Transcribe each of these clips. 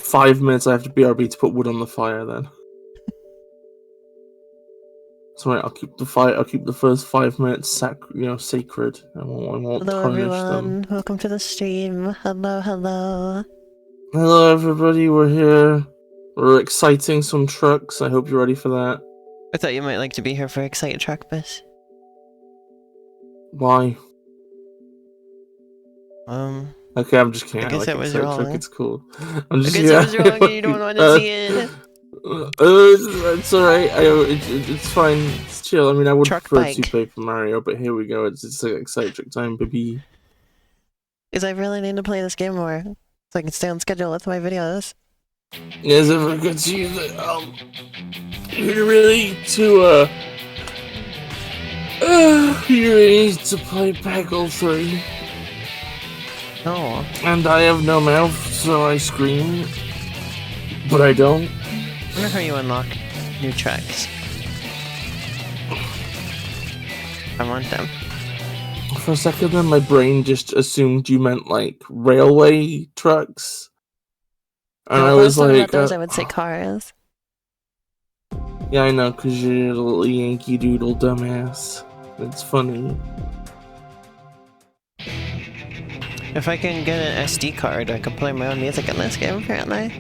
5 minutes I have to BRB to put wood on the fire. Then. So right, I'll keep the fire. I'll keep the first 5 minutes sacred. I won't Hello tarnish everyone, them. welcome to the stream. Hello, hello. Hello everybody, we're here. We're exciting some trucks. I hope you're ready for that. I thought you might like to be here for Excite Truck Bis. Why? Okay, I'm just kidding. I guess like it was Excite wrong. Truck, it's cool. I'm just I guess it was wrong and you don't want to see it. It's alright. It's fine. It's chill. I mean, I would Truck prefer bike. to play for Mario, but here we go. It's like Excite Truck time, baby. Because I really need to play this game more, so I can stay on schedule with my videos. Yes, if I could see that, you really need to, you really need to play Peggle 3. Oh. And I have no mouth, so I scream. But I don't. I wonder how you unlock new trucks. I want them. For a second then, my brain just assumed you meant, like, railway trucks. And I was like... about those, I would say cars. Yeah, I know, because you're a little Yankee Doodle dumbass. It's funny. If I can get an SD card, I can play my own music in this game, apparently.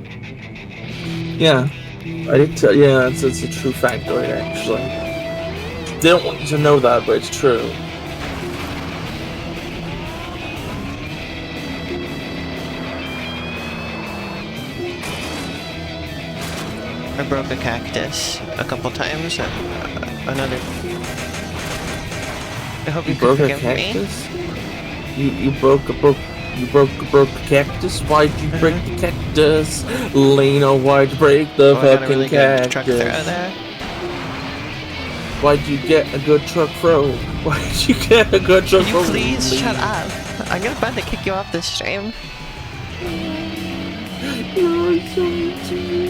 Yeah. I did tell yeah, it's a true factoid, actually. They don't want you to know that, but it's true. I broke a cactus a couple times. Another. I hope you can forgive me. You broke a cactus? Why'd you break the cactus? Lena, why'd you break the fucking really cactus? Truck throw there. Why'd you get a good truck throw? Why'd you get a good truck throw? Can you please shut up? I'm gonna about to kick you off this stream. You're so mean to me.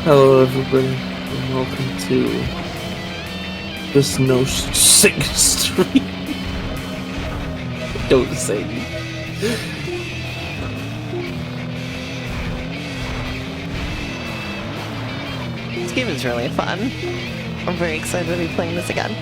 Hello everybody, and welcome to this no sick stream. Don't say me. This game is really fun. I'm very excited to be playing this again.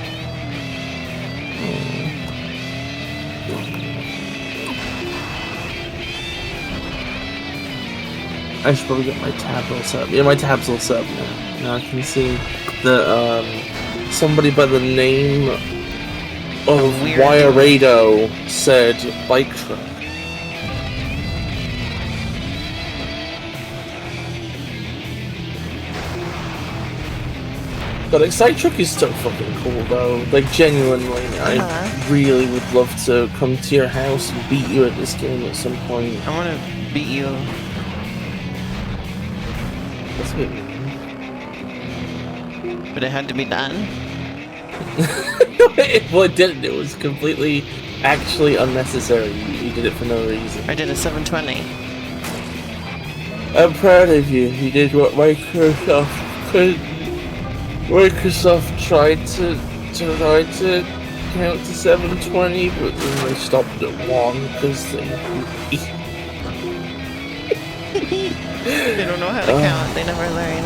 I should probably get my tab all set up. Yeah, my tab's all set up now. Now I can see that somebody by the name of Wireado said bike truck. But Excite Truck is so fucking cool though. Like genuinely, I really would love to come to your house and beat you at this game at some point. I wanna beat you. That's what But it had to be done. Well, it didn't. It was completely, actually unnecessary. You did it for no reason. I did a 720. I'm proud of you. You did what Microsoft could. Microsoft tried to count to 720, but then they stopped at 1 because they don't know how to count. They never learned.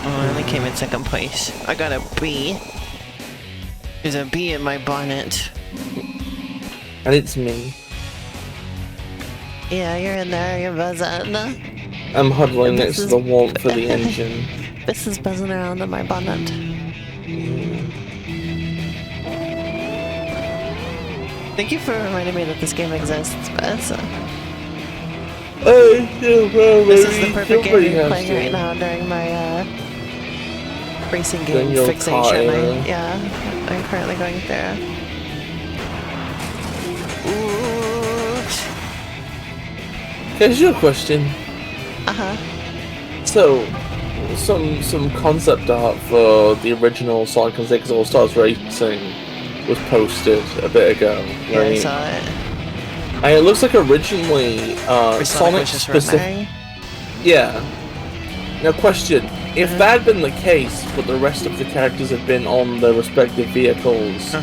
Oh, I only came in second place. I got a B. There's a bee in my bonnet. And it's me. Yeah, you're in there. You're buzzing. I'm huddling next to the warmth for the engine. This is buzzing around in my bonnet. Thank you for reminding me that this game exists, Bess. This is the perfect game to be playing right now during my racing game fixation. I'm currently going through. Ooh. Here's your question. So, some concept art for the original Sonic and 6 All-Stars Racing was posted a bit ago, right? Yeah, I saw it. And it looks like originally Sonic specific. Yeah. Now, question: if that had been the case, but the rest of the characters had been on their respective vehicles,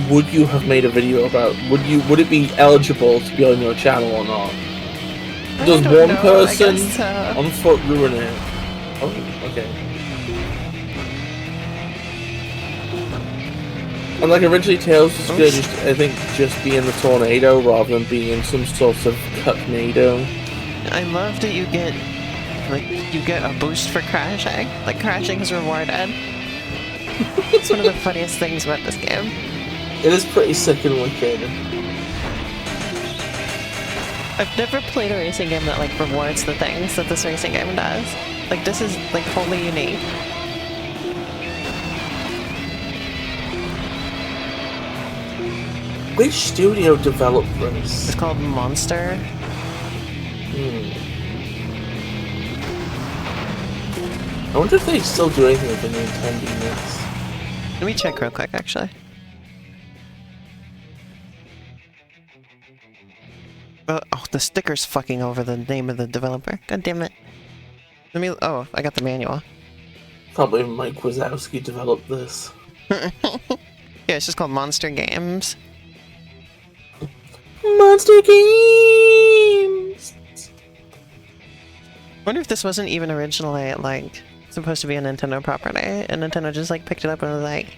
would you have made a video about? Would it be eligible to be on your channel or not? Does one person on foot ruin it? Oh, okay. And like originally, Tails was good. I think just be in the tornado rather than being in some sort of cucknado. I love that you get a boost for crashing. Like crashing is rewarded. It's one of the funniest things about this game. It is pretty sick and wicked. I've never played a racing game that like rewards the things that this racing game does. Like this is like wholly unique. Which studio developed this? It's called Monster. I wonder if they still do anything with the Nintendo NES. Let me check real quick, actually. Oh, the sticker's fucking over the name of the developer. God damn it. Let me. Oh, I got the manual. Probably Mike Wazowski developed this. Yeah, it's just called Monster Games. Monster Games! I wonder if this wasn't even originally, like, supposed to be a Nintendo property, and Nintendo just, like, picked it up and was like,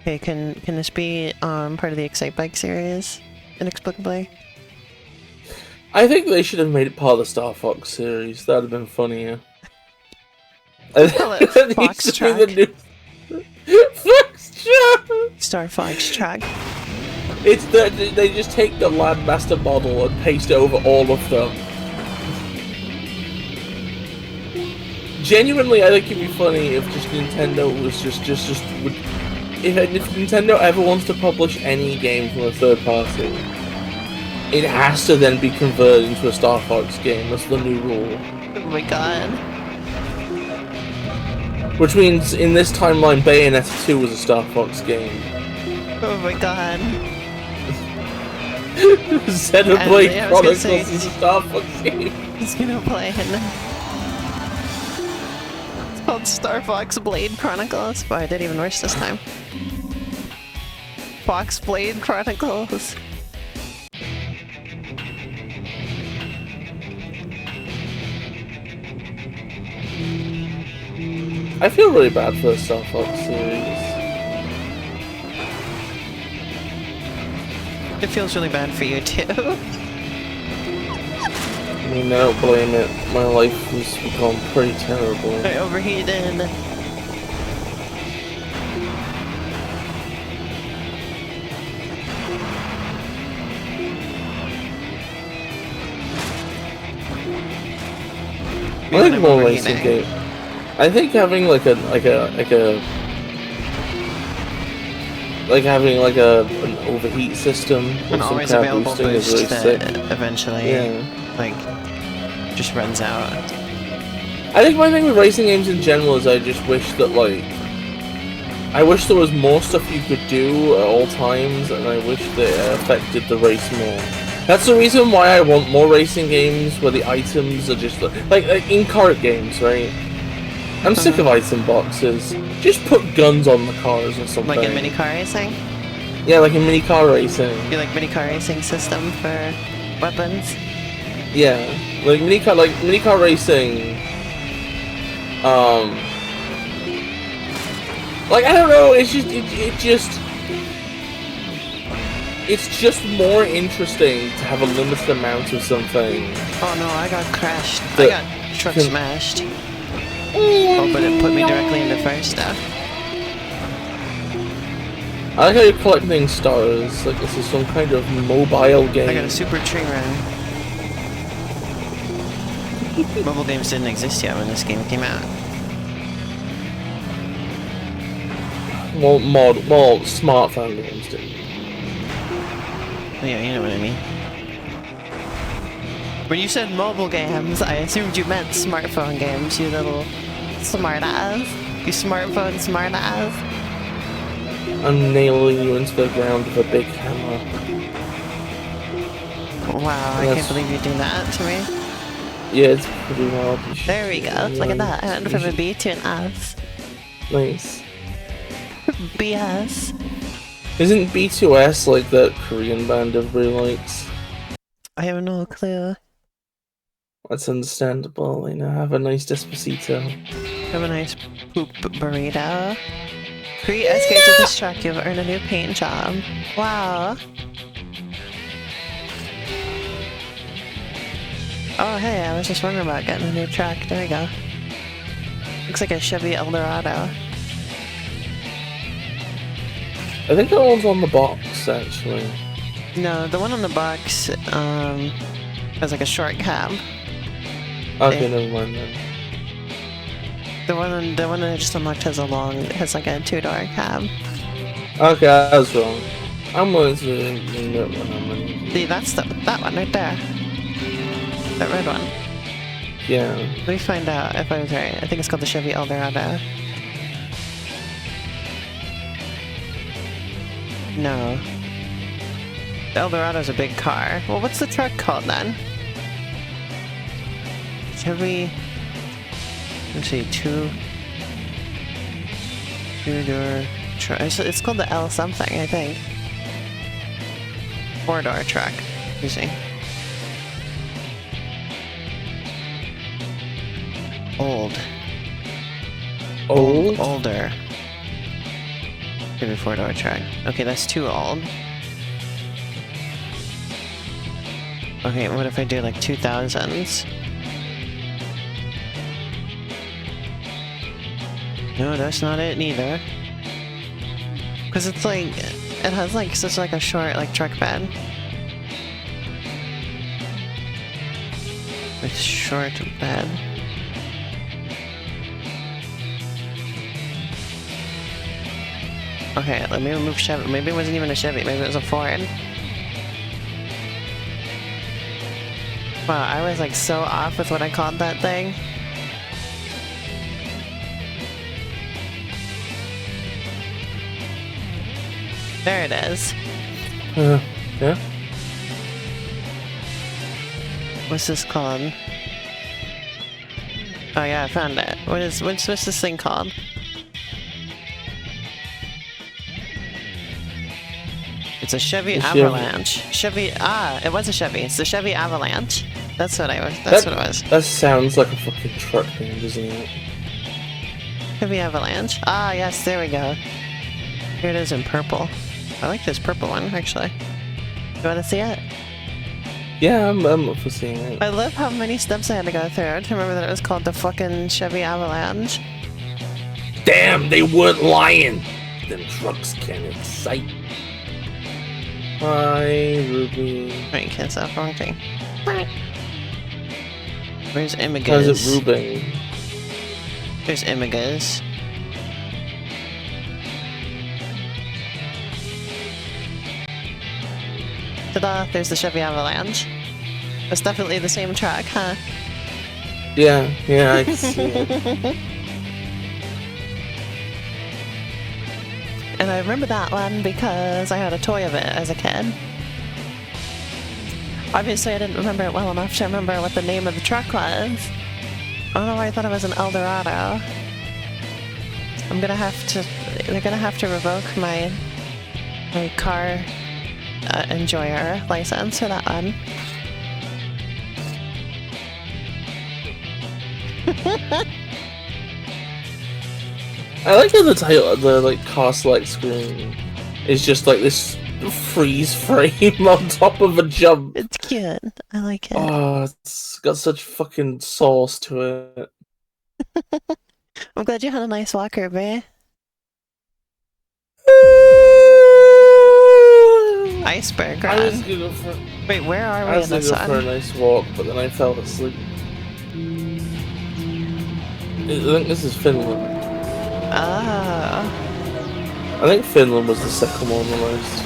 hey, can this be, part of the Excitebike series? Inexplicably. I think they should have made it part of the Star Fox series. That would have been funnier. Fox Track. Fox Track! Star Fox Track. It's that they just take the Landmaster model and paste over all of them. Genuinely, I think it'd be funny if just Nintendo was if Nintendo ever wants to publish any game from a third party, it has to then be converted into a Star Fox game. That's the new rule. Oh my god. Which means in this timeline, Bayonetta 2 was a Star Fox game. Oh my god. Xenoblade Chronicles is a Star Fox game. He's gonna play it. It's called Star Fox Blade Chronicles. Boy, I did even worse this time. Fox Blade Chronicles. I feel really bad for the Star Fox series. It feels really bad for you too. I mean, I don't blame it. My life has become pretty terrible. I overheated. I like more racing game. I think having having an overheat system an always available boost really that eventually just runs out. I think my thing with racing games in general is I just wish that I wish there was more stuff you could do at all times, and I wish that it affected the race more. That's the reason why I want more racing games where the items are just like in-cart games, right? I'm sick of item boxes. Just put guns on the cars or something. Like in mini car racing? Yeah, like in mini car racing. You like mini car racing system for weapons? Yeah, like mini car racing. Like I don't know. It's just more interesting to have a limited amount of something. Oh no, I got crashed. I got truck smashed. Oh, but it put me directly into first stuff. I like how you're collecting stars, like this is some kind of mobile game. I got a super tree run. Mobile games didn't exist yet when this game came out. Well, smartphone games did. Yeah, you know what I mean. When you said mobile games, I assumed you meant smartphone games, you little smartass. You smartphone smartass. I'm nailing you into the ground with a big hammer. Wow, I can't believe you do that to me. Yeah, it's pretty hard. There we go. Look at that. I went from a B to an S. Nice. BS. Isn't B2S like that Korean band everybody likes? I have no clue. That's understandable. They now have a nice Despacito. Have a nice poop burrito. Create escapes with this truck. You've earned a new paint job. Wow. Oh, hey, I was just wondering about getting a new truck. There we go. Looks like a Chevy Eldorado. I think that one's on the box, actually. No, the one on the box, has like a short cab. Okay, never mind then. The one that I just unlocked has like a two-door cab. Okay, I was wrong. I'm going to admit when I'm in. See, that's that one right there. That red one. Yeah. Let me find out if I was right. I think it's called the Chevy Eldorado. No. The Eldorado's a big car. Well, what's the truck called then? Chevy... Let's see, two-door truck. It's called the L something, I think. Four-door truck. Let me see. Older. Maybe four-door truck. Okay, that's too old. Okay, what if I do like 2000s? No, that's not it neither. Because it's like, it has like such like a short like truck bed. Like short bed. Okay, let me remove Chevy. Maybe it wasn't even a Chevy, maybe it was a Ford. Wow, I was like so off with what I called that thing. There it is. Yeah? What's this called? Oh yeah, I found it. What's this thing called? It's a Chevy Avalanche. It was a Chevy. It's the Chevy Avalanche. That's what it was. That sounds like a fucking truck name, doesn't it? Chevy Avalanche. Ah, yes, there we go. Here it is in purple. I like this purple one, actually. You want to see it? Yeah, I'm up for seeing it. I love how many steps I had to go through to remember that it was called the fucking Chevy Avalanche. Damn, they weren't lying! Them trucks can excite. Hi, Ruby. Oh, you can't stop wrong thing. Where's Images? How's it Ruby? There's Images. Ta-da! There's the Chevy Avalanche. It's definitely the same truck, huh? Yeah, I can see it. And I remember that one because I had a toy of it as a kid. Obviously, I didn't remember it well enough to remember what the name of the truck was. I don't know why I thought it was an Eldorado. They're gonna have to revoke my car enjoyer license for that one. I like how the title, the like car select screen is just like this freeze frame on top of a jump. It's cute. I like it. Oh, it's got such fucking sauce to it. I'm glad you had a nice walk, Ruby. Iceberg run. I was gonna go for. Wait, where are we I was in gonna the go for a sun? nice walk, but then I fell asleep. I think this is Finland. Ah. I think Finland was the second one on the list.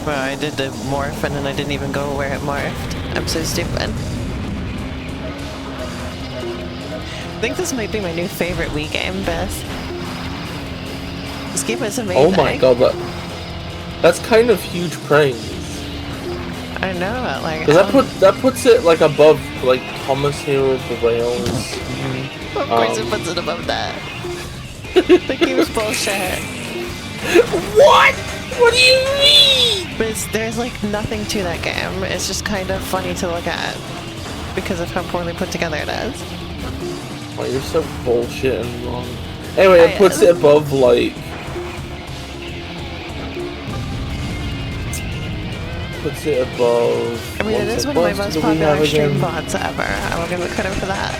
Well, I did the morph and then I didn't even go where it morphed. I'm so stupid. I think this might be my new favorite Wii game, Beth. This game is amazing. Oh my god, that's kind of huge praise. I know, like... Because that puts it, like, above, like, Thomas Hero of the Rails. Of course it puts it above that. The game's bullshit. What? What do you mean? But there's, like, nothing to that game. It's just kind of funny to look at. Because of how poorly put together it is. Oh, you're so bullshit and wrong. Anyway, it puts it above, like... Puts it above... I mean, it is one of my most popular stream bots ever. I will give it credit for that.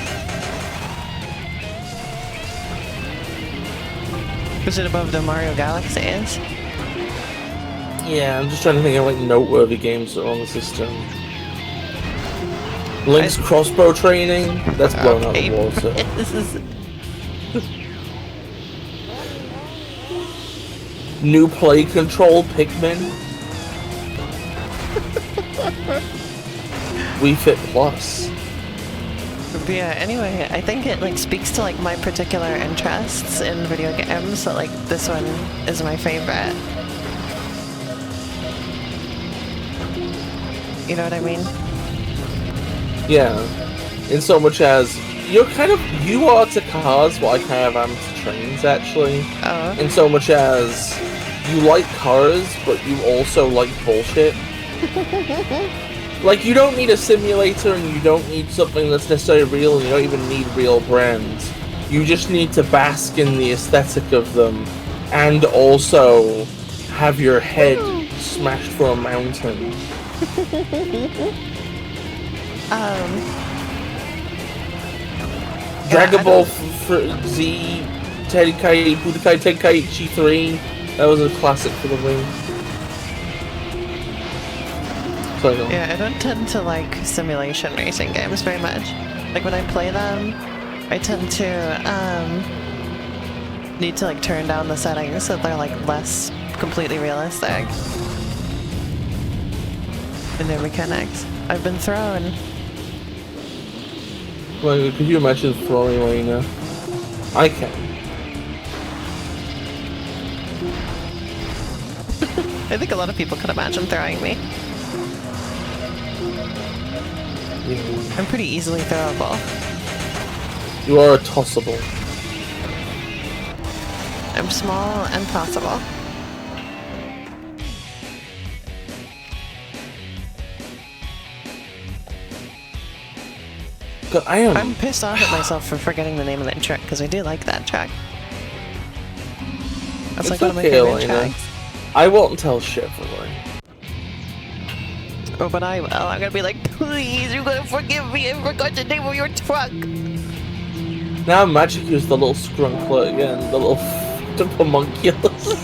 Is it above the Mario Galaxies? Yeah, I'm just trying to think of, like, noteworthy games that are on the system. Link's crossbow training? That's blown out of the water. This is... New play control Pikmin? Wii Fit Plus. But yeah, anyway, I think it like speaks to like my particular interests in video games, so like this one is my favorite. You know what I mean? Yeah. In so much as you are to cars what I kind of am to trains actually. Oh. In so much as you like cars, but you also like bullshit. Like, you don't need a simulator and you don't need something that's necessarily real and you don't even need real brands. You just need to bask in the aesthetic of them and also have your head smashed from a mountain. Dragon Ball Z, Budokai Tenkaichi 3, that was a classic for the Wii. Yeah, I don't tend to like simulation racing games very much. Like when I play them, I tend to need to like turn down the settings so they're like less completely realistic in their mechanics. I've been thrown. Well, could you imagine throwing Lena? I can. I think a lot of people could imagine throwing me. I'm pretty easily throwable. You are a tossable. I'm small and tossable. God, I'm pissed off at myself for forgetting the name of that track, because I do like that track. That's like one of my favorite tracks. I won't tell shit for Lori. Oh, but I will. I'm gonna be like, please, you're gonna forgive me. I forgot the name of your truck. Now Magic used the little scrunkler again, the little homunculus.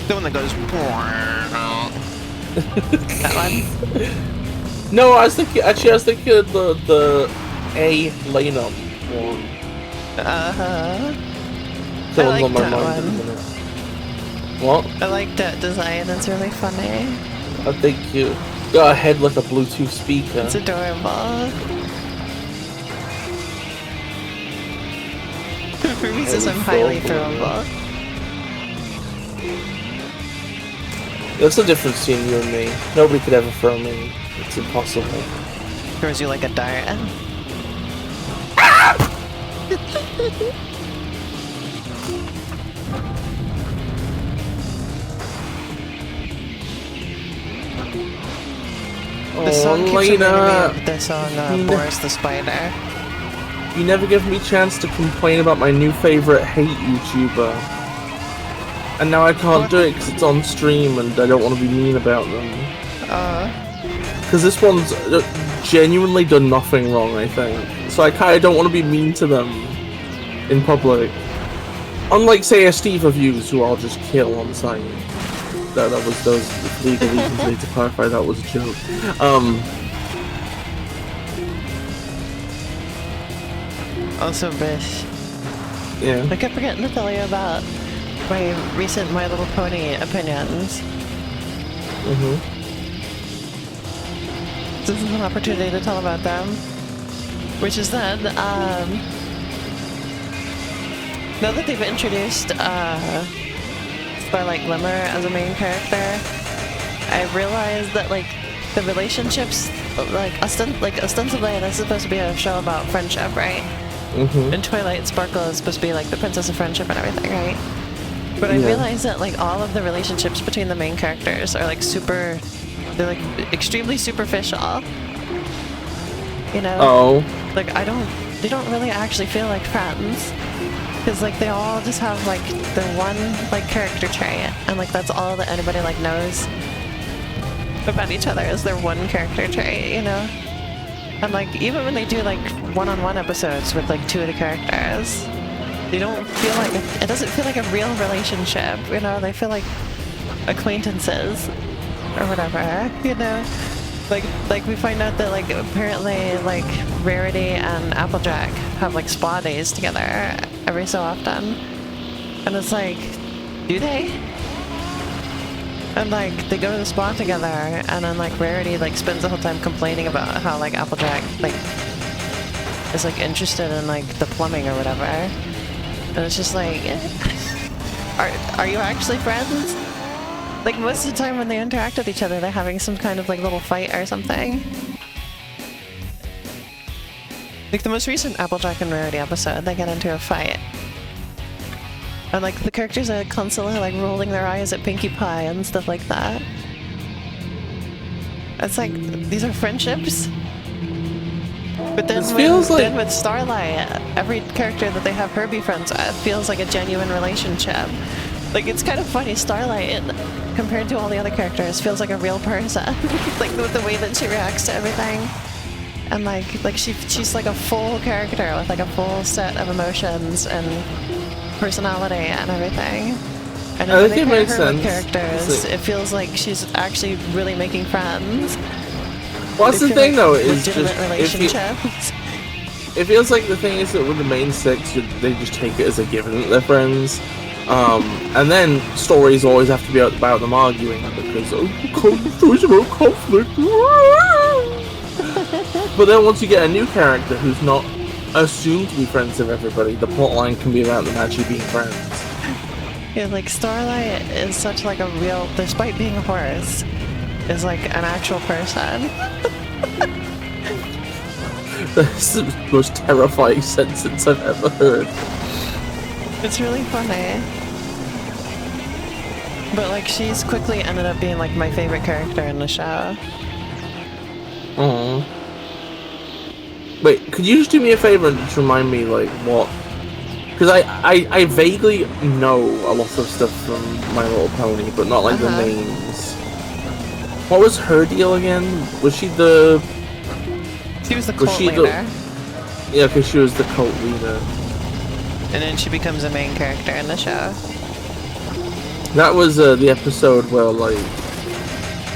The one that goes. That one? No, I was thinking of the A Lanum one. I like that one. What? I like that design. It's really funny. I think you got a head like a Bluetooth speaker. It's adorable. Ruby says I'm highly throwable. That's the difference between you and me. Nobody could ever throw me. It's impossible. Throws you like a dart. The song keeps reminding me of the song Boris the Spider. You never give me a chance to complain about my new favorite hate YouTuber. And now I can't do it because it's on stream and I don't want to be mean about them. Because this one's genuinely done nothing wrong, I think. So I kind of don't want to be mean to them in public. Unlike, say, a Steve Reviews, who I'll just kill on sight. That was those legal reasons. I need to clarify that was a joke. Also, Bish. Yeah. I kept forgetting to tell you about my recent My Little Pony opinions. This is an opportunity to tell about them. Which is that, now that they've introduced Starlight Glimmer as a main character, I realized that like the relationships, like ostensibly this is supposed to be a show about friendship, right? Mm-hmm. And Twilight Sparkle is supposed to be like the princess of friendship and everything, right? But I realized that like all of the relationships between the main characters are like they're like extremely superficial. You know? Oh. Like they don't really actually feel like friends. Because like they all just have like their one like character trait, and like that's all that anybody like knows about each other is their one character trait, you know? And like even when they do like one-on-one episodes with like two of the characters, they don't feel like it doesn't feel like a real relationship, you know? They feel like acquaintances or whatever, you know? Like we find out that like apparently like Rarity and Applejack have like spa days together every so often, and it's like, do they? And like they go to the spa together, and then like Rarity like spends the whole time complaining about how like Applejack like is like interested in like the plumbing or whatever, and it's just like, are you actually friends? Like most of the time when they interact with each other, they're having some kind of like little fight or something. Like the most recent Applejack and Rarity episode, they get into a fight. And like the characters are constantly like rolling their eyes at Pinkie Pie and stuff like that. It's like, these are friendships? But then, then with Starlight, every character that they have her be friends with feels like a genuine relationship. Like it's kind of funny, Starlight, compared to all the other characters, feels like a real person. Like with the way that she reacts to everything. And like she's like a full character with like a full set of emotions and personality and everything. And I when think they it makes pair her with sense. characters, it feels like she's actually really making friends. Well, that's the thing, though, is just relationships. It feels like the thing is that with the main six, they just take it as a given that they're friends. And then stories always have to be about them arguing because stories about conflict. But then once you get a new character who's not assumed to be friends with everybody, the plotline can be about them actually being friends. Yeah, like Starlight is such like a real, despite being a horse, is like an actual person. That's the most terrifying sentence I've ever heard. It's really funny. But like she's quickly ended up being like my favorite character in the show. Aww. Wait, could you just do me a favor and just remind me like what? Because I vaguely know a lot of stuff from My Little Pony, but not like the names. What was her deal again? Was she the... She was the cult leader. Yeah, because she was the cult leader. And then she becomes a main character in the show. That was the episode where, like,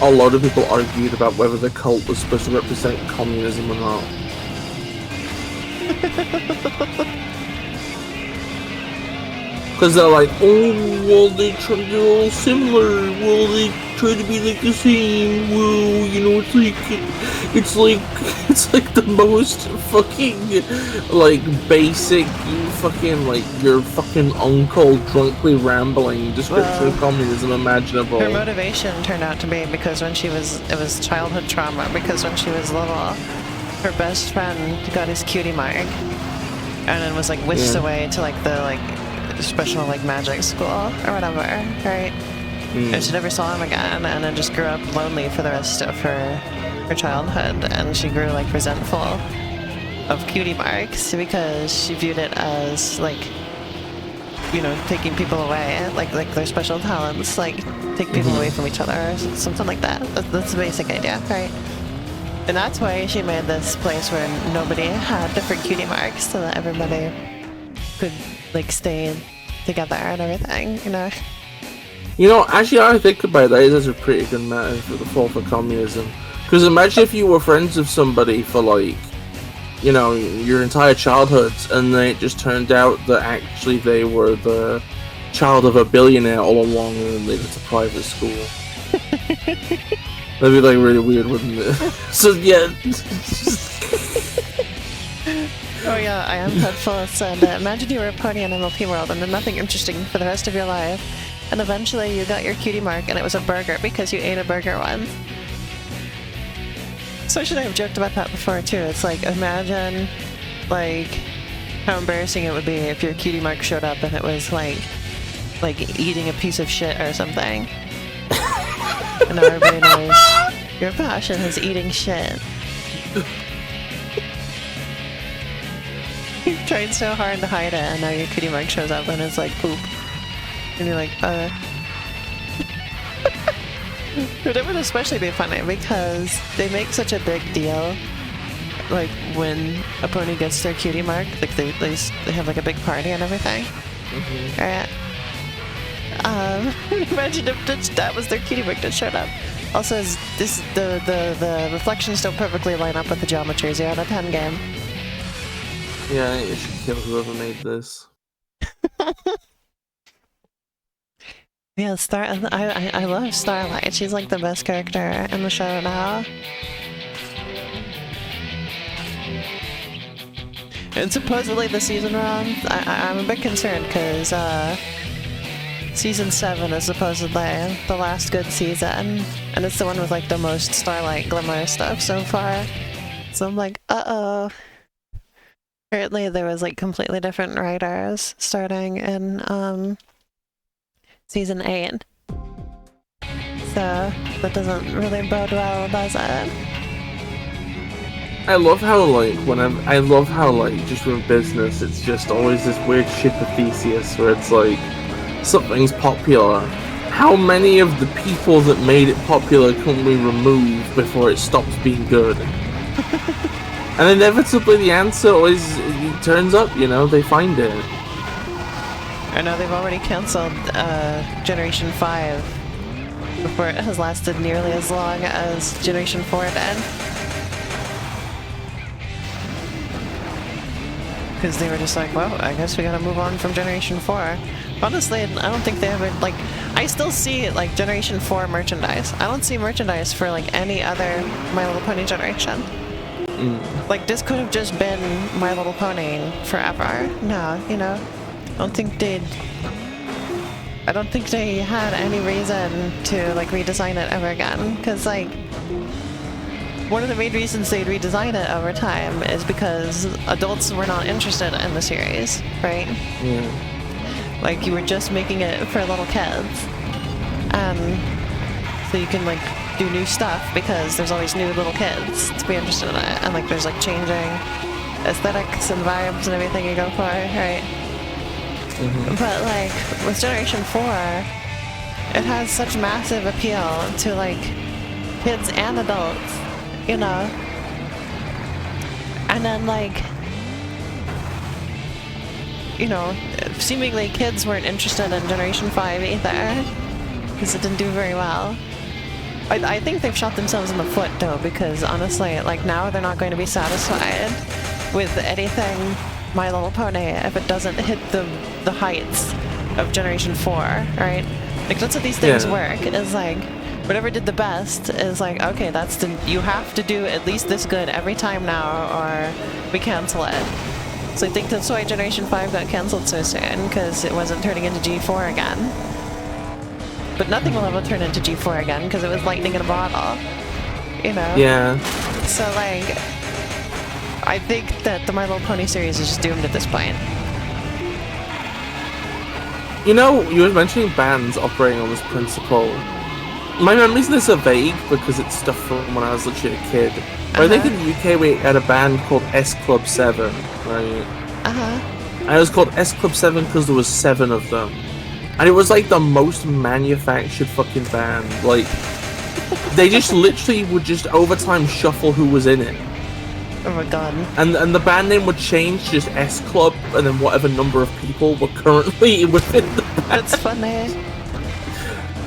a lot of people argued about whether the cult was supposed to represent communism or not. Because they're like, oh, well, they're all similar. Well, they try to be like the same. Well, you know, it's like the most fucking, like, basic, fucking, like, your fucking uncle drunkenly rambling description of communism imaginable. Her motivation turned out to be because it was childhood trauma, because when she was little, her best friend got his cutie mark, and then was, like, whisked away to, like, the, like, special like magic school or whatever, right? And she never saw him again, and then just grew up lonely for the rest of her childhood, and she grew like resentful of cutie marks because she viewed it as like, you know, taking people away, like their special talents, like take people away from each other or something like that. That's the basic idea, right? And that's why she made this place where nobody had different cutie marks, so that everybody could like stay together and everything, you know. You know, actually, I think about that is a pretty good matter for the fall for communism. Because imagine if you were friends with somebody for like, you know, your entire childhood, and then it just turned out that actually they were the child of a billionaire all along, and they went to private school. That'd be like really weird, wouldn't it? So yeah. Oh yeah, I am Ted Phillips, and imagine you were a pony in MLP World and did nothing interesting for the rest of your life, and eventually you got your cutie mark and it was a burger because you ate a burger once. So should I have joked about that before too? It's like, imagine like how embarrassing it would be if your cutie mark showed up and it was like eating a piece of shit or something. And now everybody knows your passion is eating shit. You've tried so hard to hide it, and now your cutie mark shows up and it's like poop. And you're like, But it would especially be funny because they make such a big deal, like when a pony gets their cutie mark, like they have like a big party and everything. Mm-hmm. Right? Imagine if that was their cutie mark that showed up. Also, the reflections don't perfectly line up with the geometry 0 out of 10 game. Yeah, you should kill whoever made this. Yeah, I love Starlight. She's like the best character in the show now. And supposedly the season round, I'm a bit concerned because season 7 is supposedly the last good season, and it's the one with like the most Starlight Glimmer stuff so far. So I'm like, uh-oh. Apparently there was like completely different writers starting in season 8. So that doesn't really bode well, does it? I love how just from business, it's just always this weird ship of Theseus where it's like something's popular. How many of the people that made it popular can we remove before it stops being good? And inevitably the answer always turns up, they find it. I know they've already cancelled Generation 5 before it has lasted nearly as long as Generation 4 did. Because they were just like, well, I guess we gotta move on from Generation 4. Honestly, I don't think they ever, like, I still see, like, Generation 4 merchandise. I don't see merchandise for, like, any other My Little Pony generation. Like, this could have just been My Little Pony forever. No, I don't think they had any reason to, like, redesign it ever again. Because, like, one of the main reasons they'd redesign it over time is because adults were not interested in the series, right? Yeah. Like, you were just making it for little kids. So you can, like, do new stuff because there's always new little kids to be interested in it. And, like, there's, like, changing aesthetics and vibes and everything you go for, right? Mm-hmm. But, like, with Generation 4, it has such massive appeal to, like, kids and adults, And then, like, seemingly kids weren't interested in Generation 5 either, because it didn't do very well. I think they've shot themselves in the foot, though, because honestly, like, now they're not going to be satisfied with anything My Little Pony if it doesn't hit the heights of Generation 4, right? Like, that's how these things work. It's like, whatever did the best is like, okay, you have to do at least this good every time now, or we cancel it. So I think that's why Generation 5 got cancelled so soon, because it wasn't turning into G4 again. But nothing will ever turn into G4 again, because it was lightning in a bottle. Yeah. So, like, I think that the My Little Pony series is just doomed at this point. You were mentioning bands operating on this principle. My memories of this are vague because it's stuff from when I was literally a kid. But I think in the UK we had a band called S Club 7, right? And it was called S Club 7 because there was 7 of them. And it was like the most manufactured fucking band. Like, they just literally would just over time shuffle who was in it. Oh my god. And the band name would change to just S Club and then whatever number of people were currently within the band. That's funny.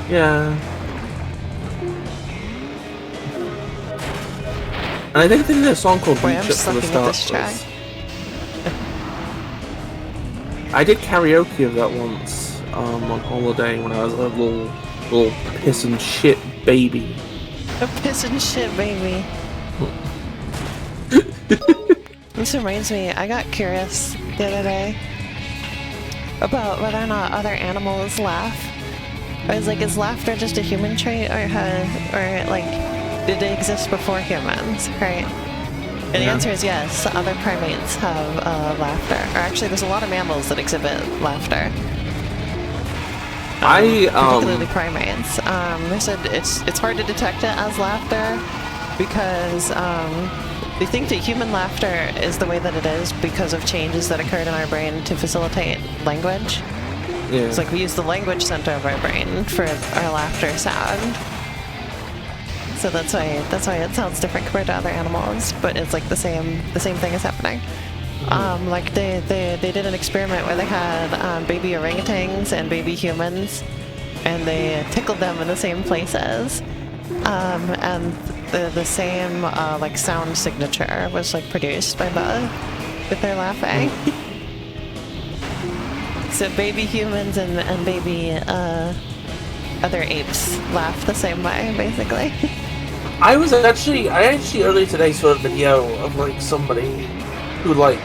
Yeah. And I think they did a song called Reach Up for the Stars. I did karaoke of that once on holiday when I was a little piss and shit baby. A piss and shit baby. This reminds me, I got curious the other day about whether or not other animals laugh I was like, is laughter just a human trait, or like, did it exist before humans, right? And the answer is yes. Other primates have laughter. Or actually, there's a lot of mammals that exhibit laughter. Particularly primates. They said it's hard to detect it as laughter because they think that human laughter is the way that it is because of changes that occurred in our brain to facilitate language. Yeah. It's like we use the language center of our brain for our laughter sound. So that's why it sounds different compared to other animals, but it's like the same thing is happening. Like they did an experiment where they had baby orangutans and baby humans, and they tickled them in the same places, and the same like sound signature was like produced by both with their laughing. So baby humans and baby other apes laugh the same way, basically. I actually earlier today saw a video of like somebody who like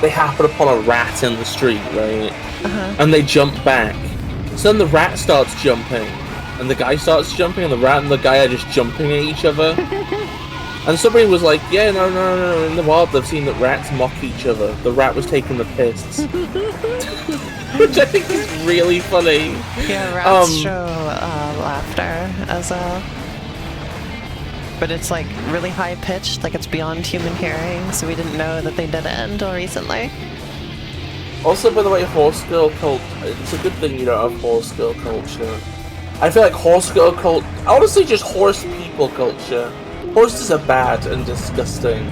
they happen upon a rat in the street, right? And they jump back. So then the rat starts jumping, and the guy starts jumping, and the rat and the guy are just jumping at each other. And somebody was like, "Yeah, no. In the wild, they've seen that rats mock each other. The rat was taking the piss," which I think is really funny. Yeah, rats show laughter as well. But it's like really high pitched, like it's beyond human hearing, so we didn't know that they did it until recently. Also, by the way, horse girl cult, it's a good thing you don't have horse girl culture. I feel like horse girl cult, honestly just horse people culture. Horses are bad and disgusting.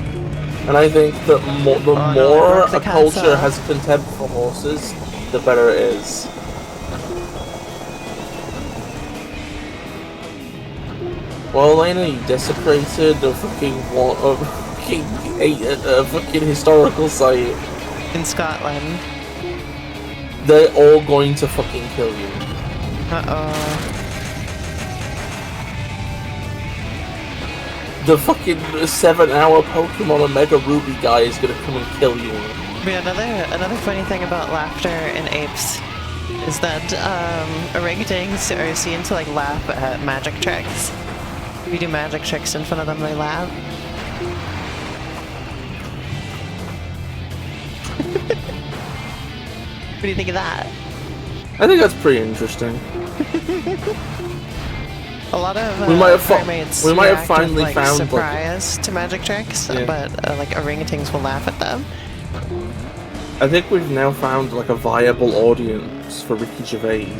And I think that the more a culture has contempt for horses, the better it is. Well, Elena, you desecrated a fucking historical site in Scotland. They're all going to fucking kill you. The fucking 7-hour Pokemon Omega Ruby guy is gonna come and kill you. Yeah, another funny thing about laughter in apes is that orangutans are seen to like laugh at magic tricks. If you do magic tricks in front of them, they laugh. What do you think of that? I think that's pretty interesting. A lot of primates we might have finally with, like, found surprise to magic tricks, but like orangutans will laugh at them. I think we've now found like a viable audience for Ricky Gervais.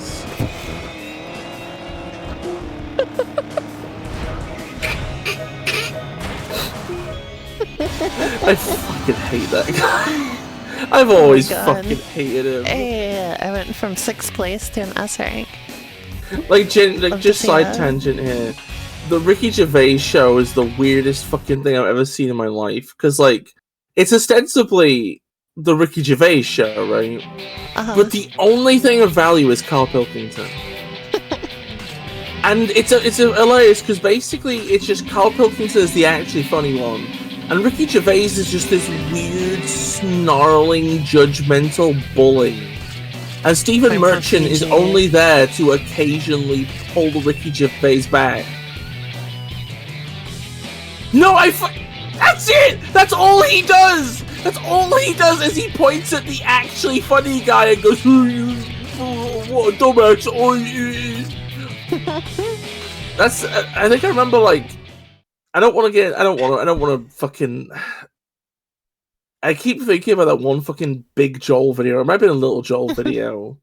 I fucking hate that guy. I've always fucking hated him. Hey, I went from 6th place to an S rank. Like, just side tangent here. The Ricky Gervais show is the weirdest fucking thing I've ever seen in my life. Because, like, it's ostensibly the Ricky Gervais show, right? But the only thing of value is Carl Pilkington. And it's hilarious because basically it's just Carl Pilkington is the actually funny one. And Ricky Gervais is just this weird, snarling, judgmental bully. And Stephen Merchant is only there to occasionally pull the Ricky Gervais back. No, that's it! That's all he does! That's all he does is he points at the actually funny guy and goes, "What a dumbass, That's, I think I remember, like, I don't want to fucking... I keep thinking about that one fucking Big Joel video. It might have been a Little Joel video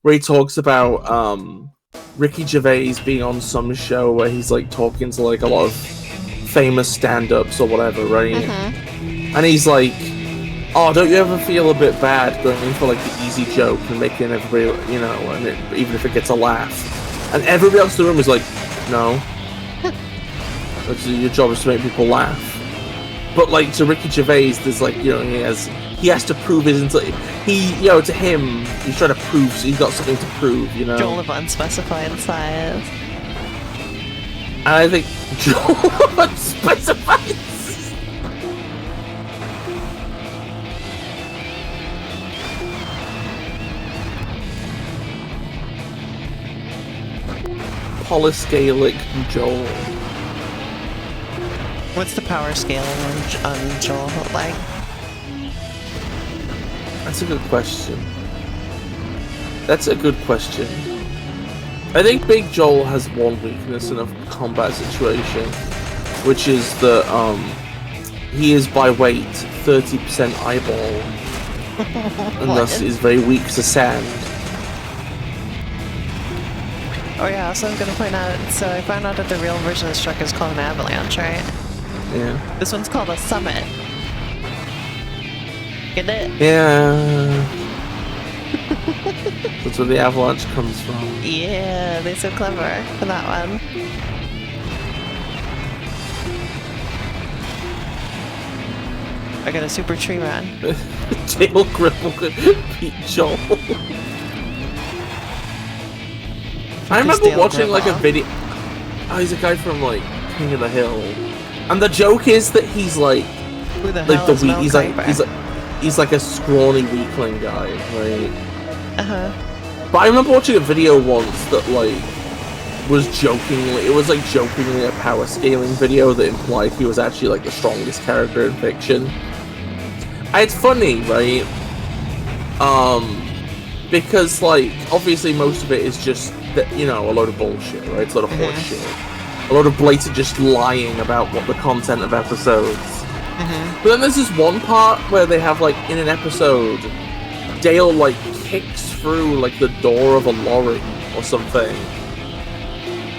where he talks about Ricky Gervais being on some show where he's like talking to like a lot of famous stand-ups or whatever, right? And he's like, "Oh, don't you ever feel a bit bad going in for like the easy joke and making everybody, you know, and even if it gets a laugh?" And everybody else in the room is like, "No, your job is to make people laugh." But like to Ricky Gervais, there's like, you know, he has to prove his to him he's trying to prove, so he's got something to prove, you know. Joel of unspecified size. And I think Joel of unspecified. polyscalic Joel? What's the power scaling on Joel like? That's a good question. That's a good question. I think Big Joel has one weakness in a combat situation, which is that he is by weight 30% eyeball, and thus is very weak to sand. Oh yeah, so I was gonna point out, so I found out that the real version of this truck is called an Avalanche, right? Yeah. This one's called a Summit. Get it? Yeah. That's where the Avalanche comes from. Yeah, they're so clever for that one. I got a super tree run. Tail Gripple could beat Joel. I remember watching like a video. Oh, he's a guy from like King of the Hill, and the joke is that he's like, who the hell is Mel Kiper? he's like a scrawny weakling guy, right? But I remember watching a video once that like was jokingly, it was like jokingly a power scaling video that implied he was actually like the strongest character in fiction. It's funny, right? Because like obviously most of it is just that, you know, a load of bullshit, right? It's a lot of horse shit. A lot of blatant just lying about what the content of episodes. But then there's this one part where they have like in an episode, Dale like kicks through like the door of a lorry or something,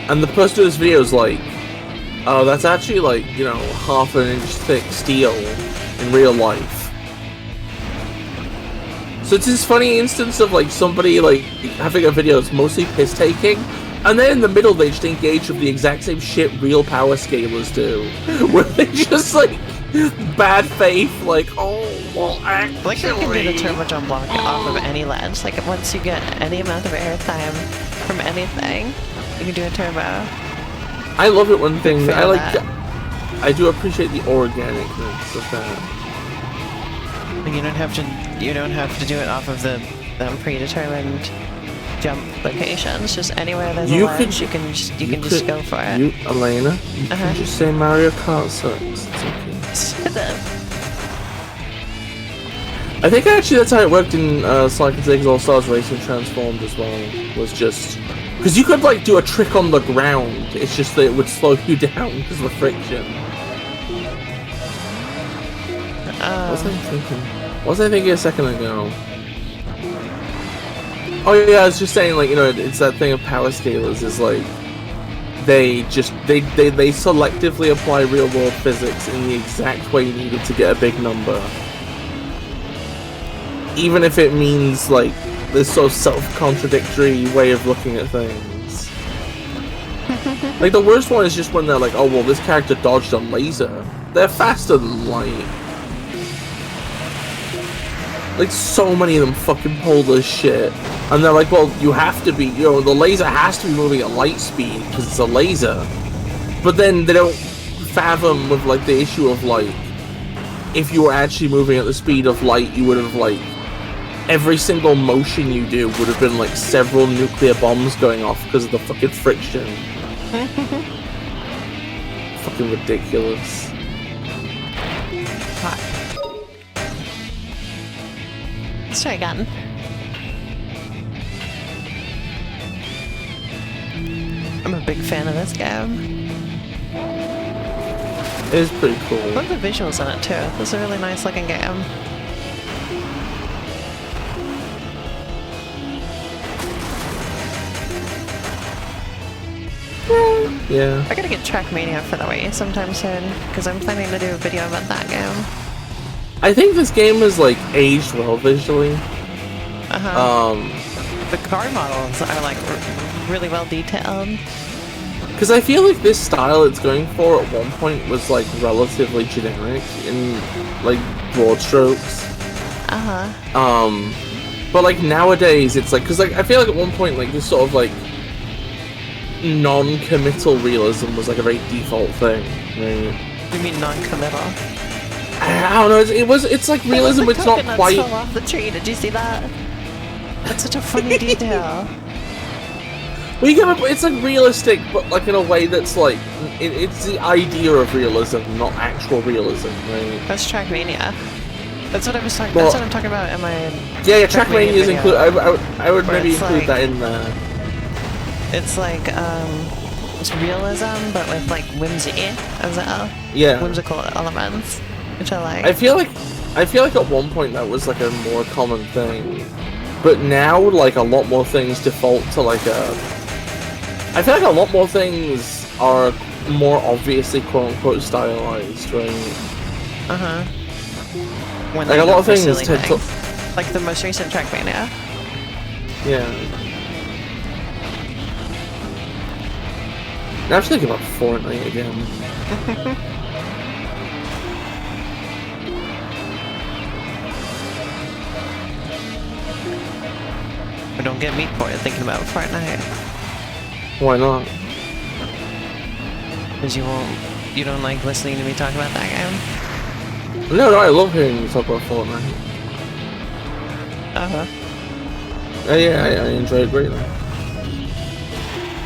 and the person doing this video is like, oh, that's actually like, you know, half an inch thick steel in real life. So it's this funny instance of like somebody like having a video that's mostly piss taking, and then in the middle they just engage with the exact same shit real power scalers do, where they just like bad faith, like, oh, well, actually... Like you can do the turbo jump block off of any ledge. Like once you get any amount of airtime from anything, you can do a turbo. I love it when things... I do appreciate the organicness of that. You don't have to do it off of the predetermined jump locations. Just anywhere there's a ledge, you can just go for it. Elena, you can just say Mario Kart sucks. It's okay. Shut up. I think actually that's how it worked in Sonic and Ziggs All-Stars Racing Transformed as well. Was just because you could like do a trick on the ground. It's just that it would slow you down because of the friction. What was I thinking? What was I thinking a second ago? Oh yeah, I was just saying, like, you know, it's that thing of power scalers is like they selectively apply real world physics in the exact way needed to get a big number. Even if it means like this sort of self-contradictory way of looking at things. Like the worst one is just when they're like, oh well, this character dodged a laser. They're faster than light. Like so many of them fucking pull this shit. And they're like, well, you have to be, you know, the laser has to be moving at light speed because it's a laser. But then they don't fathom with like the issue of like, if you were actually moving at the speed of light, you would have like, every single motion you do would have been like several nuclear bombs going off because of the fucking friction. Fucking ridiculous. Let's try again. I'm a big fan of this game. It is pretty cool. I love the visuals in it too. It's a really nice looking game. Yeah. I gotta get Trackmania for the Wii sometime soon, because I'm planning to do a video about that game. I think this game is like aged well visually. The car models are like really well detailed. Because I feel like this style it's going for at one point was like relatively generic in like broad strokes. But like nowadays it's like, because like I feel like at one point like this sort of like non-committal realism was like a very default thing, right? You mean non-committal? I don't know. It's like realism. It's not quite. Fell off the tree. Did you see that? That's such a funny detail. Well, you get it's like realistic, but like in a way that's like it's the idea of realism, not actual realism, right? That's Trackmania. That's what I was talking. Well, that's what I'm talking about in my. Yeah, Trackmania is included. I would maybe include that in there. It's like it's realism, but with like whimsy as well. Yeah. Whimsical elements, which I like. I feel like at one point that was like a more common thing, but now like a lot more things default to like a. I feel like a lot more things are more obviously quote-unquote stylized, right? Uh-huh. When like a lot of things tend to... Like the most recent Trackmania. Yeah. Now I'm thinking about Fortnite again. But don't get me thinking about Fortnite. Why not? Because you don't like listening to me talk about that game? No, I love hearing you talk about Fortnite. Uh-huh. Yeah, I enjoy it greatly.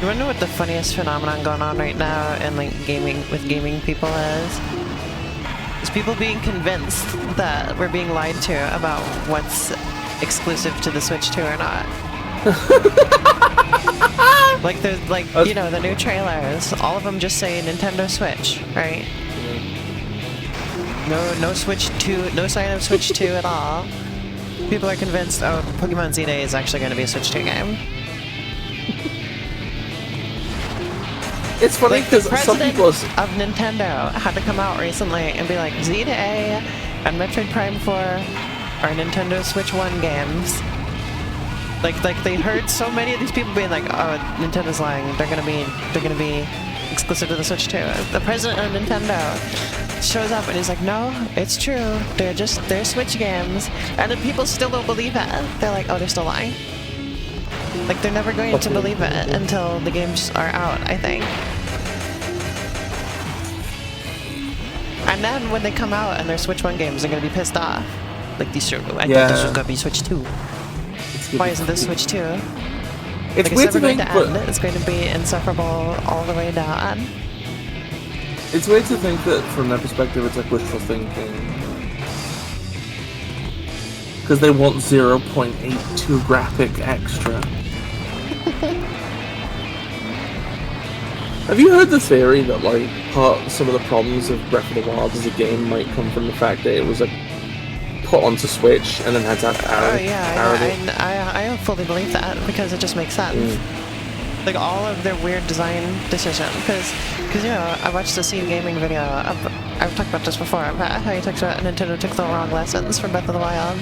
You wanna know what the funniest phenomenon going on right now in like gaming people is? Is people being convinced that we're being lied to about what's exclusive to the Switch 2 or not. Like there's like, you know, the new trailers, all of them just say Nintendo Switch, right? No Switch 2, no sign of Switch 2 at all. People are convinced, oh, Pokemon Z-Day is actually going to be a Switch 2 game. It's funny because like some people of Nintendo had to come out recently and be like, Z-Day and Metroid Prime 4 are Nintendo Switch 1 games. Like they heard so many of these people being like, oh, Nintendo's lying. They're gonna be exclusive to the Switch 2. The president of Nintendo shows up and he's like, no, it's true. They're Switch games. And then people still don't believe it. They're like, oh, they're still lying. Like they're never going to believe it until the games are out, I think. And then when they come out and they're Switch 1 games, they're gonna be pissed off. Like these, I thought this was gonna be Switch 2. Why isn't this Switch 2? It's weird to think, but it's going to be insufferable all the way down. It's weird to think that from their perspective it's like wishful thinking. Because they want 0.82 graphic extra. Have you heard the theory that like some of the problems of Breath of the Wild as a game might come from the fact that it was like put onto Switch and then had to have parity? Oh yeah, I fully believe that because it just makes sense. Like all of their weird design decisions, because you know, I watched the Scene Gaming video. I've talked about this before about how he talks about Nintendo took the wrong lessons from Breath of the Wild.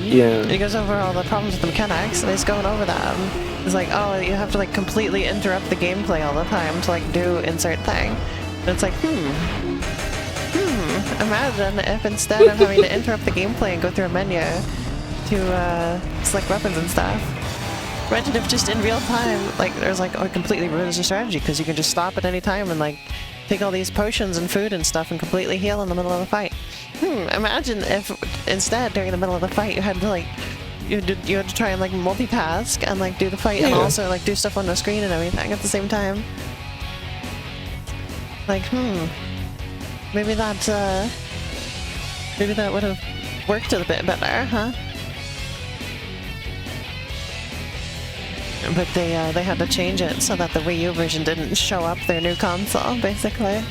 He goes over all the problems with the mechanics, and he's going over them. He's like, oh, you have to like completely interrupt the gameplay all the time to like do insert thing. And it's like, imagine if instead of having to interrupt the gameplay and go through a menu to select weapons and stuff, imagine if just in real time, like, there's like, oh, it completely ruins your strategy because you can just stop at any time and like take all these potions and food and stuff and completely heal in the middle of the fight. Imagine if instead during the middle of the fight you had to like, you had to try and like multitask and like do the fight and also like do stuff on the screen and everything at the same time. Like, maybe that would have worked a bit better, huh? But they had to change it so that the Wii U version didn't show up their new console, basically.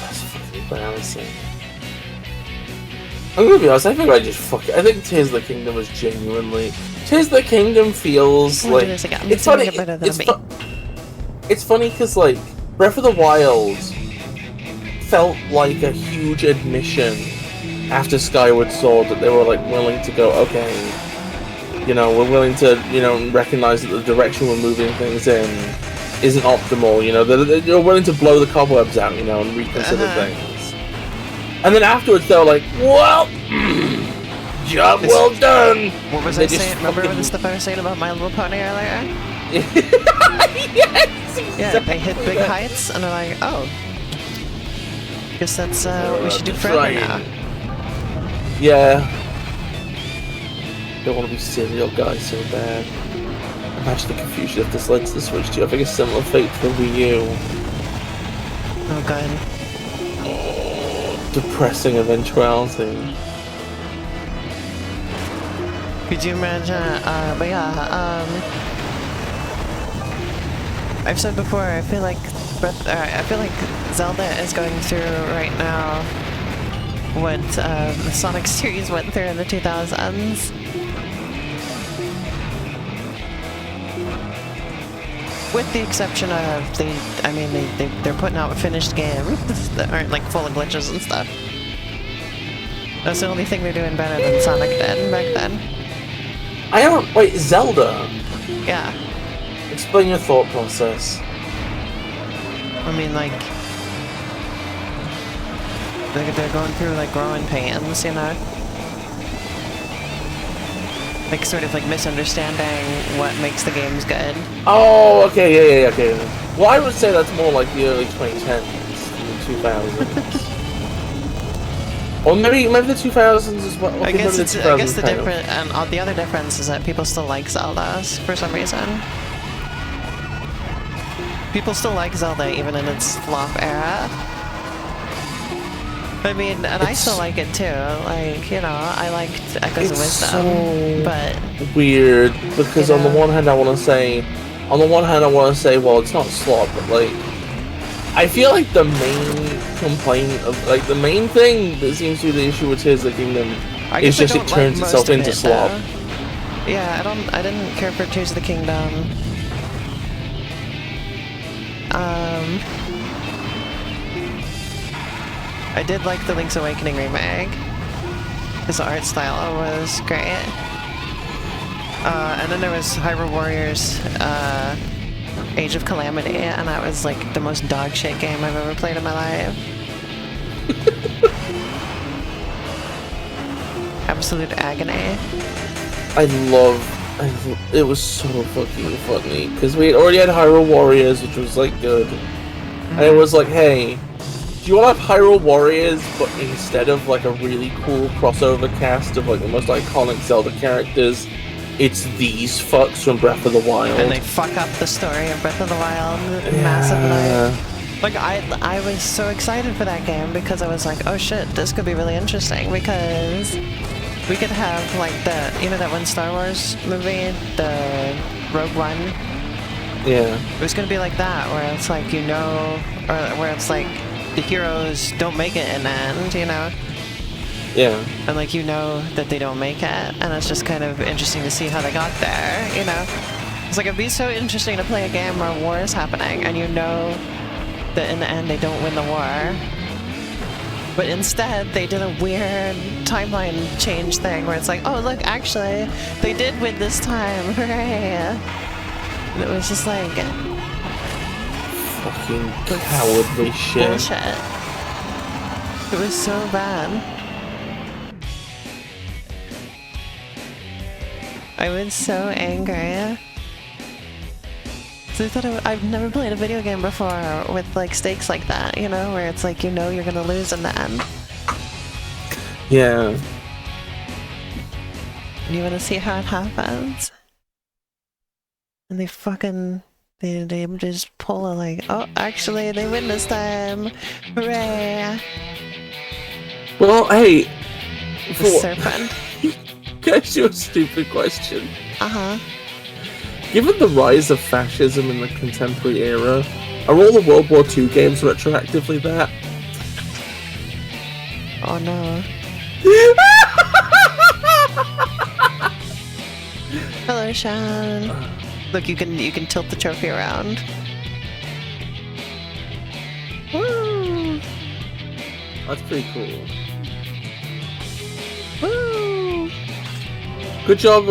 That's fucking embarrassing. I'm gonna be honest, I think I think Tears of the Kingdom was genuinely... Tears of the Kingdom feels like... It's funny, it's funny because, like, Breath of the Wild felt like a huge admission after Skyward Sword that they were, like, willing to go, okay, you know, we're willing to, you know, recognize that the direction we're moving things in isn't optimal, you know, they're willing to blow the cobwebs out, you know, and reconsider things. And then afterwards they were like, well, job well done! What was I saying? Remember what I was saying about My Little Pony earlier? Yes, exactly. Yeah, they hit big heights, and they're like, oh, guess that's what we should do forever now. Yeah. Don't want to be serial guys so bad. Imagine the confusion if this led to the Switch 2. I think a similar fate to the Wii U. Oh god. Depressing eventuality. Could you imagine? But yeah, I've said before, I feel like Zelda is going through right now what the Sonic series went through in the 2000s. With the exception of they're putting out finished games that aren't like full of glitches and stuff. That's the only thing they're doing better than Sonic did back then. Wait, Zelda? Yeah. Explain your thought process. I mean, like, they're going through like growing pains, you know? Like, sort of like misunderstanding what makes the games good. Oh, okay, yeah, okay. Well, I would say that's more like the early 2010s, the 2000s. Or maybe the 2000s as well. Okay, I guess the difference, and the other difference is that people still like Zeldas for some reason. People still like Zelda even in its flop era. I mean, and I still like it too. Like, you know, I liked Echoes of Wisdom, so but weird because on the one hand I want to say, well, it's not slop, but like, I feel like the main complaint of like the main thing that seems to be the issue with Tears of the Kingdom is just it turns itself into slop. Yeah, I didn't care for Tears of the Kingdom. I did like the Link's Awakening remake, because the art style was great. And then there was Hyrule Warriors Age of Calamity, and that was like the most dog shit game I've ever played in my life. Absolute agony. It was so fucking funny, because we already had Hyrule Warriors, which was like good, and it was like, hey, do you want to have Hyrule Warriors, but instead of like a really cool crossover cast of like the most iconic Zelda characters, it's these fucks from Breath of the Wild. And they fuck up the story of Breath of the Wild massively. Like, I was so excited for that game because I was like, oh shit, this could be really interesting, because we could have like that one Star Wars movie, the Rogue One? Yeah. It was gonna be like that, where it's like, you know, or where it's like, the heroes don't make it in the end, you know? Yeah. And like, you know that they don't make it, and it's just kind of interesting to see how they got there, you know? It's like, it'd be so interesting to play a game where war is happening, and you know that in the end they don't win the war. But instead, they did a weird timeline change thing where it's like, oh look, actually, they did win this time, hooray! And it was just like... fucking cowardly shit. Bullshit. It was so bad. I was so angry. So I thought I've never played a video game before with like stakes like that, you know, where it's like, you know, you're gonna lose in the end. Yeah. And you wanna see how it happens? And they just pull a like, oh, actually, they win this time. Hooray! Well, hey. The serpent. Can I ask you a stupid question? Uh-huh. Given the rise of fascism in the contemporary era, are all the World War II games retroactively that? Oh no. Hello, Sean. Look, you can tilt the trophy around. Woo! That's pretty cool. Woo! Good job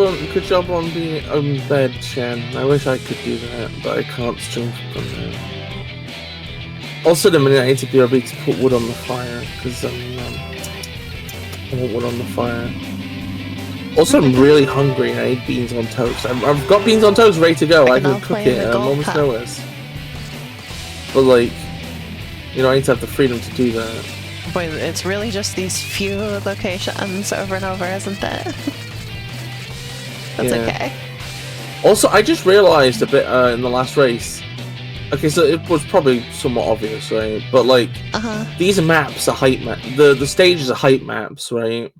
on being on bed, Shan. I wish I could do that, but I can't stream from there. Also, in a minute, I need to BRB to put wood on the fire, because I want wood on the fire. Also, I'm really hungry and I need beans on toast. I've got beans on toast ready to go. I can cook it at a moment's notice. But like, you know, I need to have the freedom to do that. Boy, it's really just these few locations over and over, isn't it? That's okay. Also, I just realized a bit in the last race. Okay, so it was probably somewhat obvious, right? But like, these maps are height map. The stages are height maps, right?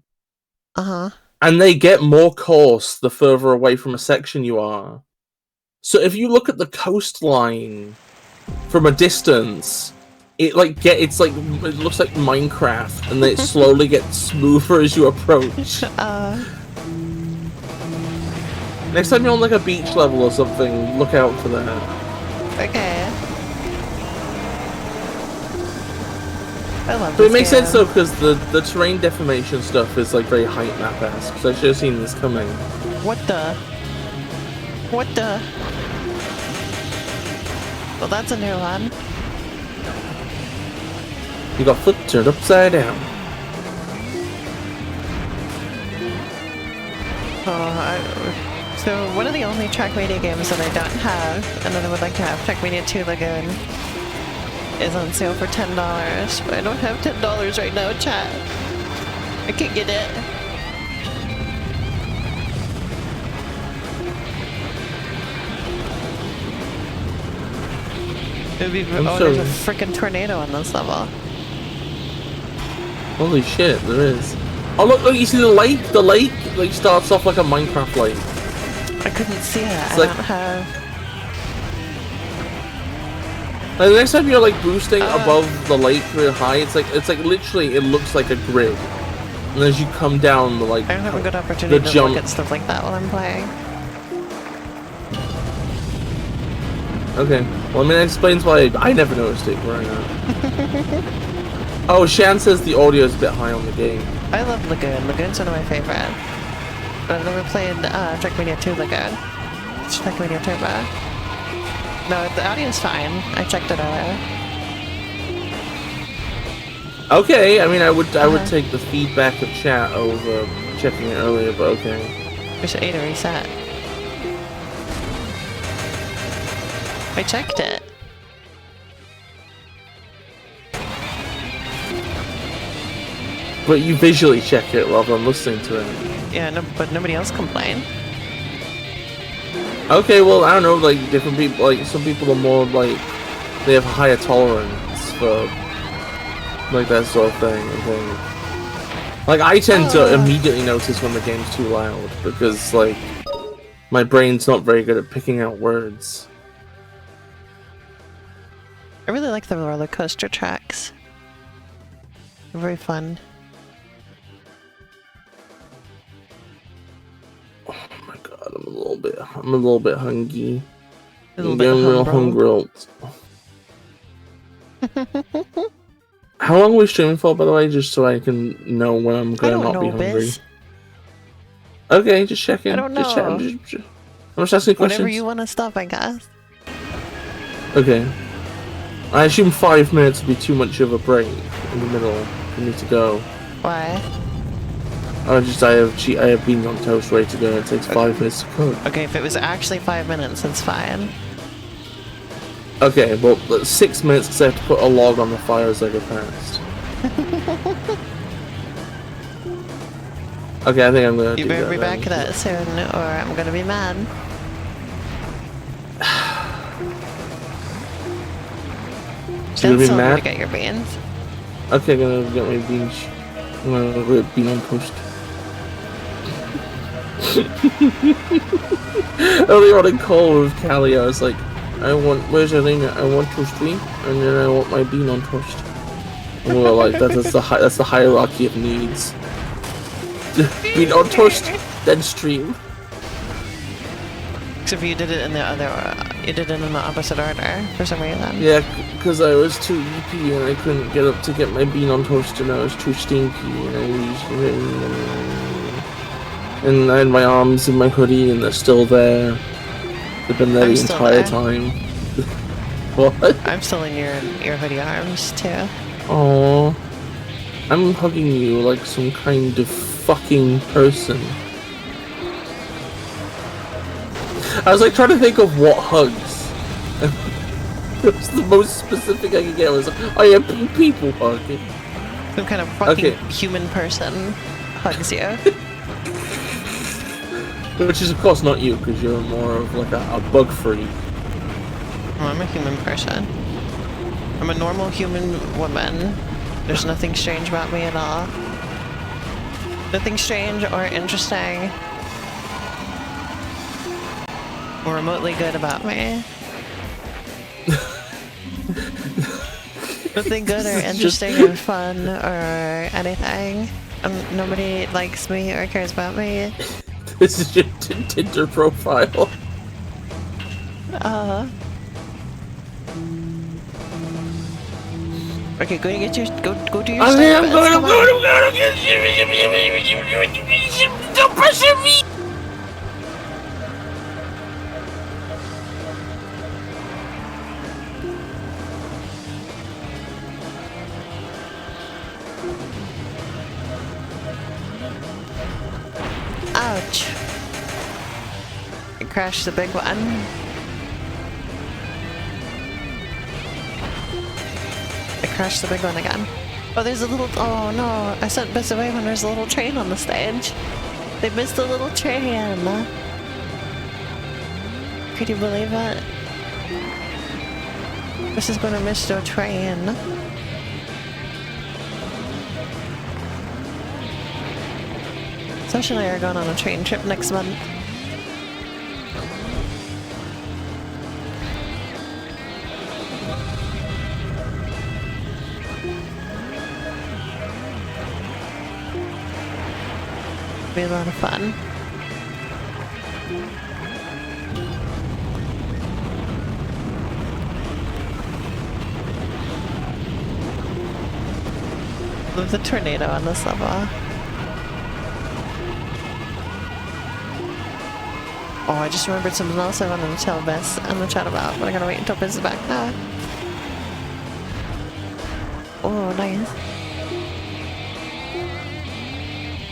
And they get more coarse the further away from a section you are. So if you look at the coastline from a distance, it looks like Minecraft, and then it slowly gets smoother as you approach. Next time you're on like a beach level or something, look out for that. Okay. I love But this it makes game. sense though, because the terrain deformation stuff is like very height map-esque. So I should have seen this coming. What the? What the? Well, that's a new one. You got foot turned upside down. So one of the only Trackmania games that I don't have, and that I would like to have, Trackmania 2 Lagoon, is on sale for $10, but I don't have $10 right now, chat. I can't get it. There's a freaking tornado on this level. Holy shit, there is. Oh look, you see the lake? The lake like starts off like a Minecraft lake. I couldn't see it. It's I don't have... Like, the next time you're like boosting above the lake real high, it's like literally it looks like a grid. And as you come down the like I don't have a good opportunity to look at stuff like that while I'm playing. Okay. Well, I mean, it explains why I never noticed it growing up. Oh, Shan says the audio is a bit high on the game. I love Lagoon. Lagoon's one of my favorite. But I've never played Trackmania 2 Lagoon. It's Trackmania Turbo. No, the audio's fine. I checked it earlier. Okay, I mean, I would take the feedback of chat over checking it earlier, but okay. There's an 8 to reset. I checked it. But you visually check it rather than listening to it. Yeah, no, but nobody else complained. Okay, well, I don't know, like, different people, like, some people are more, like, they have a higher tolerance for, like, that sort of thing, I think. Like, I tend to immediately notice when the game's too loud, because, like, my brain's not very good at picking out words. I really like the roller coaster tracks. They're very fun. Oh my god, I'm a little bit hungry. I'm getting real hungry. How long are we streaming for, by the way, just so I can know when I'm gonna not be hungry? Biz. Okay, just checking. I don't know. I'm just asking questions. Whenever you want to stop, I guess. Okay. I assume 5 minutes would be too much of a break in the middle for me to go. Why? I have beans on toast ready to go. It takes 5 minutes to cook. Okay, if it was actually 5 minutes, it's fine. Okay, well, 6 minutes because I have to put a log on the fire as I go past. Okay, I think I'm gonna do that. You better be back at that soon, or I'm gonna be mad. You're gonna be mad? To get your beans. Okay, I'm gonna get my beans. I'm gonna get bean on toast. Earlier on in call with Callie, I was like, where's Elena? I want toast cream, and then I want my bean on toast. And we were like, that's the hierarchy of needs. Bean on toast, then stream. Except you did it in the you did it in the opposite order for some reason. Yeah, because I was too eepy and I couldn't get up to get my bean on toast, and I was too stinky, and I had my arms in my hoodie and they're still there. They've been there the entire time. What? I'm still in your hoodie arms too. Oh, I'm hugging you like some kind of fucking person. I was like trying to think of what hugs. It was the most specific I could get. I was like, oh yeah, people hugging. Some kind of fucking human person hugs you. Which is, of course, not you, because you're more of like a bug freak. Well, I'm a human person. I'm a normal human woman. There's nothing strange about me at all. Nothing strange or interesting or remotely good about me. Nothing good or interesting or fun or anything. Nobody likes me or cares about me. This is your Tinder profile. Okay, go get your go do your I'm stuff. going. Don't pressure me. Ouch. I crashed the big one. I crashed the big one again. Oh, there's a little... Oh, no. I sent Biss away when there's a little train on the stage. They missed a little train. Could you believe it? This is gonna miss the train. Sasha and I are going on a train trip next month. Be a lot of fun. There's a tornado on this level. Oh, I just remembered something else I wanted to tell Biss and the chat about, but I gotta wait until Biss is back now. Oh, nice.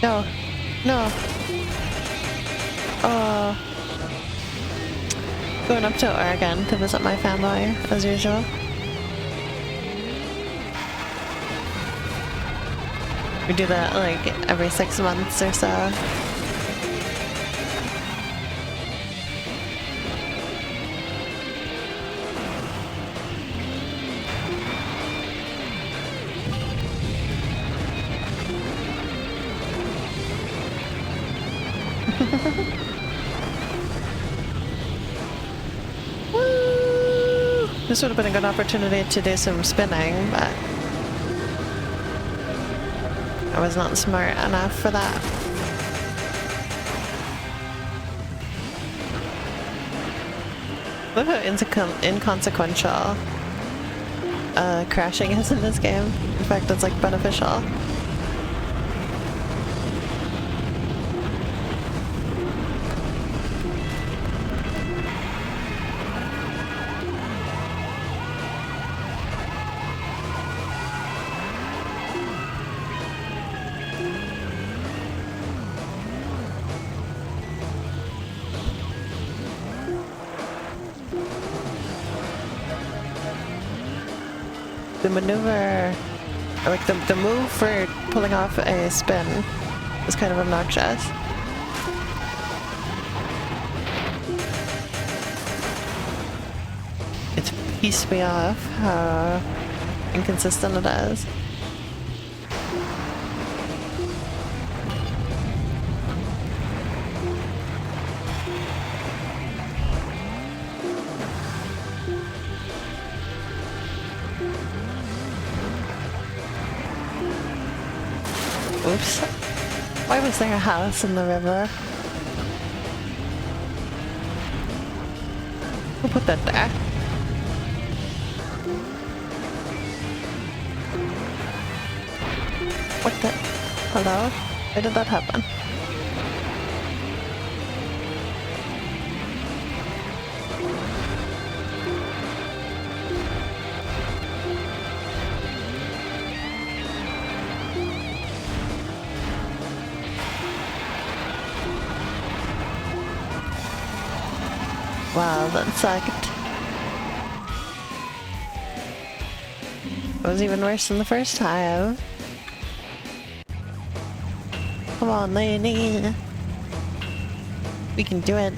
No. No. Oh. Going up to Oregon to visit my family, as usual. We do that like every 6 months or so. This would have been a good opportunity to do some spinning, but I was not smart enough for that. Look how inconsequential crashing is in this game. In fact, it's like beneficial. The maneuver, like the move for pulling off a spin is kind of obnoxious. It's pissed me off how inconsistent it is. Oops. Why was there a house in the river? Who put that there? What the? Hello? Why did that happen? Wow, that sucked. It was even worse than the first time. Come on, lady. We can do it.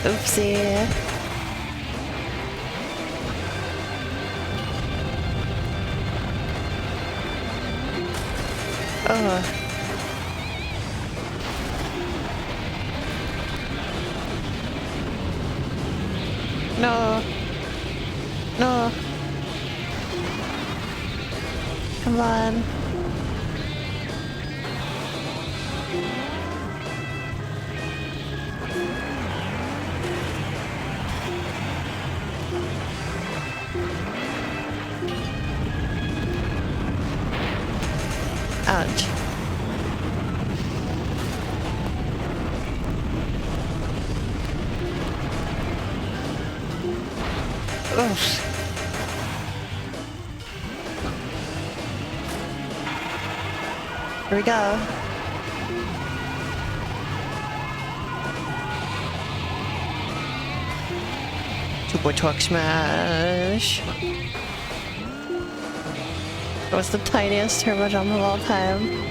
Oopsie. Oh. No. No. Come on. Ouch. Oof. Here we go. Super truck smash. That was the tiniest turbo jump of all time.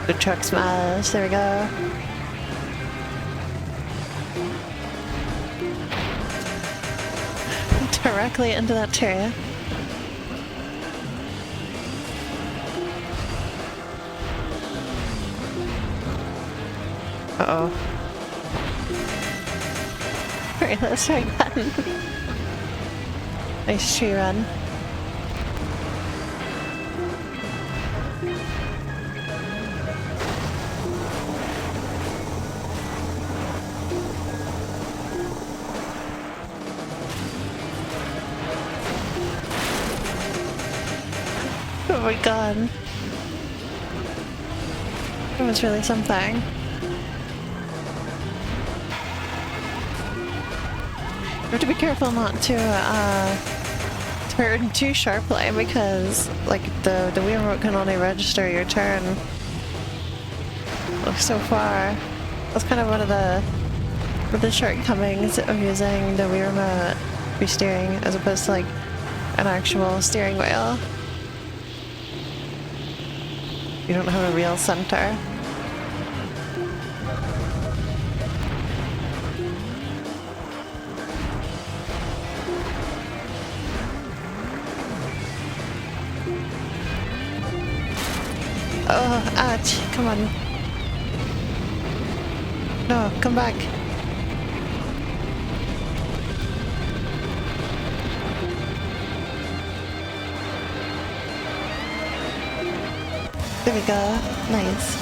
The truck smash, there we go. Directly into that tree. Uh-oh. Alright, let's try again. Nice tree run. Oh my god. It was really something. You have to be careful not to turn too sharply because like the Wii remote can only register your turn so far. That's kind of one of the shortcomings of using the Wii remote for steering as opposed to like an actual steering wheel. You don't have a real center. Oh, ouch. Come on. No, come back. There we go. Nice.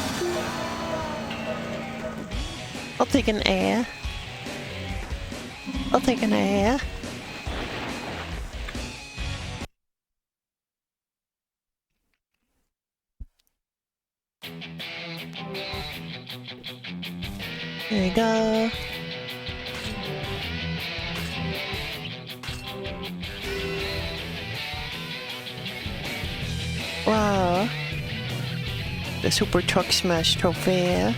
I'll take an A. I'll take an A. There you go. Wow. The Super Truck Smash trophy.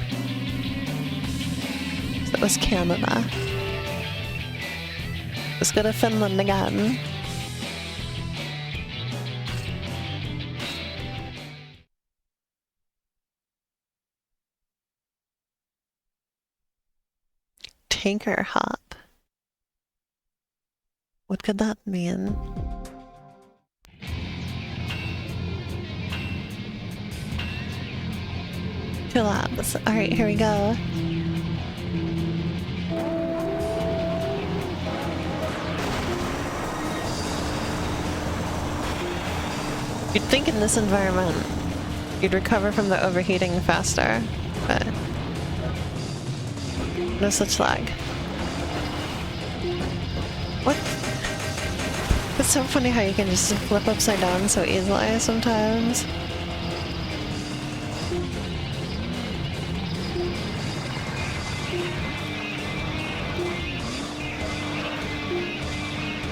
So that was Canada. Let's go to Finland again. Tanker hop. What could that mean? Two labs. Alright, here we go. You'd think in this environment you'd recover from the overheating faster, but no such lag. What? It's so funny how you can just flip upside down so easily sometimes.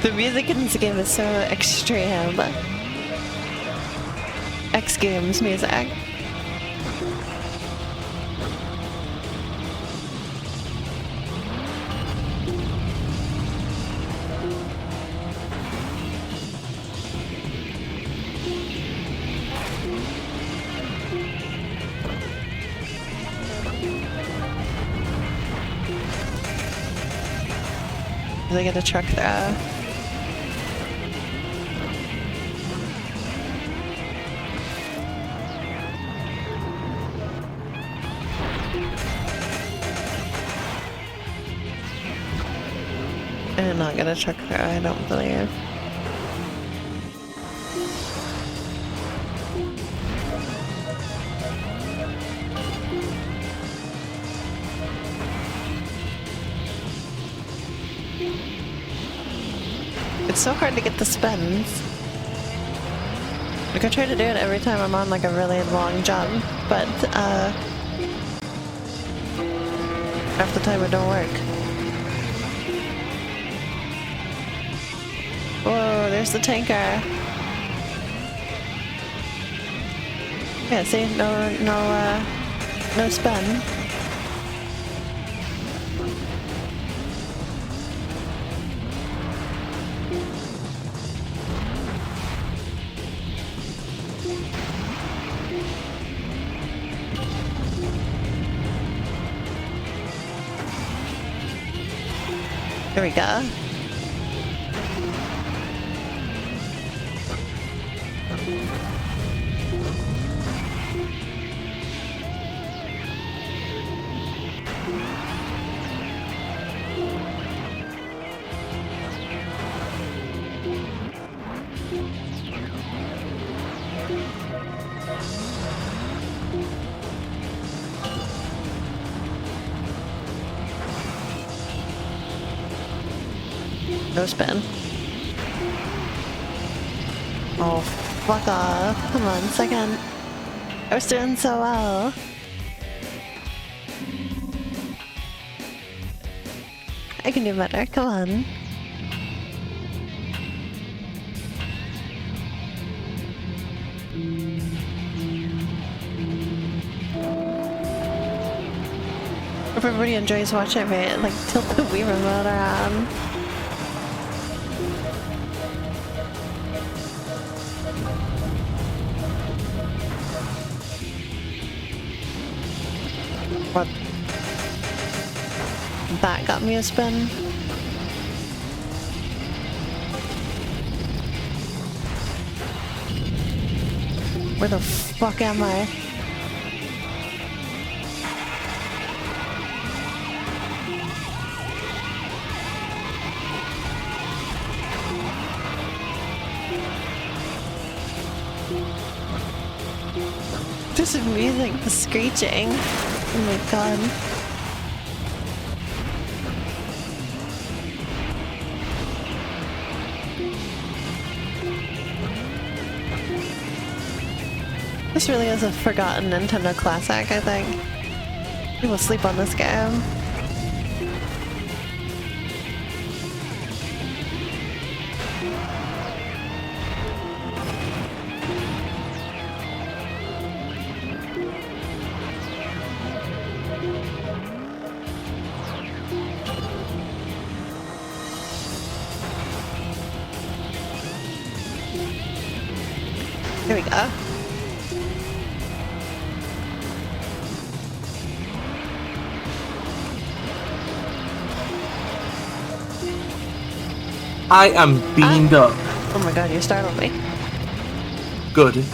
The music in this game is so extreme. X Games music. Did I get a truck there? I'm not gonna truck there, I don't believe. It's so hard to get the spins. Like I try to do it every time I'm on like a really long jump, but half the time it don't work. Whoa, there's the tanker. Yeah, see, no spin. There we go. No spin. Oh, fuck off. Come on, second. I was doing so well. I can do better, come on. If everybody enjoys watching me, like, tilt the Wii remote around. What? That got me a spin. Where the fuck am I? There's some music, the screeching. Oh my god. This really is a forgotten Nintendo classic, I think. People sleep on this game. Here we go. I am beamed up. Oh my god, you startled me. Good.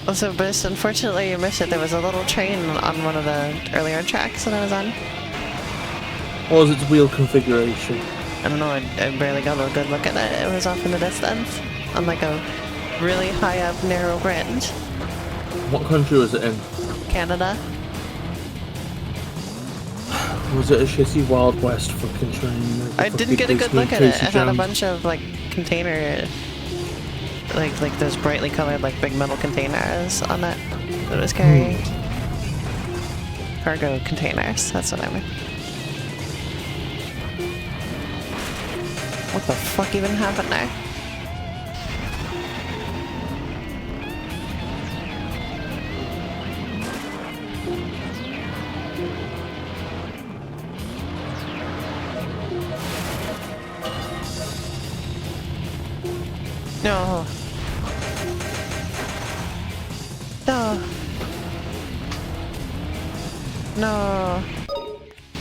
Also, Biss, unfortunately you missed it. There was a little train on one of the earlier tracks that I was on. What was its wheel configuration? I don't know, I barely got a good look at it. It was off in the distance, on like a really high up, narrow bridge. What country was it in? Canada. Was it a shitty Wild West fucking train? Like I didn't get a good look at it. It had a bunch of like container, like those brightly colored like big metal containers on it that was carrying. Cargo containers, that's what I mean. What the fuck even happened there? No. No. No.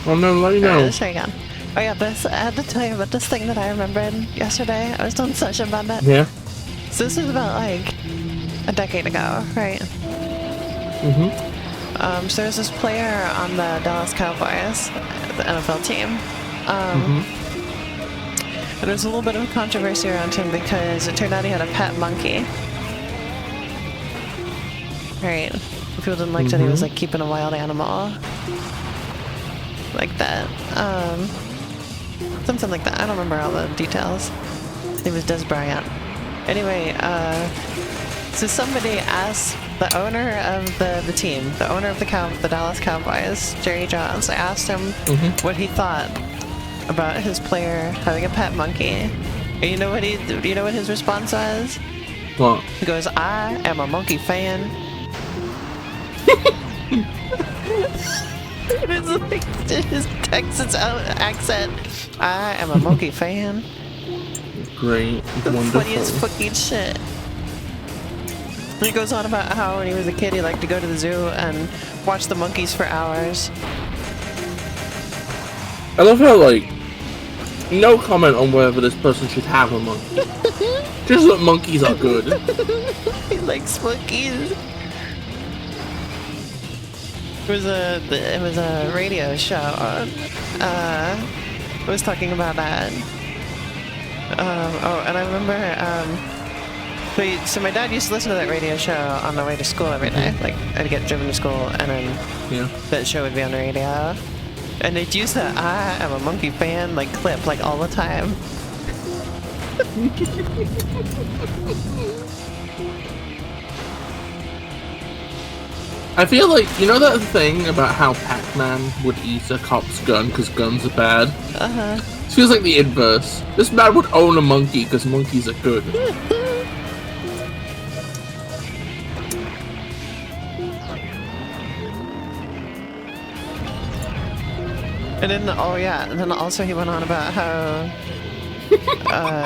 Oh no, let me know. Alright, let's try again. Oh yeah, I had to tell you about this thing that I remembered yesterday. I was doing such a bandit. Yeah? So this was about like a decade ago, right? Mm-hmm. So there was this player on the Dallas Cowboys, the NFL team. And there was a little bit of a controversy around him because it turned out he had a pet monkey. Right. People didn't like that he was like keeping a wild animal. Like that. Something like that. I don't remember all the details. His name was Des Bryant. Anyway, so somebody asked the owner of the team, the owner of the Dallas Cowboys, Jerry Jones, I asked him what he thought about his player having a pet monkey. And you know what his response was? What? He goes, "I am a monkey fan." It's like his Texas accent. "I am a monkey fan." Great. The Wonderful. funniest fucking shit. He goes on about how when he was a kid he liked to go to the zoo and watch the monkeys for hours. I love how, like, no comment on whether this person should have a monkey. Just that monkeys are good. He likes monkeys. It was a radio show. It was talking about that. Oh, and I remember. So my dad used to listen to that radio show on the way to school every day. Like I'd get driven to school, and then that show would be on the radio. And they'd use that "I am a monkey fan" like clip like all the time. I feel like, you know that thing about how Pac-Man would eat a cop's gun because guns are bad? It feels like the inverse. This man would own a monkey because monkeys are good. And then, and then also he went on about how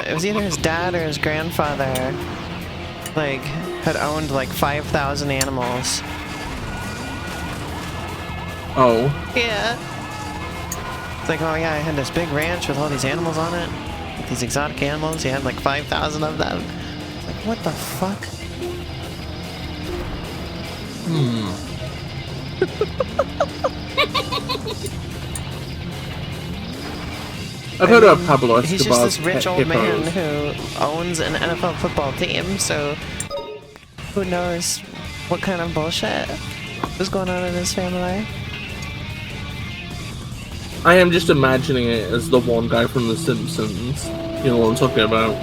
it was either his dad or his grandfather, like, had owned like 5,000 animals. Oh. Yeah. It's like, oh yeah, I had this big ranch with all these animals on it, with these exotic animals. He had like 5,000 of them. It's like, what the fuck? I've heard of Pablo Escobar's He's just this rich old man hippos. who owns an NFL football team, so who knows what kind of bullshit was going on in his family. I am just imagining it as the one guy from The Simpsons. You know what I'm talking about?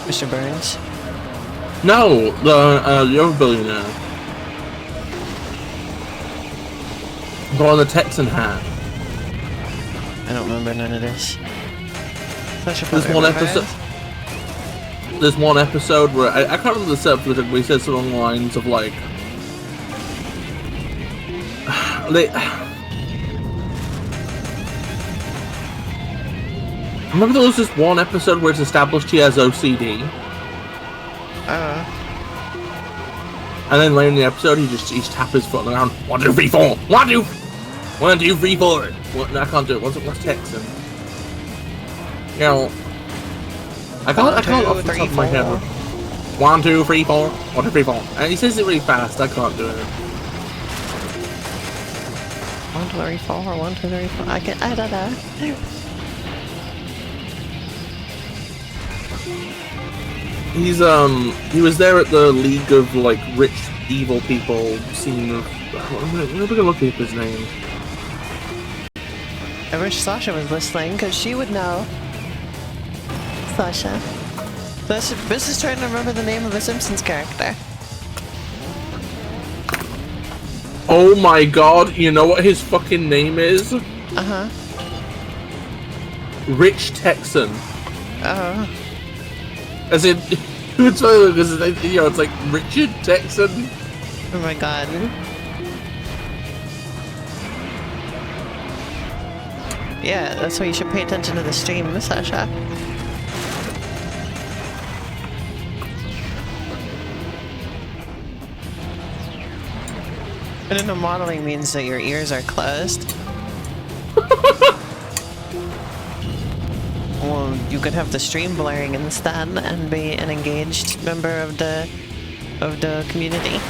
Mr. Burns? No, the other billionaire. The one with the Texan hat. I don't remember none of this. There's one episode. There's one episode where I can't remember the setup, but he says something along the lines of like, remember there was this one episode where it's established he has OCD. And then later in the episode, he's tap his foot around. 1, 2, 3, 4. 1, 2, 3, 4. What? No, I can't do it. What's Texan? You know, I can't off the top of my head. 1, 2, 3, 4. 1, 2, 3, 4. And he says it really fast. I can't do it. 1, 2, 3, 4. 1, 2, 3, 4. I don't know. He was there at the League of like rich evil people scene of. I'm never gonna look up his name. I wish Sasha was listening because she would know. Sasha. This is trying to remember the name of a Simpsons character. Oh my god! You know what his fucking name is? Uh-huh. Rich Texan. Oh. As in, it's funny because you know it's like Richard Texan. Oh my god. Yeah, that's why you should pay attention to the stream, Sasha. I don't know, modeling means that your ears are closed. Well, you could have the stream blaring instead and be an engaged member of the community.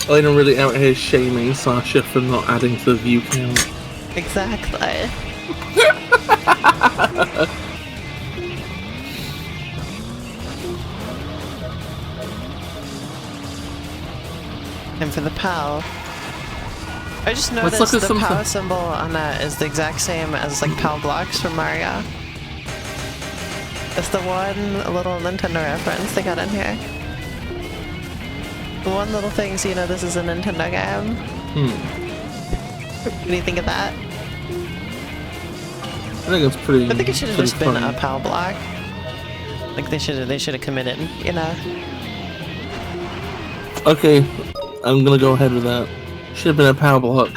Elena really out here shaming Sasha for not adding to the view count. Exactly. And for the PAL, I just noticed the PAL symbol on that is the exact same as like PAL blocks from Mario. It's the one little Nintendo reference they got in here. The one little thing so you know this is a Nintendo game. What do you think of that? I think it's pretty. I think it should have just funny. been a PAL block. Like they should have committed, you know. Okay, I'm gonna go ahead with that. Should have been a power block.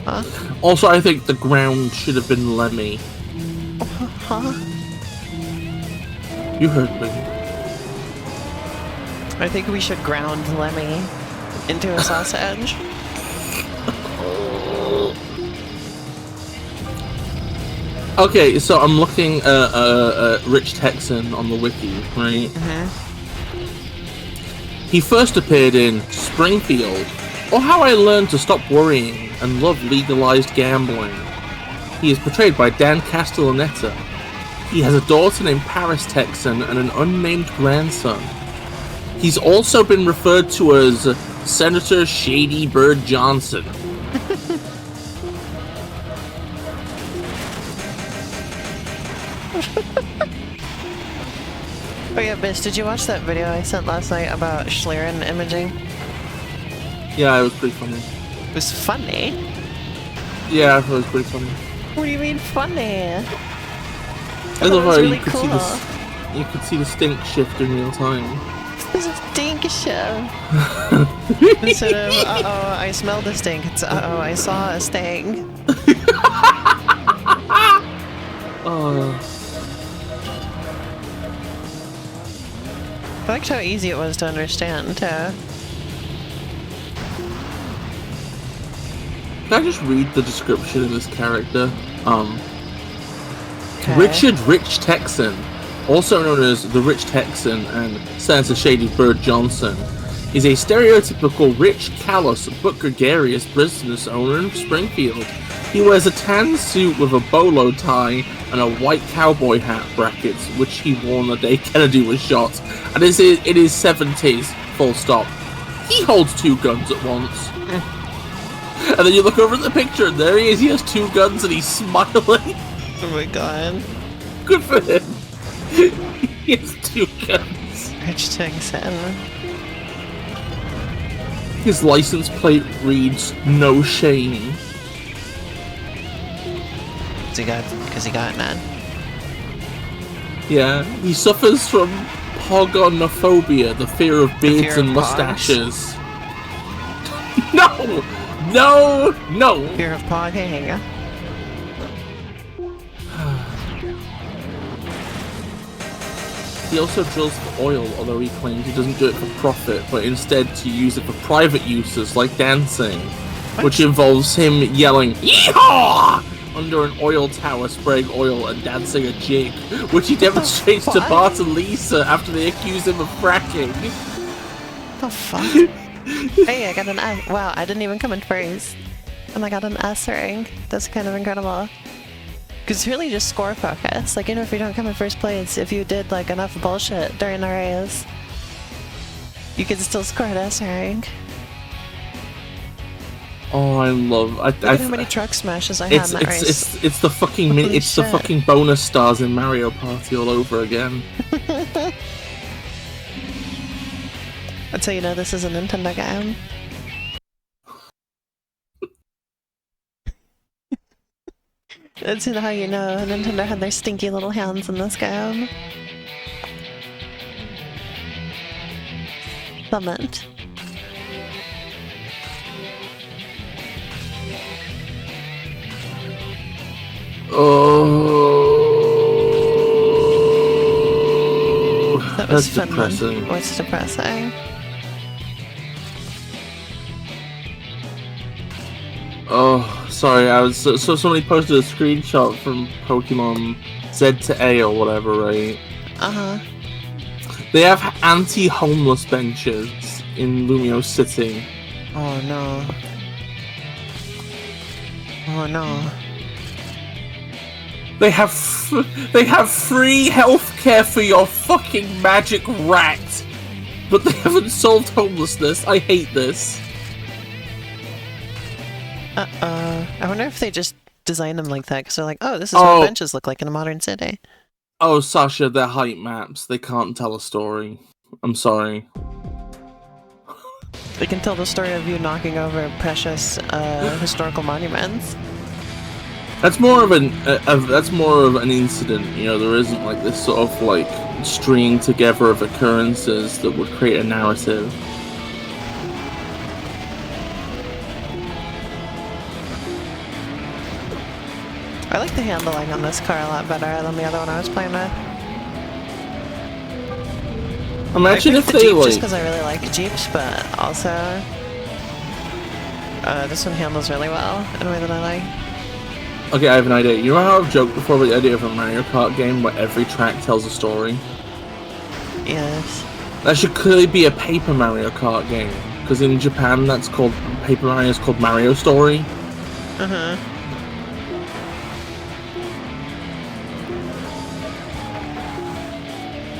Huh? Also, I think the ground should have been Lemmy. Huh? You heard me. I think we should ground Lemmy into a sausage. Okay, so I'm looking at Rich Texan on the wiki, right? He first appeared in Springfield, or How I Learned to Stop Worrying and Love Legalized Gambling. He is portrayed by Dan Castellaneta. He has a daughter named Paris Texan and an unnamed grandson. He's also been referred to as Senator Shady Bird Johnson. Oh yeah, Bis, did you watch that video I sent last night about Schlieren imaging? Yeah, it was pretty funny. It was funny? Yeah, I thought it was pretty funny. What do you mean funny? I love how really you could cool. see this. You could see the stink shift in real time. It's a stink show. Instead of uh-oh, I smelled a stink, it's uh-oh, I saw a stink. I liked how easy it was to understand, too. Can I just read the description of this character? Okay. Richard Rich Texan, also known as the Rich Texan and Senator Shady Bird Johnson, is a stereotypical rich, callous, but gregarious business owner in Springfield. He wears a tan suit with a bolo tie and a white cowboy hat brackets, which he wore on the day Kennedy was shot. And it is 70s, full stop. He holds 2 guns at once. And then you look over at the picture, and there he is. He has 2 guns, and he's smiling. Oh my god. Good for him. He has 2 guns. Rich Texan. His license plate reads, "No shame." Because he got none. Yeah, he suffers from pogonophobia, the fear of beards and mustaches. No! No! No! Fear of pogging. He also drills for oil, although he claims he doesn't do it for profit, but instead to use it for private uses, like dancing, which involves him yelling "Yeehaw!" under an oil tower, spraying oil and dancing a jig, which he demonstrates to Bart and Lisa after they accuse him of fracking. The fuck? Hey, I got an S. Wow, I didn't even come in first. And I got an S ring. That's kind of incredible. Because it's really just score focus. Like, if you don't come in first place, if you did, like, enough bullshit during the race, you could still score an S rank. Oh, I love. Look at how many truck smashes I had in that race. It's the fucking the fucking bonus stars in Mario Party all over again. That's how you know this is a Nintendo game. That's how you know Nintendo had their stinky little hands in this game. Summit. Oh, that was that's depressing. What's depressing? Oh, sorry. I was so somebody posted a screenshot from Pokemon Z to A or whatever, right? They have anti-homeless benches in Lumio City. Oh no. Oh no. They have free healthcare for your fucking magic rat, but they haven't solved homelessness. I hate this. I wonder if they just designed them like that because they're like, oh, this is what benches look like in a modern city. Oh, Sasha, they're height maps. They can't tell a story. I'm sorry. They can tell the story of you knocking over precious historical monuments. That's more of an incident. There isn't like this sort of like stringing together of occurrences that would create a narrative. I like the handling on this car a lot better than the other one I was playing with. Imagine if they Jeep like... just because I really like Jeeps, but also this one handles really well in a way that I like. Okay, I have an idea. You know how I've joked before about the idea of a Mario Kart game where every track tells a story? Yes. That should clearly be a Paper Mario Kart game, because in Japan that's called Paper Mario is called Mario Story.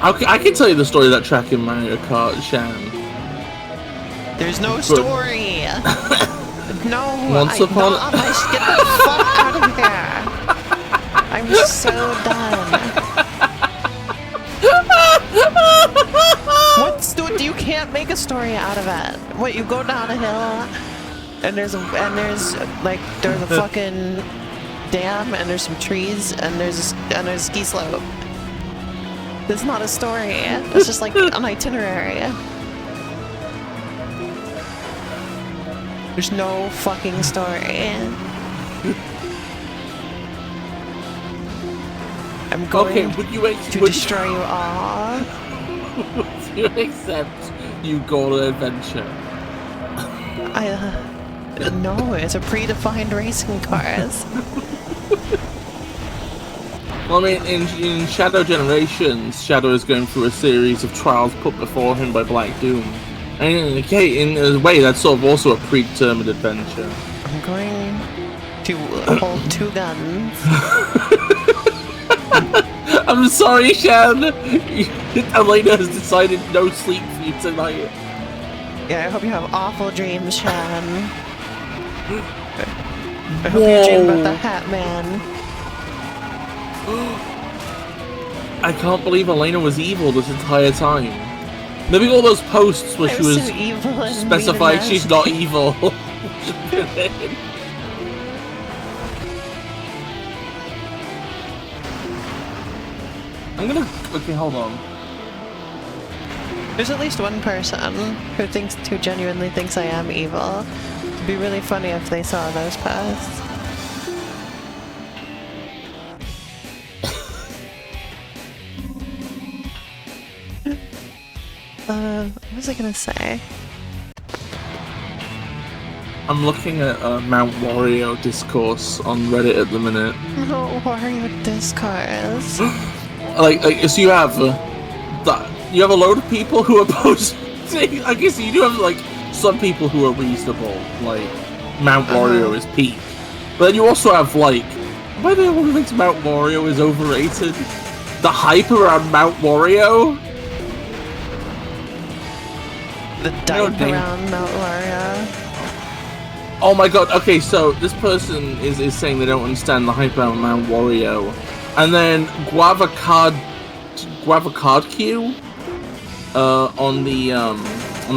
I can tell you the story of that track in Mario Kart, Shan. There's no story. No. Once upon get the fuck out of here. I'm so done. You can't make a story out of it. What, you go down a hill and there's a fucking dam and there's some trees and there's a ski slope. It's not a story. It's just like an itinerary. There's no fucking story. I'm going to destroy you all. Would you accept you go on an adventure? No, it's a predefined racing cars. Well, I mean, in Shadow Generations, Shadow is going through a series of trials put before him by Black Doom. And in a way, that's sort of also a predetermined adventure. I'm going to hold 2 guns. I'm sorry, Shan. Elena has decided no sleep for you tonight. Yeah, I hope you have awful dreams, Shan. I hope you dream about the Hat Man. I can't believe Elena was evil this entire time. Maybe all those posts where she was so evil and specifying she's not evil. Okay, hold on. There's at least one person who genuinely thinks I am evil. It'd be really funny if they saw those posts. what was I gonna say? I'm looking at Mount Wario discourse on Reddit at the minute. Mount Wario discourse. So you have you have a load of people who are posting. I guess you do have like some people who are reasonable, like Mount Wario is peak, but then you also have like, whether everyone thinks Mount Wario is overrated, the hype around Mount Wario. The hype around Mount Wario. Oh my god, okay, so this person is saying they don't understand the hype around Mount Wario. And then Guava Card Q on the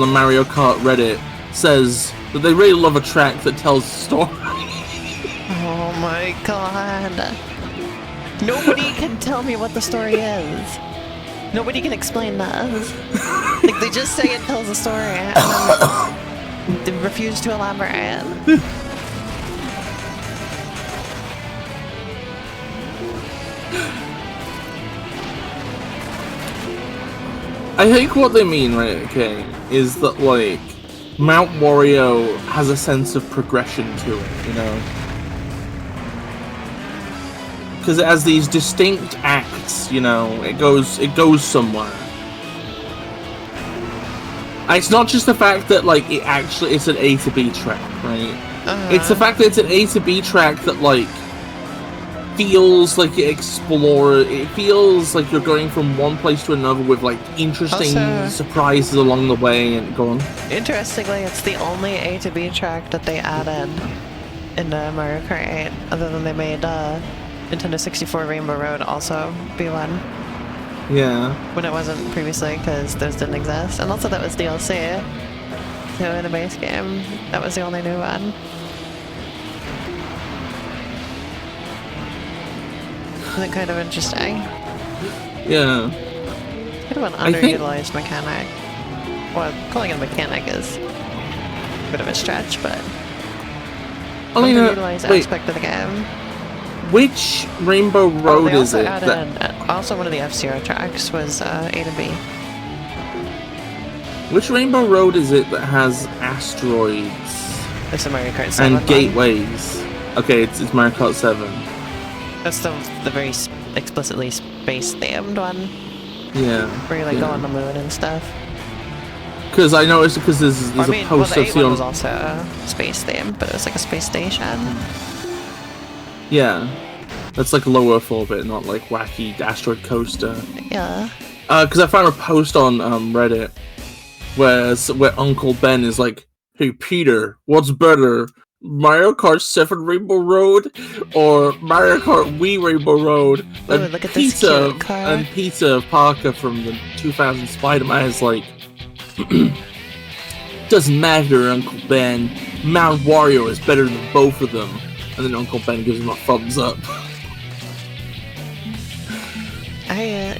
Mario Kart Reddit says that they really love a track that tells the story. Oh my god. Nobody can tell me what the story is. Nobody can explain that. Like, they just say it tells a story and then they refuse to elaborate. I think what they mean, right, okay, is that, like, Mount Wario has a sense of progression to it, you know? Because it has these distinct acts, you know, it goes somewhere. And it's not just the fact that, like, it's an A to B track, right? It's the fact that it's an A to B track that, like, feels like it feels like you're going from one place to another with, like, interesting surprises along the way, and go on. Interestingly, it's the only A to B track that they added in Mario Kart 8, other than they made Nintendo 64 Rainbow Road also be one. Yeah. When it wasn't previously, because those didn't exist. And also that was DLC. So in the base game, that was the only new one. Isn't it kind of interesting? Yeah. Kind of an underutilized mechanic. Well, calling it a mechanic is a bit of a stretch, but underutilized aspect of the game. Which Rainbow Road is it? Also, one of the F-Zero tracks was A to B. Which Rainbow Road is it that has asteroids? It's a Mario Kart 7 and gateways. Okay, it's Mario Kart 7. That's the very explicitly space-themed one. Yeah. Where you, like, go on the moon and stuff. Because I noticed, because there's a post I've seen on... was also space-themed, but it was like a space station. Yeah. That's like low Earth orbit, not like wacky asteroid coaster. Yeah. Because I found a post on Reddit where Uncle Ben is like, "Hey Peter, what's better, Mario Kart 7 Rainbow Road or Mario Kart Wii Rainbow Road?" Ooh, look at this cute car. And Peter Parker from the 2000 Spider-Man is like, "Doesn't matter, Uncle Ben. Mount Wario is better than both of them." And then Uncle Ben gives him a thumbs up. I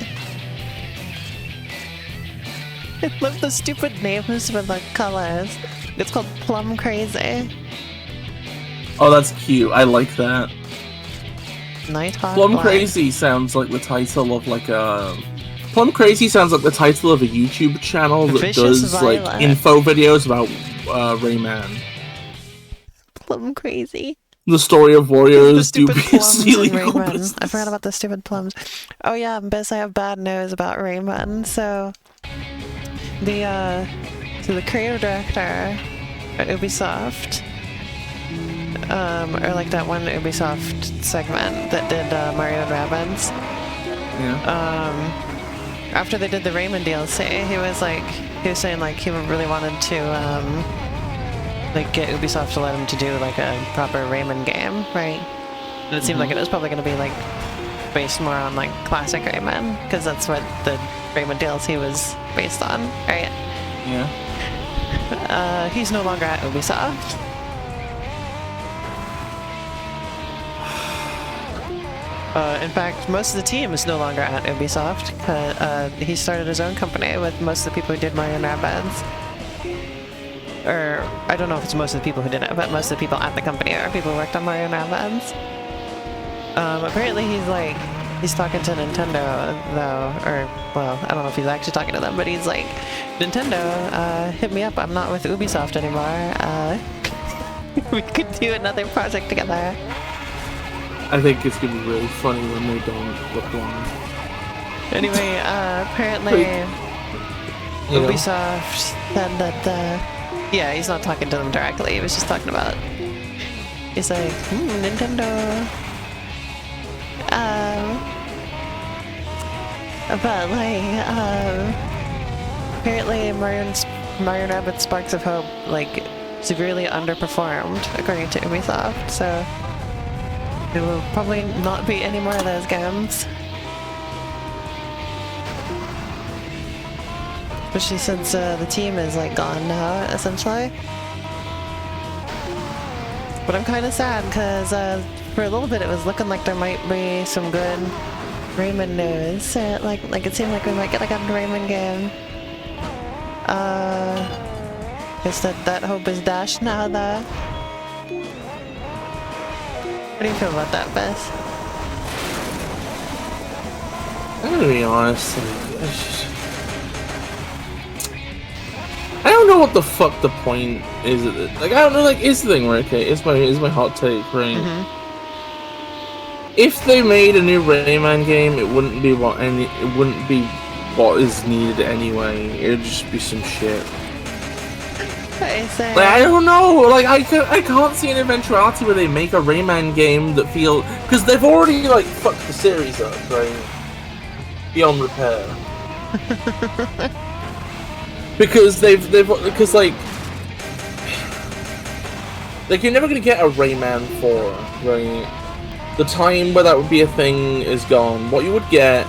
love the stupid names for the colors. It's called Plum Crazy. Oh, that's cute. I like that. Nighthawk Plum Black. Crazy sounds like the title of like a... Plum Crazy sounds like the title of a YouTube channel that does Violet. like info videos about Rayman. Plum Crazy. The story of Wario's dubious stealing. I forgot about the stupid plums. Oh yeah, Biz, I have bad news about Rayman. So the creative director at Ubisoft, or like that one Ubisoft segment that did Mario and Rabbids. Yeah. After they did the Rayman DLC, he was saying like he really wanted to like get Ubisoft to let him to do like a proper Rayman game, right? And it seemed like it was probably going to be like based more on like classic Rayman, because that's what the Rayman DLC was based on, right? Yeah. He's no longer at Ubisoft. In fact, most of the team is no longer at Ubisoft. He started his own company with most of the people who did Mario and Rabbids. Or, I don't know if it's most of the people who did it, but most of the people at the company are people who worked on Mario and Rabbids. Apparently he's talking to Nintendo, though, or, well, I don't know if he's actually talking to them, but he's like Nintendo, hit me up. I'm not with Ubisoft anymore. We could do another project together. I think it's gonna be really funny when they don't reply. Anyway, apparently Ubisoft said that, yeah, he's not talking to them directly, he was just talking about, he's like, Nintendo, but like, apparently Mario Rabbids Sparks of Hope, like, severely underperformed, according to Ubisoft, so there will probably not be any more of those games. Especially since the team is like gone now, essentially. But I'm kind of sad because for a little bit it was looking like there might be some good Rayman news. Like it seemed like we might get a good Rayman game. Guess that hope is dashed now, though. What do you feel about that, Bess? I'm gonna be honest. I don't know what the fuck the point is. Like, I don't know. Like, is the thing right? Okay, is my hot take right? If they made a new Rayman game, it wouldn't be what is needed anyway. It'd just be some shit. Like, I don't know. Like, I can't see an eventuality where they make a Rayman game that because they've already like fucked the series up, right? Beyond repair. Because because like you're never gonna get a Rayman 4, right? The time where that would be a thing is gone. What you would get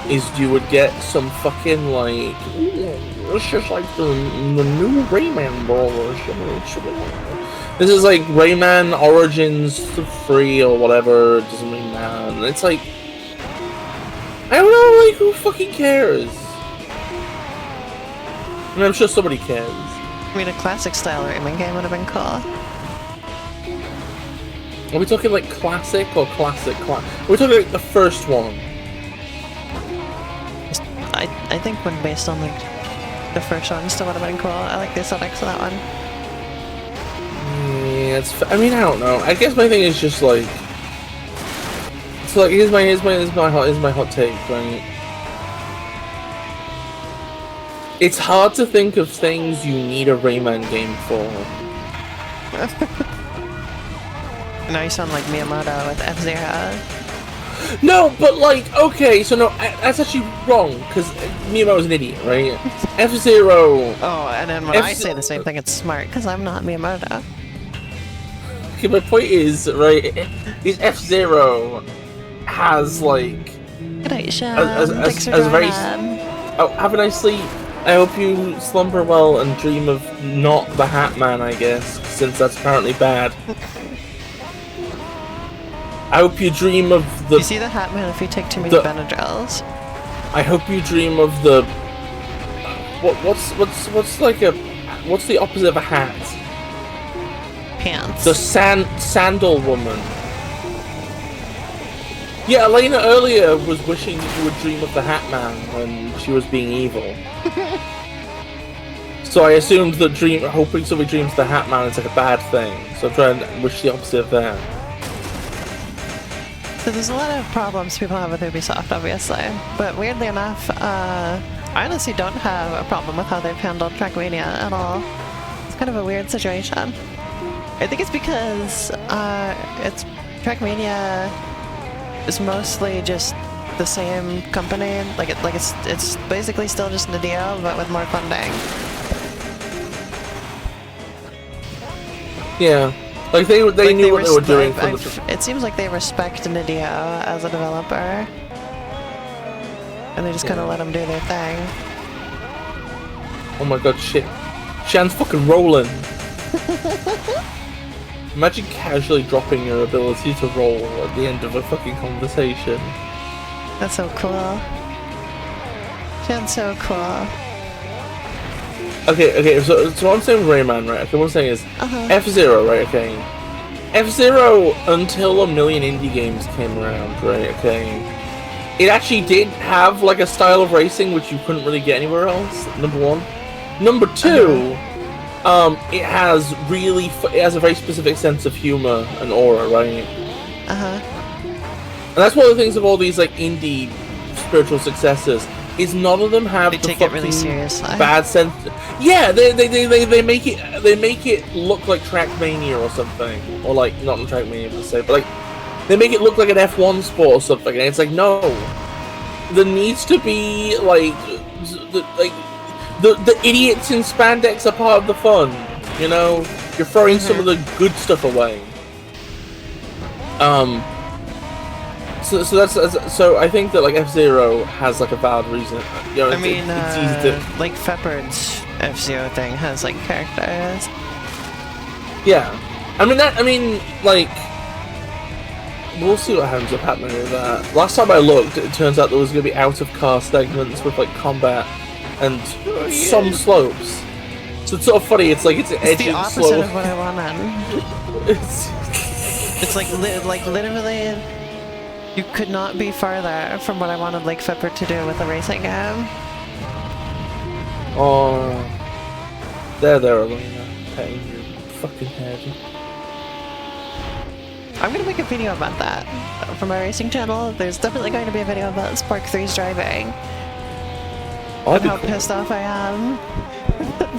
is you would get some fucking like, it's just like the new Rayman brawler. This is like Rayman Origins 3 or whatever. It doesn't really matter. And it's like, I don't know, like, who fucking cares? I mean, I'm sure somebody cares. I mean, a classic style Rayman game would have been cool. Are we talking like classic or classic? Are we talking like the first one? I think when based on like the first one, still would have been cool. I like the aesthetics of that one. Yeah, I mean, I don't know. I guess my thing is just like, so like here's my hot take, right? It's hard to think of things you need a Rayman game for. Now you sound like Miyamoto with F-Zero. No, but like, okay, so no, that's actually wrong, because Miyamoto's an idiot, right? F-Zero... Oh, and then when I say the same thing, it's smart, because I'm not Miyamoto. Okay, my point is, right, is F-Zero has, like... Good night, Sean. Thanks for very... Oh, have a nice sleep. I hope you slumber well and dream of not the Hat Man, I guess, since that's apparently bad. I hope you dream of the... You see the Hat Man if you take too many Benadryls. I hope you dream of the... What's the opposite of a hat? Pants. The sandal woman. Yeah, Elena earlier was wishing that you would dream of the Hat Man when she was being evil. So I assumed that hoping somebody dreams of the Hat Man is like a bad thing. So I'm trying to wish the opposite of that. So there's a lot of problems people have with Ubisoft, obviously. But weirdly enough, I honestly don't have a problem with how they've handled Trackmania at all. It's kind of a weird situation. I think it's because Trackmania is mostly just the same company. It's basically still just Nadeo, but with more funding. Yeah. Like they knew what they were doing. It seems like they respect Nadeo as a developer, and they just kind of let them do their thing. Oh my god, shit! Shan's fucking rolling. Imagine casually dropping your ability to roll at the end of a fucking conversation. That's so cool. Shan's so cool. Okay, so what I'm saying with Rayman, right? Okay, what I'm saying is F-Zero, right? Okay, F-Zero until a million indie games came around, right? Okay, it actually did have like a style of racing which you couldn't really get anywhere else. Number one, Number two, it has a very specific sense of humor and aura, right? And that's one of the things of all these like indie spiritual successors is none of them have they the take fucking it really seriously. bad sense. Yeah, they make it look like Trackmania or something, or like not Trackmania per se, but like they make it look like an F1 sport or something. And it's like no, there needs to be like the idiots in spandex are part of the fun. You know, you're throwing some of the good stuff away. So I think that like F-Zero has like a valid reason. You know, it's easy to like Fepard's F-Zero thing has like characters. Yeah, I mean like we'll see what happens with that. Last time I looked, it turns out there was going to be out of car segments with like combat and some slopes. So it's sort of funny. It's like it's an edgy, the opposite slow. of what I wanted. It's like literally. You could not be farther from what I wanted Lake Fepard to do with a racing game. Oh, there, Elena, petting your fucking head. I'm gonna make a video about that for my racing channel. There's definitely going to be a video about Spark 3's driving. And how pissed off I am.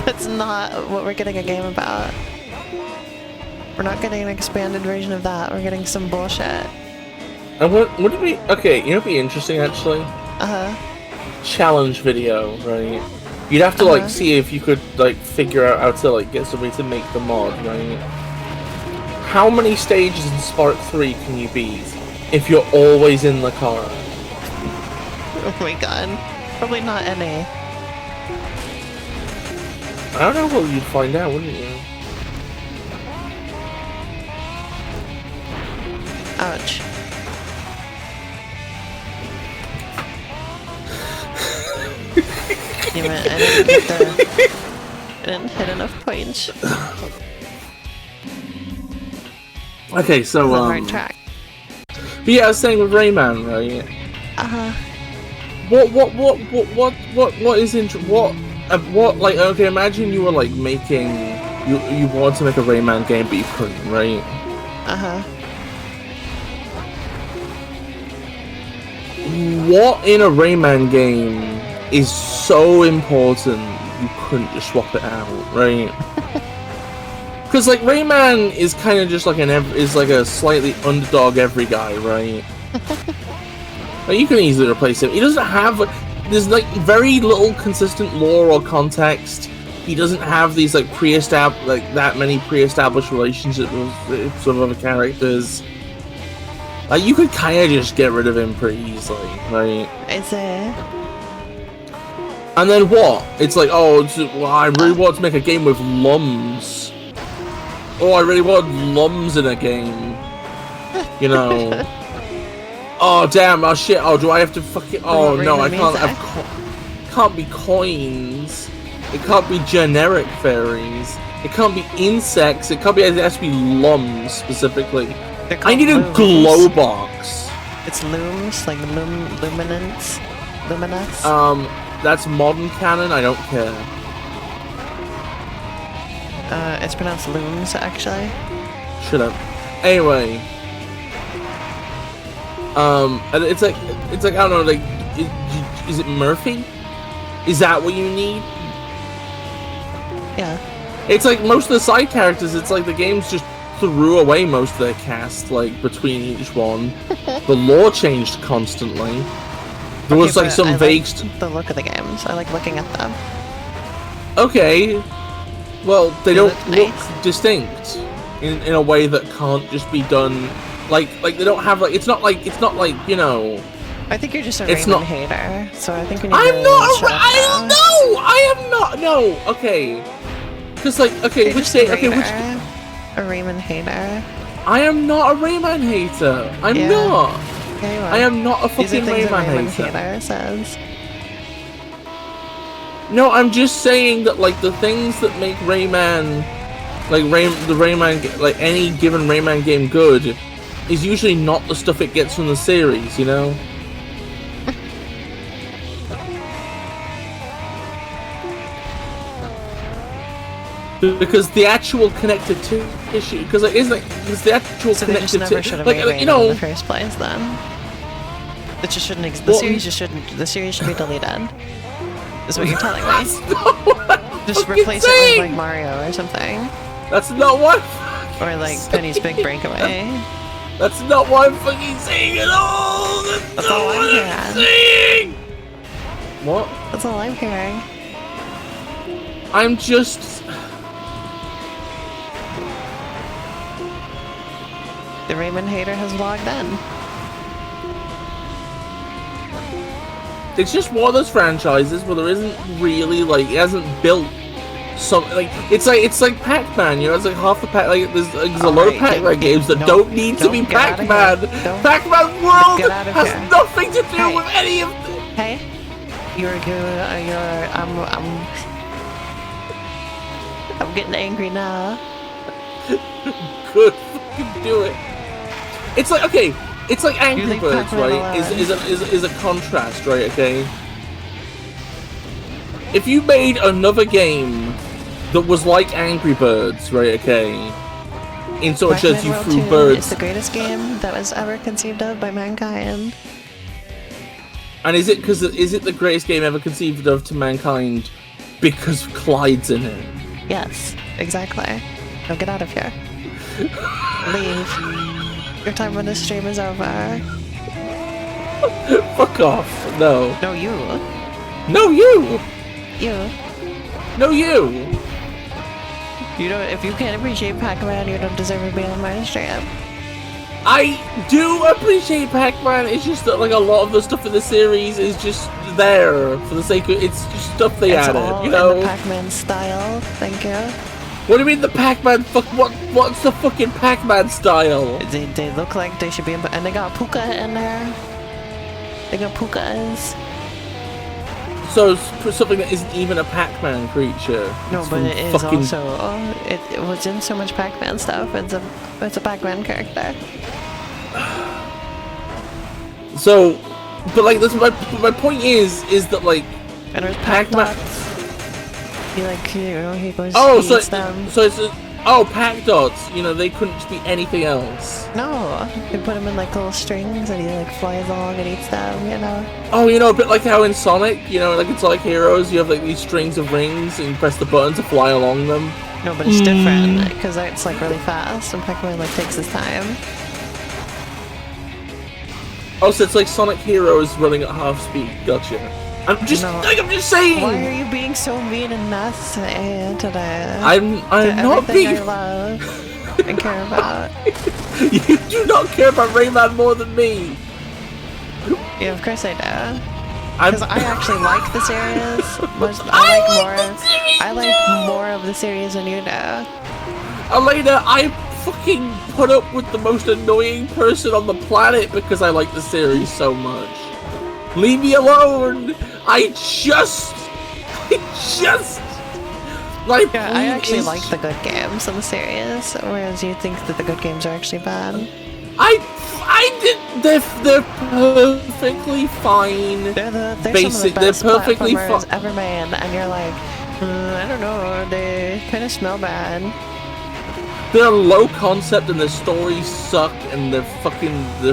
That's not what we're getting a game about. We're not getting an expanded version of that. We're getting some bullshit. And what would be okay? You know, what'd be interesting actually. Challenge video, right? You'd have to like see if you could like figure out how to like get somebody to make the mod, right? How many stages in Spark 3 can you beat if you're always in the car? Oh my god, probably not any. I don't know. Well, you'd find out, wouldn't you? Ouch. Damn it, I didn't hit enough points. Okay, so on the right track. But yeah, I was saying with Rayman, right? What like okay, imagine you were like making you wanted to make a Rayman game but you couldn't, right? What in a Rayman game is so important you couldn't just swap it out, right? Because like Rayman is kind of just like is like a slightly underdog every guy, right? Like, you can easily replace him. He doesn't have there's like very little consistent lore or context. He doesn't have these like that many pre-established relationships with some other characters. Like you could kind of just get rid of him pretty easily, right? Is it? And then what? It's like, oh, I really want to make a game with lums. Oh, I really want lums in a game. You know. Oh damn! Oh shit! Oh, do I have to fucking? Oh no, I can't have. Can't be coins. It can't be generic fairies. It can't be insects. It can't be. It has to be lums specifically. I need a glow box. It's looms, like luminance. That's modern canon. I don't care. It's pronounced looms, actually. Shut up. Anyway. It's like I don't know, like, is it Murphy? Is that what you need? Yeah. It's like most of the side characters, it's like the game's just threw away most of their cast, like, between each one. The lore changed constantly. There was like some vague... the look of the games. I like looking at them. Okay. Well, they don't look distinct in a way that can't just be done... Like they don't have like it's not like you know. I think you're just a Rayman hater, so I think you need I am not. No. Okay. Because like okay, which day? Okay, which? A Rayman hater. I am not a Rayman hater. I'm not. Yeah, you are. I am not a fucking Rayman hater says. No, I'm just saying that like the things that make Rayman, like Rayman, like any given Rayman game good. Is usually not the stuff it gets from the series, you know? Because the actual connective tissue, because it is like, because the actual so connective tissue, should have like, made you know, in the first place. Then it just shouldn't. The series just shouldn't. The series should be deleted. Is what you're telling me? That's not what I'm just replace saying. it with like Mario or something. That's not what. Or like Penny's Big Breakaway. That's not what I'm fucking saying at all. That's all not what I'm I'm saying. What? That's all I'm hearing. I'm just. The Raymond hater has logged in. It's just one of those franchises where there isn't really like it hasn't built some like it's like Pac-Man, you know, it's like half the Pac like there's a lot of Pac-Man games that don't need to be Pac-Man. Pac-Man World has nothing to do with any of them. Hey, I'm getting angry now. Good, fucking do it. It's like okay. It's like Angry Birds, right? Is a contrast, right? Okay. If you made another game that was like Angry Birds, right? Okay. In so much as you threw birds. It's the greatest game that was ever conceived of by mankind. And is it the greatest game ever conceived of to mankind because Clyde's in it? Yes, exactly. Now get out of here. Leave. Your time on this stream is over. Fuck off. No. No, you. No, you. You. No, you. You don't. If you can't appreciate Pac-Man, you don't deserve to be on my stream. I do appreciate Pac-Man. It's just that like a lot of the stuff in the series is just there for the sake of it's just stuff they added. All you know, in the Pac-Man style. Thank you. What do you mean the Pac-Man? What's the fucking Pac-Man style? They look like they should be in, and they got Puka in there. They got Pukas. So it's something that isn't even a Pac-Man creature. No, but it is also. It was in so much Pac-Man stuff. It's a Pac-Man character. So, but like this, my point is that like. And there's Pac-Man. He like he goes. Oh, he eats them. so it's Pac Dots. You know they couldn't just be anything else. No, they put him in like little strings, and he like flies along and eats them. You know. Oh, you know, a bit like how in Sonic, you know, like in Sonic Heroes, you have like these strings of rings, and you press the button to fly along them. No, but it's different because it's like really fast, and Pac-Man like takes his time. Oh, so it's like Sonic Heroes running at half speed. Gotcha. I'm just saying. Why are you being so mean and nasty today? I'm not being. I love and care about. You do not care about Rayman more than me. Yeah, of course I do. Because I actually like the series. I like more of the series than you do. Elena, I fucking put up with the most annoying person on the planet because I like the series so much. Leave me alone! I just... Like, yeah, I actually like the good games in the series, whereas you think that the good games are actually bad. They're perfectly fine. They're basic. They're perfectly fine ever made, and you're like, I don't know, they kind of smell bad. They're low concept and their stories suck and their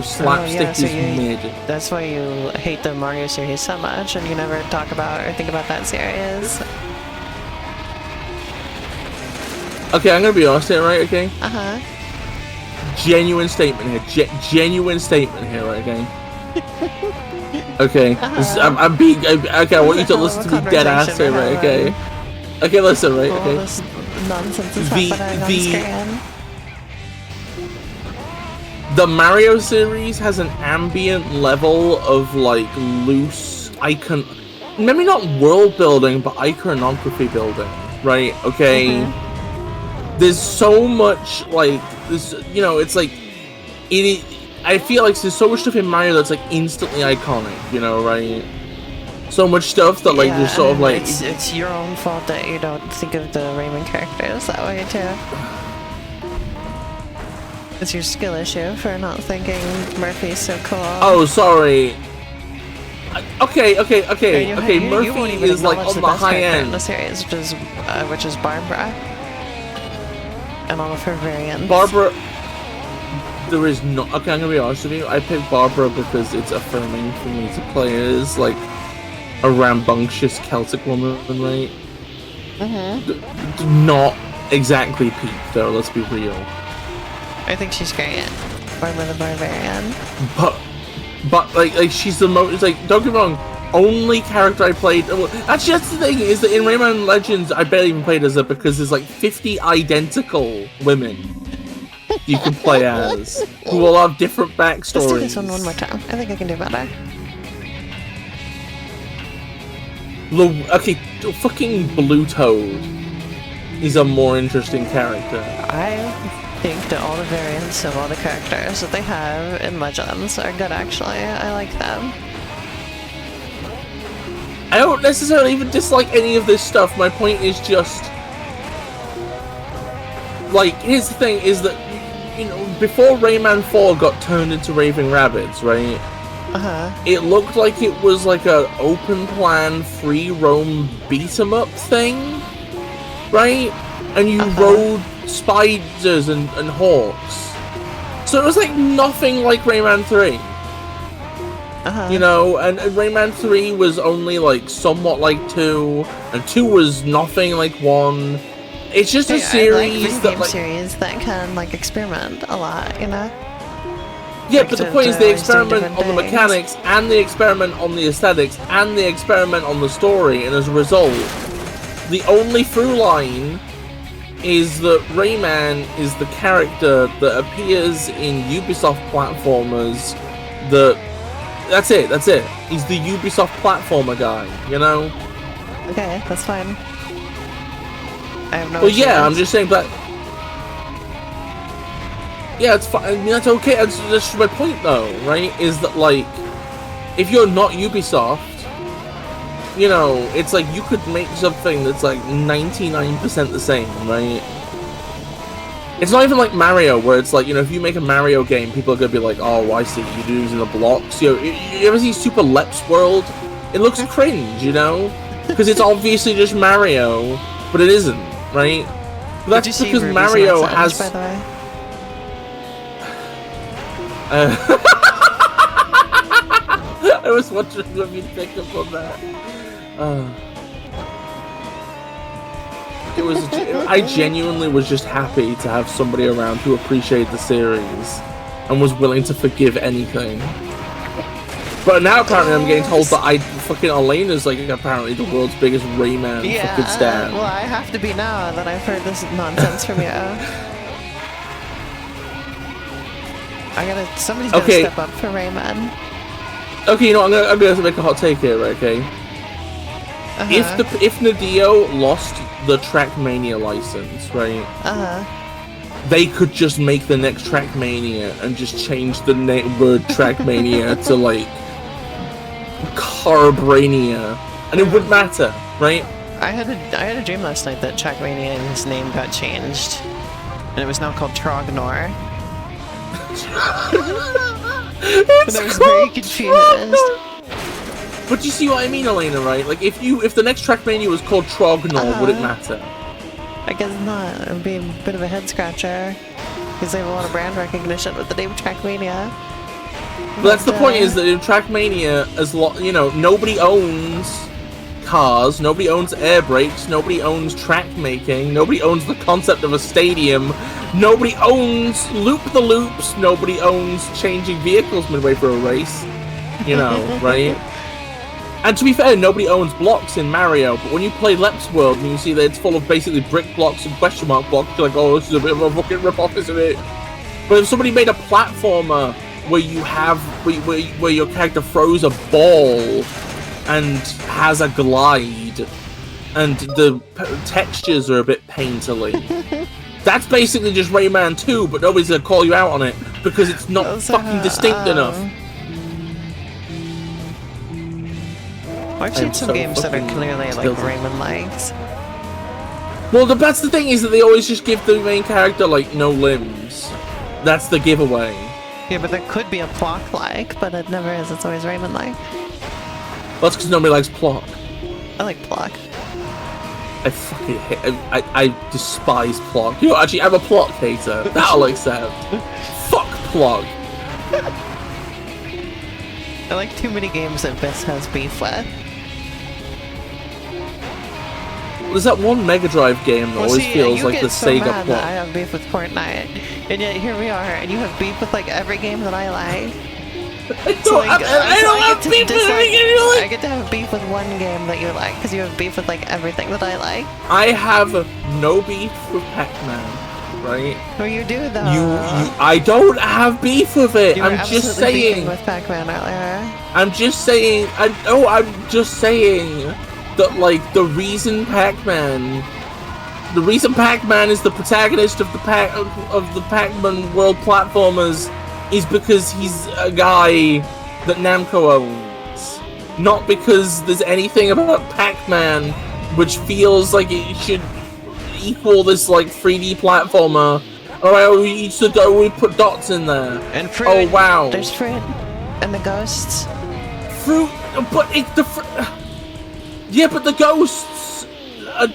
slapstick is mid. That's why you hate the Mario series so much and you never talk about or think about that series. Okay, I'm gonna be honest here, right? Okay. Uh-huh. Genuine statement here. Genuine statement here, right? Okay. Okay. I'm being. Okay, I want you to listen to me dead ass here, right? Okay. Okay, listen, right? Okay. This nonsense is happening on screen. The Mario series has an ambient level of like loose maybe not world building, but iconography building, right? Okay. There's so much like this, you know. It's like I feel like there's so much stuff in Mario that's like instantly iconic, you know, right? So much stuff that like you're sort of like it's your own fault that you don't think of the Rayman characters that way too. It's your skill issue for not thinking Murphy's so cool. Oh, sorry. Okay. Murphy is like on the high end in the series, which is Barbara. and all of her variants. Barbara... There is not... Okay, I'm gonna be honest with you. I picked Barbara because it's affirming for me to play as, like, a rambunctious Celtic woman, right? Not exactly Pete, though, let's be real. I think she's great. Barbara the Barbarian. But like she's the most... It's like, don't get me wrong, only character I played... Well, actually, that's the thing, is that in Rayman Legends, I barely even played as her because there's like 50 identical women you can play as, who all have different backstories. Let's do this one more time. I think I can do better. Okay, fucking Blue Toad is a more interesting character. I think that all the variants of all the characters that they have in Legends are good, actually. I like them. I don't necessarily even dislike any of this stuff. My point is just... Like, here's the thing, is that, you know, before Rayman 4 got turned into Raving Rabbids, right? It looked like it was like a open plan, free roam beat 'em up thing, right? And you rode spiders and hawks. So it was like nothing like Rayman 3. You know, and Rayman 3 was only like somewhat like 2, and 2 was nothing like 1. It's just a series series that can like experiment a lot, you know? Yeah, but the point is they experiment on the mechanics, and they experiment on the aesthetics, and they experiment on the story, and as a result, the only through line is that Rayman is the character that appears in Ubisoft platformers that's it. He's the Ubisoft platformer guy, you know? Okay, that's fine. I have no Well, yeah, I'm just saying that... Yeah, it's fine. I mean, that's okay. That's my point, though, right? Is that, like, if you're not Ubisoft, you know, it's like you could make something that's, like, 99% the same, right? It's not even like Mario, where it's like, you know, if you make a Mario game, people are gonna be like, oh, I see, you're using the blocks. You ever see Super Leps World? It looks cringe, you know? Because it's obviously just Mario, but it isn't, right? But that's because Mario has... by the way? I was wondering if you'd pick up on that. I genuinely was just happy to have somebody around who appreciated the series and was willing to forgive anything. But now apparently I'm getting told that fucking Elena's like apparently the world's biggest Rayman fucking stan. Well, I have to be now that I've heard this nonsense from you. Somebody's gotta step up for Rayman. Okay, you know, I'm gonna make a hot take here, right, okay? If Nadeo lost the Trackmania license, right? They could just make the next Trackmania and just change the word Trackmania to like Carbrania, and it wouldn't matter, right? I had a dream last night that Trackmania's name got changed, and it was now called Trognor. And I was very confused. But you see what I mean, Elena, right? Like, if the next Trackmania was called Trognor, would it matter? I guess not. It would be a bit of a head scratcher, because they have a lot of brand recognition with the name Trackmania. But that's the point, is that in Trackmania, you know, nobody owns cars, nobody owns air brakes, nobody owns track making, nobody owns the concept of a stadium, nobody owns loop-the-loops, nobody owns changing vehicles midway through a race, you know, right? And to be fair, nobody owns blocks in Mario, but when you play Leps World and you see that it's full of basically brick blocks and question mark blocks, you're like, oh, this is a bit of a fucking rip-off, isn't it? But if somebody made a platformer where you have, where your character throws a ball and has a glide, and the textures are a bit painterly, that's basically just Rayman 2, but nobody's gonna call you out on it, because it's not fucking distinct enough. I've seen some games that are clearly like Rayman likes. Well, that's the thing, is that they always just give the main character like no limbs. That's the giveaway. Yeah, but there could be a Plock like, but it never is. It's always Rayman like. Well, that's because nobody likes Plock. I like Plock. I fucking hate. I despise Plog. You know, actually, I'm a Plog hater. That'll accept. Fuck Plog. I like too many games that Bis has beef with. There's that one Mega Drive game that always feels like the Sega plot. plot. I have beef with Fortnite, and yet here we are, and you have beef with like every game that I like. I don't have beef with every game you like. I get to have beef with one game that you like because you have beef with like everything that I like. I have no beef with Pac-Man, right? Well, you do though. I don't have beef with it. I'm just saying. With Pac-Man earlier. I'm just saying. I'm just saying that like the reason Pac-Man is the protagonist of the Pac-Man World platformers is because he's a guy that Namco owns, not because there's anything about Pac-Man which feels like it should equal this like 3D platformer. Oh, we put dots in there. And fruit. Oh wow. There's fruit and the ghosts. Fruit, but yeah, but the ghosts are,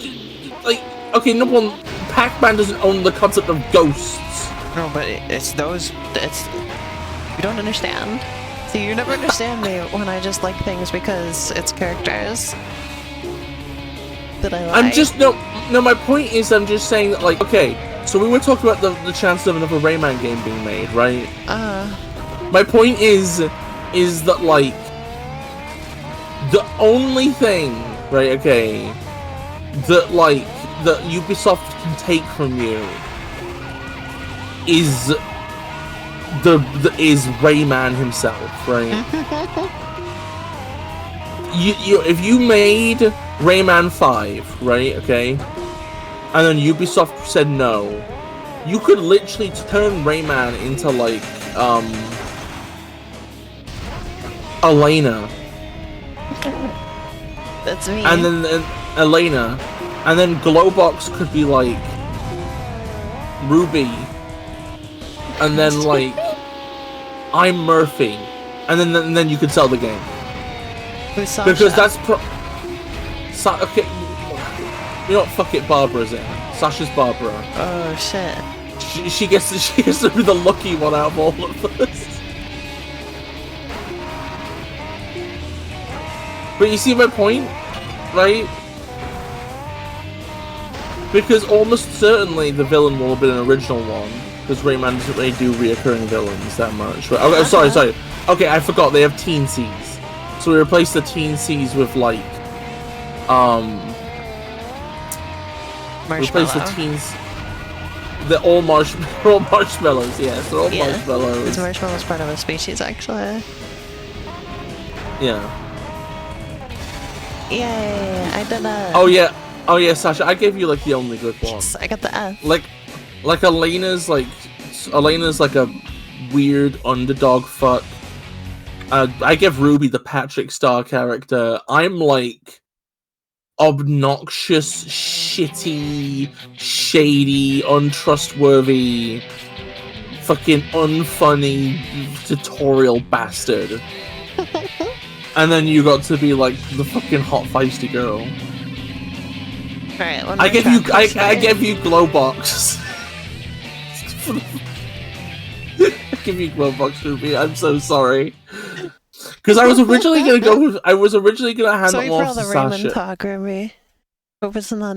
like, okay, number one, Pac-Man doesn't own the concept of ghosts. No, but it's those. You don't understand. See, you never understand me when I just like things because it's characters that I like. I'm just no. My point is, I'm just saying that, like, okay, so we were talking about the chance of another Rayman game being made, right? My point is that like the only thing, right? Okay, that like that Ubisoft can take from you is Rayman himself, right? If you made Rayman 5, right, okay, and then Ubisoft said no, you could literally turn Rayman into like Elena. That's me. And then Elena, and then Glowbox could be like Ruby. And then like I'm Murphy, and then you could sell the game. Who's Sasha? Because that's okay. You know what? Fuck it, Barbara's in. Sasha's Barbara. Oh shit. She gets to be the lucky one out of all of us. But you see my point, right? Because almost certainly the villain will have been an original one. Because Rayman doesn't really do reoccurring villains that much. Right? Okay, sorry. Okay, I forgot they have Teen Cs. So we replaced the Teen Cs with like, replace the teens. They're all marshmallows. Yes, they're all marshmallows. Is marshmallows part of a species actually? Yeah. Yay! I did it. Oh yeah, Sasha. I gave you like the only good one. Yes, I got the F. Like Elena's like a weird underdog fuck. I give Ruby the Patrick Star character. I'm like obnoxious, shitty, shady, untrustworthy, fucking unfunny tutorial bastard. And then you got to be like the fucking hot feisty girl. Alright, I give you Glowbox. I give you Glowbox, Ruby. I'm so sorry. Because I was originally gonna hand it off to Sasha. Raymond talk, Ruby. Focusing on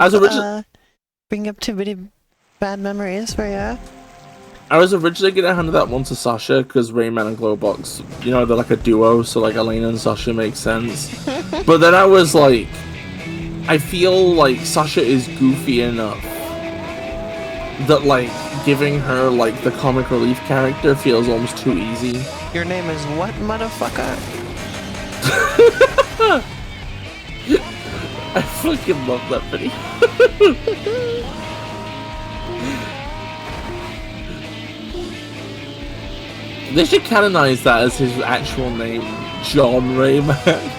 bring up too many bad memories for you. I was originally gonna hand that one to Sasha because Rayman and Glowbox, you know, they're like a duo, so like Elena and Sasha make sense. But then I was like, I feel like Sasha is goofy enough that like giving her like the comic relief character feels almost too easy. Your name is what, motherfucker? I fucking love that video. They should canonize that as his actual name, John Rayman.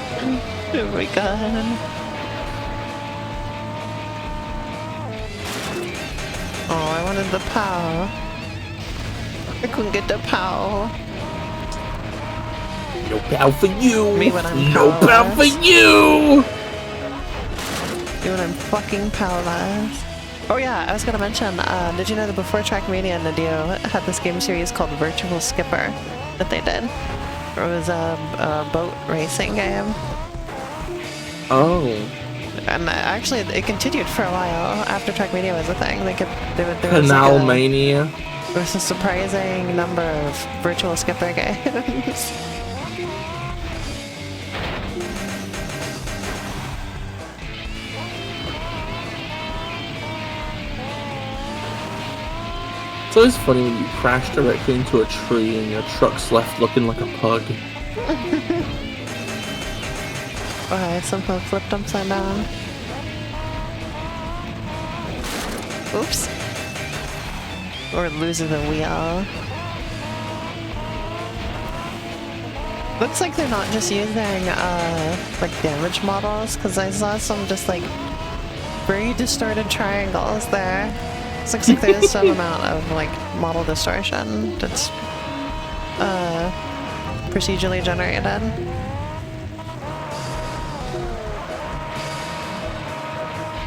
Oh my god. Oh, I wanted the power. I couldn't get the power. No power for you. Me when I'm no power for you. Even I'm fucking powerless. Oh yeah, I was gonna mention, did you know that before Trackmania, Nadio had this game series called Virtual Skipper that they did? It was a boat racing game. Oh. And actually, it continued for a while after Trackmania was a thing. Canal Mania. There was a surprising number of Virtual Skipper games. It's always funny when you crash directly into a tree and your truck's left looking like a pug. Okay, somehow flipped upside down. Oops. Or losing the wheel. Looks like they're not just using, like damage models, because I saw some just like very distorted triangles there. It looks like there's some amount of like model distortion that's procedurally generated.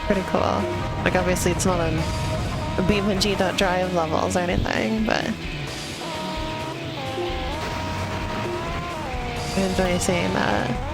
Pretty cool. Like obviously it's not on BeamNG.drive levels or anything, but I enjoy seeing that.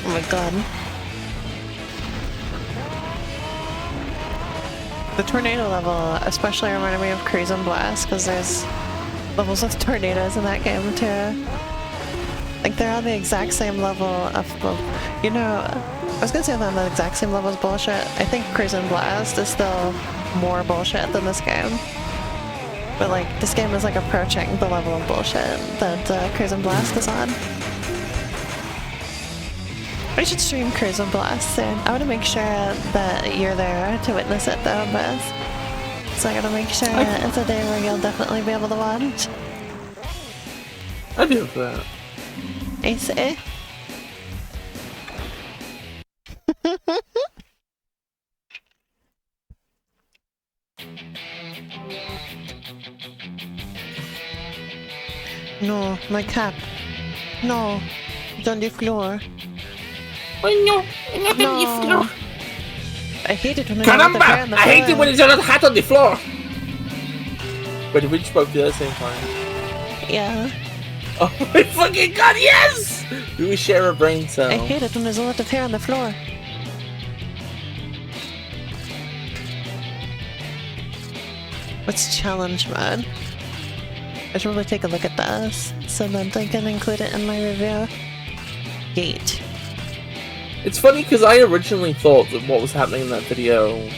Oh my god. The tornado level especially reminded me of Cruise and Blast, because there's levels with tornadoes in that game too. Like they're on the exact same level of, you know, I was gonna say they're on the exact same level as bullshit. I think Cruise and Blast is still more bullshit than this game. But like, this game is like approaching the level of bullshit that Cruise and Blast is on. I should stream Cruise and Blast soon. I want to make sure that you're there to witness it though, Buzz. So I gotta make sure it's a day where you'll definitely be able to watch. I do have that. I see. No, my cap. No, it's on the floor. Oh no, not on the floor. I hate it when Caramba! I hate it when it's on a hat on the floor. But we just both do it at the same time. Yeah. Oh my fucking god, yes! We share a brain cell. I hate it when there's a lot of hair on the floor. What's challenge mode? I should probably take a look at this so that I can include it in my review. Gate. It's funny because I originally thought that what was happening in that video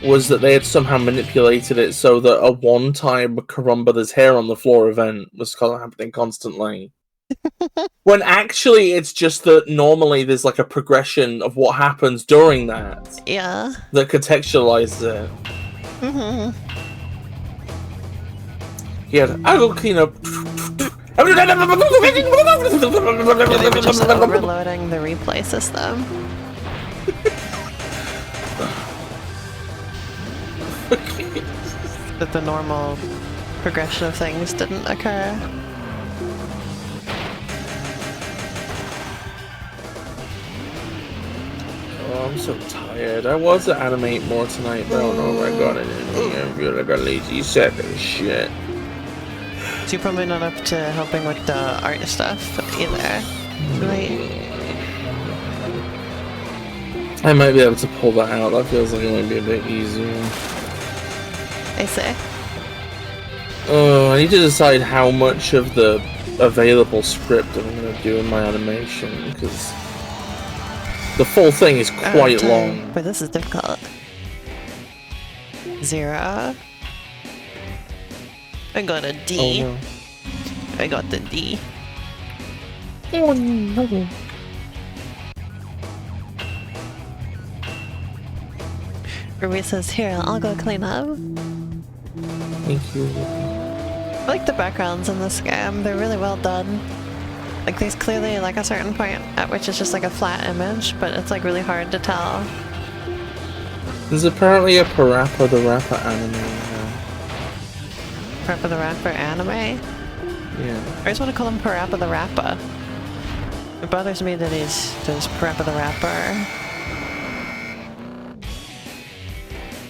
was that they had somehow manipulated it so that a one-time Caramba there's hair on the floor event was happening constantly. When actually it's just that normally there's like a progression of what happens during that. Yeah. That contextualizes it. Mm-hmm. Yeah, I'll go clean up. Yeah, they were just overloading the replay system. That the normal progression of things didn't occur. Oh, I'm so tired. I was to animate more tonight, but I don't know where I got it. I feel like a lazy sack of shit. So you're probably not up to helping with the art stuff either, right? I might be able to pull that out. That feels like it might be a bit easier. I see. Oh, I need to decide how much of the available script I'm going to do in my animation, because the full thing is quite long. But this is difficult. 0. I got a D. Oh, no. I got the D. Oh no. Ruby says, here, I'll go clean up. Thank you. I like the backgrounds in this game. They're really well done. Like, there's clearly like a certain point at which it's just like a flat image, but it's like really hard to tell. There's apparently a Parappa the Rapper anime now. Parappa the Rapper anime? Yeah. I just want to call him Parappa the Rapper. It bothers me that he's just Parappa the Rapper.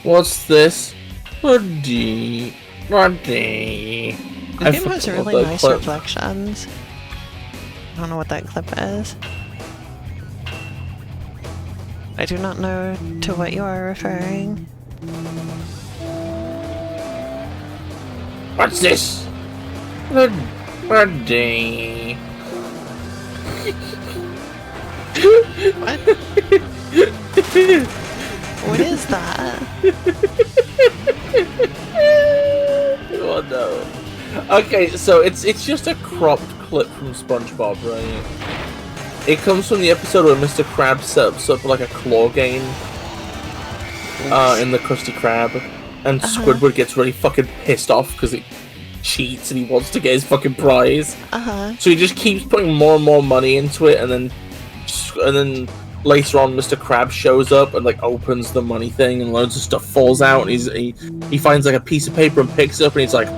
What's this? Roddy. Roddy. The game has really nice reflections. I don't know what that clip is. I do not know to what you are referring. What's this? Roddy. What? What is that? Oh no. Okay, so it's just a cropped clip from SpongeBob, right? It comes from the episode where Mr. Krabs sets up like a claw game in the Krusty Krab, and Squidward gets really fucking pissed off because it cheats and he wants to get his fucking prize. So he just keeps putting more and more money into it, and then later on Mr. Krabs shows up and like opens the money thing, and loads of stuff falls out, and he finds like a piece of paper and picks it up, and he's like,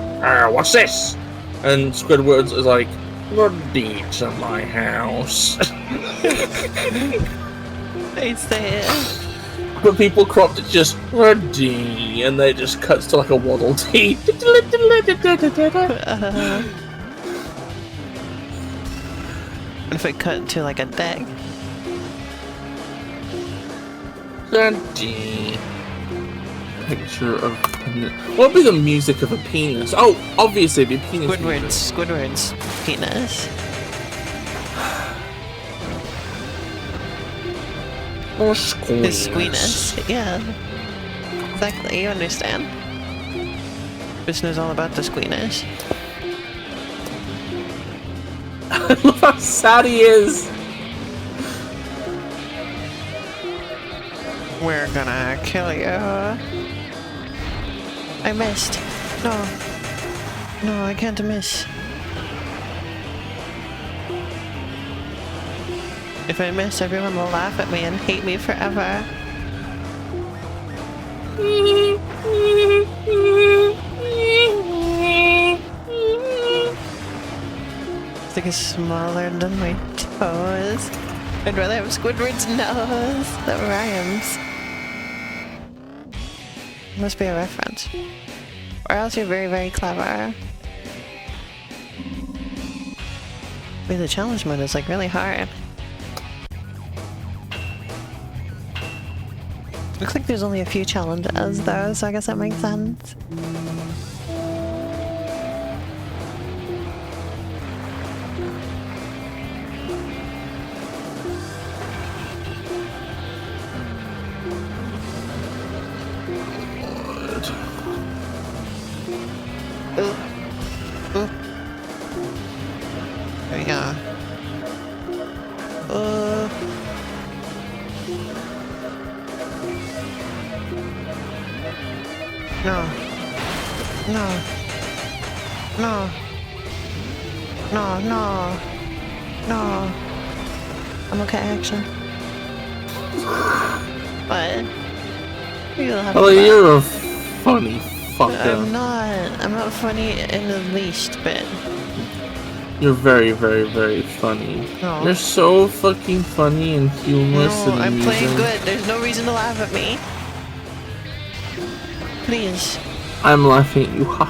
what's this? And Squidward is like, Roddy to my house. I say it. But people cropped it just Roddy, and then it just cuts to like a Waddle Dee. If it cut to like a deck. Roddy. Picture of what would be the music of a penis? Oh, obviously it'd be penis. Squidward's penis. Or squeeze. His squeeness. Yeah. Exactly, you understand. This knows all about the squeeness. I love how sad he is. We're gonna kill you. I missed. No. No, I can't miss. If I miss, everyone will laugh at me and hate me forever. It's like it's smaller than my toes. I'd rather have Squidward's nose. That rhymes. Must be a reference. Or else you're very, very clever. Wait, the challenge mode is like really hard. Looks like there's only a few challenges though, so I guess that makes sense. There we go. No. No. No. No, no. No. I'm okay, actually. What? Oh, you're a funny fucker. I'm not funny in the least bit. You're very, very, very funny. No. You're so fucking funny and humorous No, and I'm amusing. playing good. There's no reason to laugh at me. Please. I'm laughing at you. No, I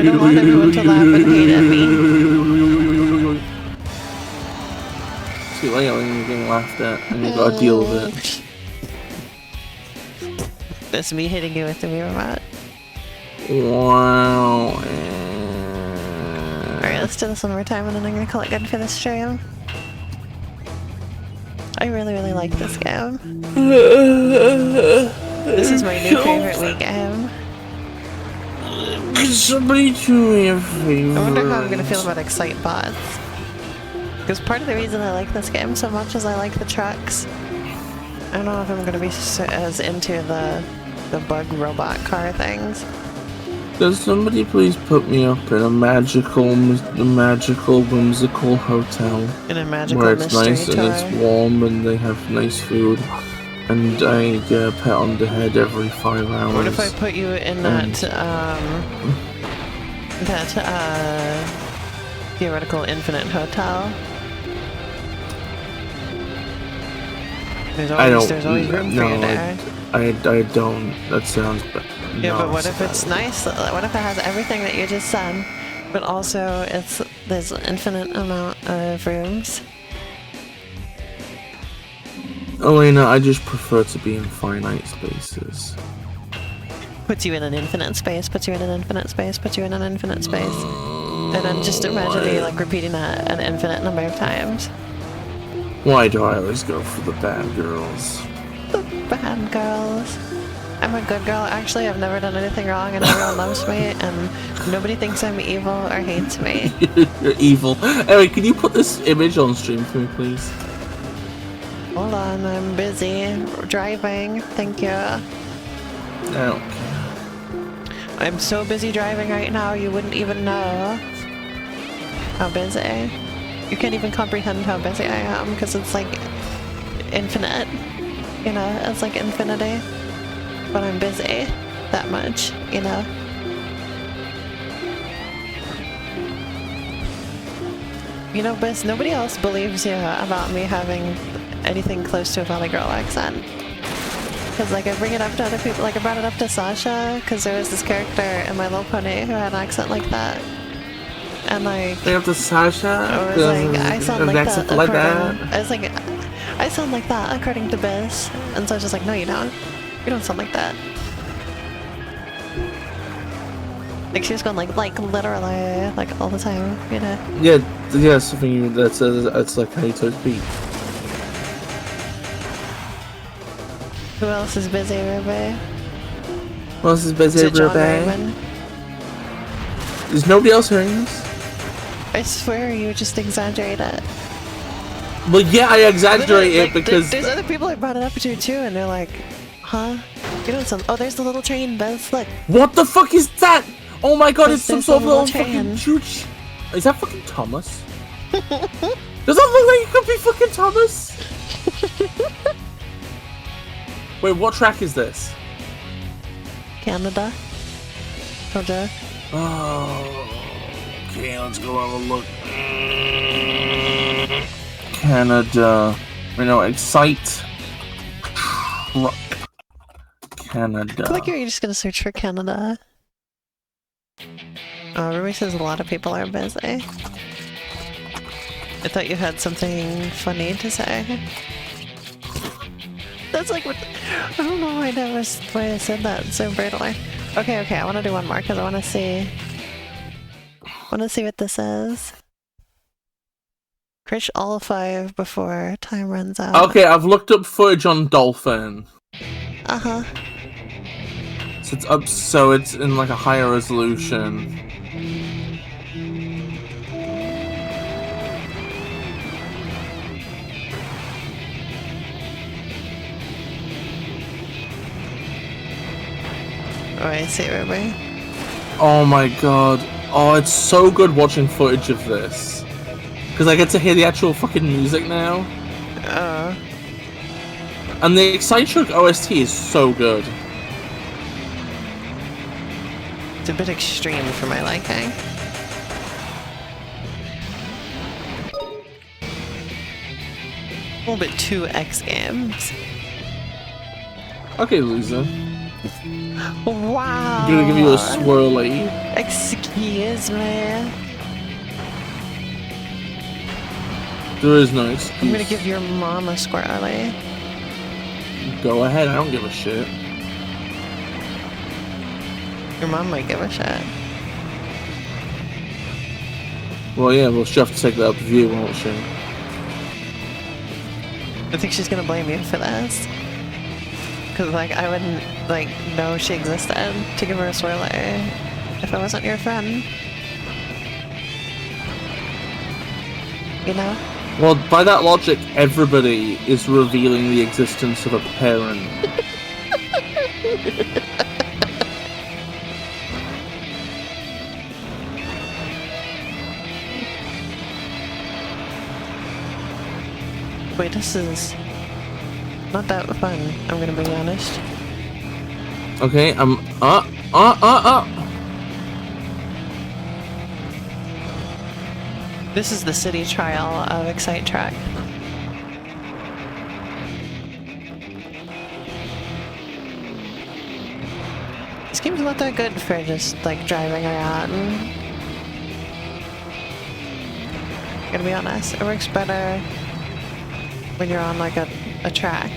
don't want everyone to laugh and hate at me. See, like when you're getting laughed at, and you gotta deal with it. That's me hitting you with the mirror mat. Wow. Alright, let's do this one more time and then I'm gonna call it good for this stream. I really, really like this game. This is my new favorite Wii game. Could somebody do me a favor? I wonder how I'm gonna feel about Excite Bots. Because part of the reason I like this game so much is I like the trucks. I don't know if I'm gonna be as into the bug robot car things. Does somebody please put me up in a magical, whimsical hotel? In a magical where it's mystery nice tour. and it's warm and they have nice food. And I get a pat on the head every 5 hours. What if I put you in that theoretical infinite hotel? There's always room for you there. I don't. That sounds bad. Yeah, but what if it's nice? What if it has everything that you just said, but also there's an infinite amount of rooms? Elena, I just prefer to be in finite spaces. Puts you in an infinite space, puts you in an infinite space, puts you in an infinite space. And then just imagine me like repeating that an infinite number of times. Why do I always go for the bad girls? The bad girls. I'm a good girl. Actually, I've never done anything wrong and everyone loves me and nobody thinks I'm evil or hates me. You're evil. Anyway, can you put this image on stream for me, please? Hold on, I'm busy driving. Thank you. I don't care. I'm so busy driving right now, you wouldn't even know how busy. You can't even comprehend how busy I am because it's like infinite. You know, it's like infinity. But I'm busy that much, you know. You know, Biss, nobody else believes you about me having anything close to a Valley Girl accent. Because, like, I bring it up to other people. Like, I brought it up to Sasha, because there was this character in My Little Pony who had an accent like that. And, like... Bring up to Sasha? I was like, I sound like that, I was like, I sound like that, according to Biss. And Sasha's like, no, you don't. You don't sound like that. Like, she was going, like literally, like, all the time, you know? Yeah, something that's like how you talk speak. Who else is busy, Ruby? Who else is busy, Ruby? Is nobody else hearing this? I swear you just exaggerate it. Well, yeah, I exaggerate it because... There's other people I brought it up to, too, and they're like, huh? You know some... Oh, there's the little train, Beth, look. What the fuck is that? Oh my god, it's some sort of little train. fucking chooch. Is that fucking Thomas? Does that look like it could be fucking Thomas? Wait, what track is this? Canada. Told ya. Oh, okay, let's go have a look. Canada. You know, Excite. Canada. I feel like you're just gonna search for Canada. Oh, Ruby says a lot of people are busy. I thought you had something funny to say. That's like what... I don't know why I said that so brutally. Okay, I want to do one more because I want to see what this is. Crush all 5 before time runs out. Okay, I've looked up footage on Dolphin. Uh-huh. So it's up, so it's in like a higher resolution. Oh, I see, Ruby. Oh my god. Oh, it's so good watching footage of this. Because I get to hear the actual fucking music now. Oh. And the Excite Shock OST is so good. It's a bit extreme for my liking. A little bit too X Games. Okay, loser. Wow. I'm gonna give you a swirly. Excuse me. There is no excuse. I'm gonna give your mom a squirrely. Go ahead, I don't give a shit. Your mom might give a shit. Well, yeah, well, she'll have to take that up with you, won't she? I think she's gonna blame you for this. Cause, like, I wouldn't, like, know she existed to give her a swirly if I wasn't your friend. You know? Well, by that logic, everybody is revealing the existence of a parent. Wait, this is not that fun, I'm gonna be honest. Okay, This is the city trial of Excite Track. This game's not that good for just like driving around. Gonna be honest, it works better when you're on like a track.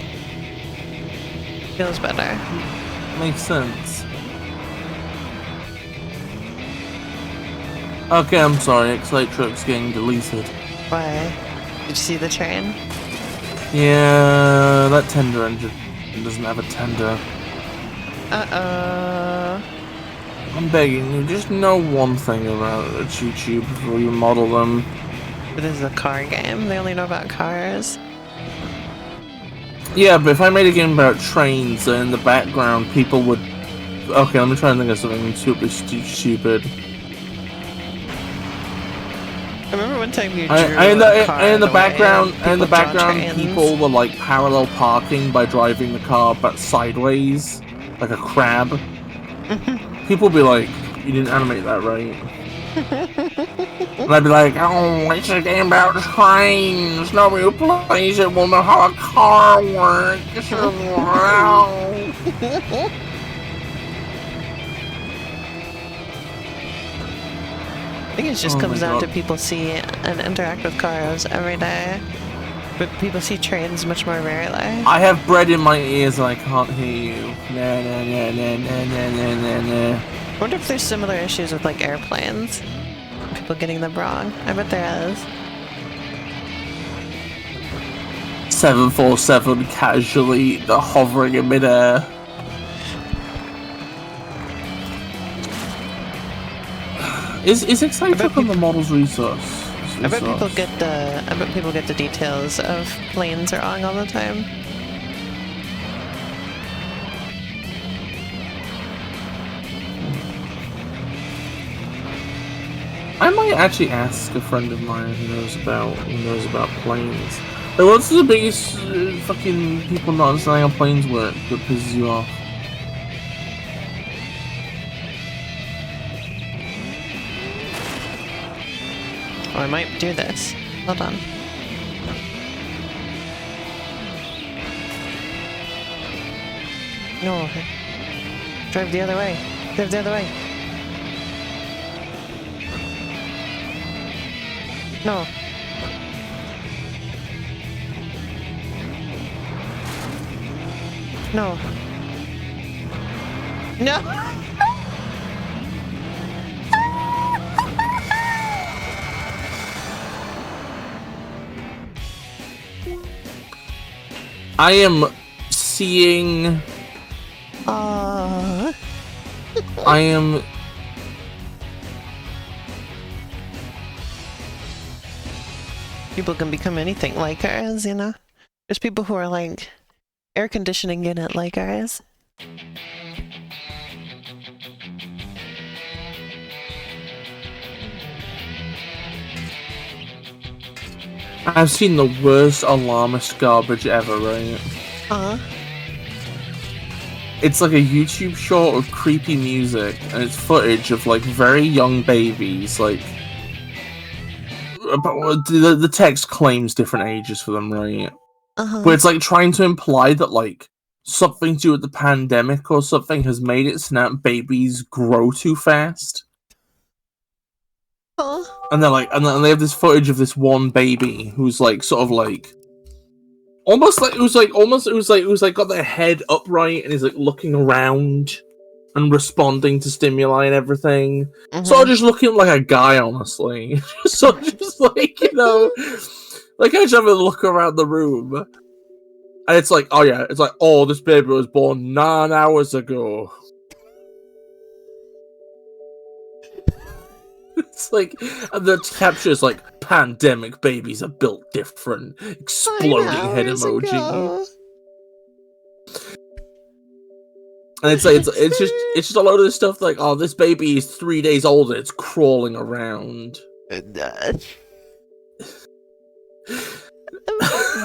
Feels better. makes sense. Okay, I'm sorry, Excite Track's getting deleted. Why? Did you see the train? Yeah, that tender engine doesn't have a tender. Uh-oh. I'm begging you, just know one thing about a choo-choo before you model them. It is a car game. They only know about cars. Yeah, but if I made a game about trains and in the background people would... Okay, let me try and think of something super stupid. I remember one time you drew in the background, people people were like parallel parking by driving the car but sideways, like a crab. People would be like, "You didn't animate that right." And I'd be like, "Oh, it's a game about trains. Nobody who plays it will know how a car works." Wow. I think it just comes down to people see and interact with cars every day, but people see trains much more rarely. I have bread in my ears and I can't hear you. Nah, nah, nah, nah, nah, nah, nah, nah. I wonder if there's similar issues with like airplanes. People getting them wrong. I bet there is. 747 casually hovering in midair. Is Excite Track on the model's resource? I bet people get the details of planes wrong all the time. I might actually ask a friend of mine who knows about planes. Like, what's the biggest fucking people not understanding how planes work that pisses you off? Oh, I might do this. Hold on. No. Drive the other way. Drive the other way. No. No. No! I am seeing... I am... People can become anything like ours, you know? There's people who are like air conditioning unit like ours. I've seen the worst alarmist garbage ever, right? It's like a YouTube short of creepy music, and it's footage of like very young babies, like... The text claims different ages for them, right? But it's like trying to imply that like something to do with the pandemic or something has made it so now babies grow too fast. And they're like, and they have this footage of this one baby who's like sort of like almost like it was like got their head upright and is like looking around and responding to stimuli and everything. Sort of just looking like a guy, honestly. So just like, you know, like I just have a look around the room and it's like, oh yeah, it's like, oh, this baby was born 9 hours ago. It's like the capture is like pandemic babies are built different. Exploding head emoji. Ago. And it's like it's just a load of stuff like, oh, this baby is 3 days old and it's crawling around.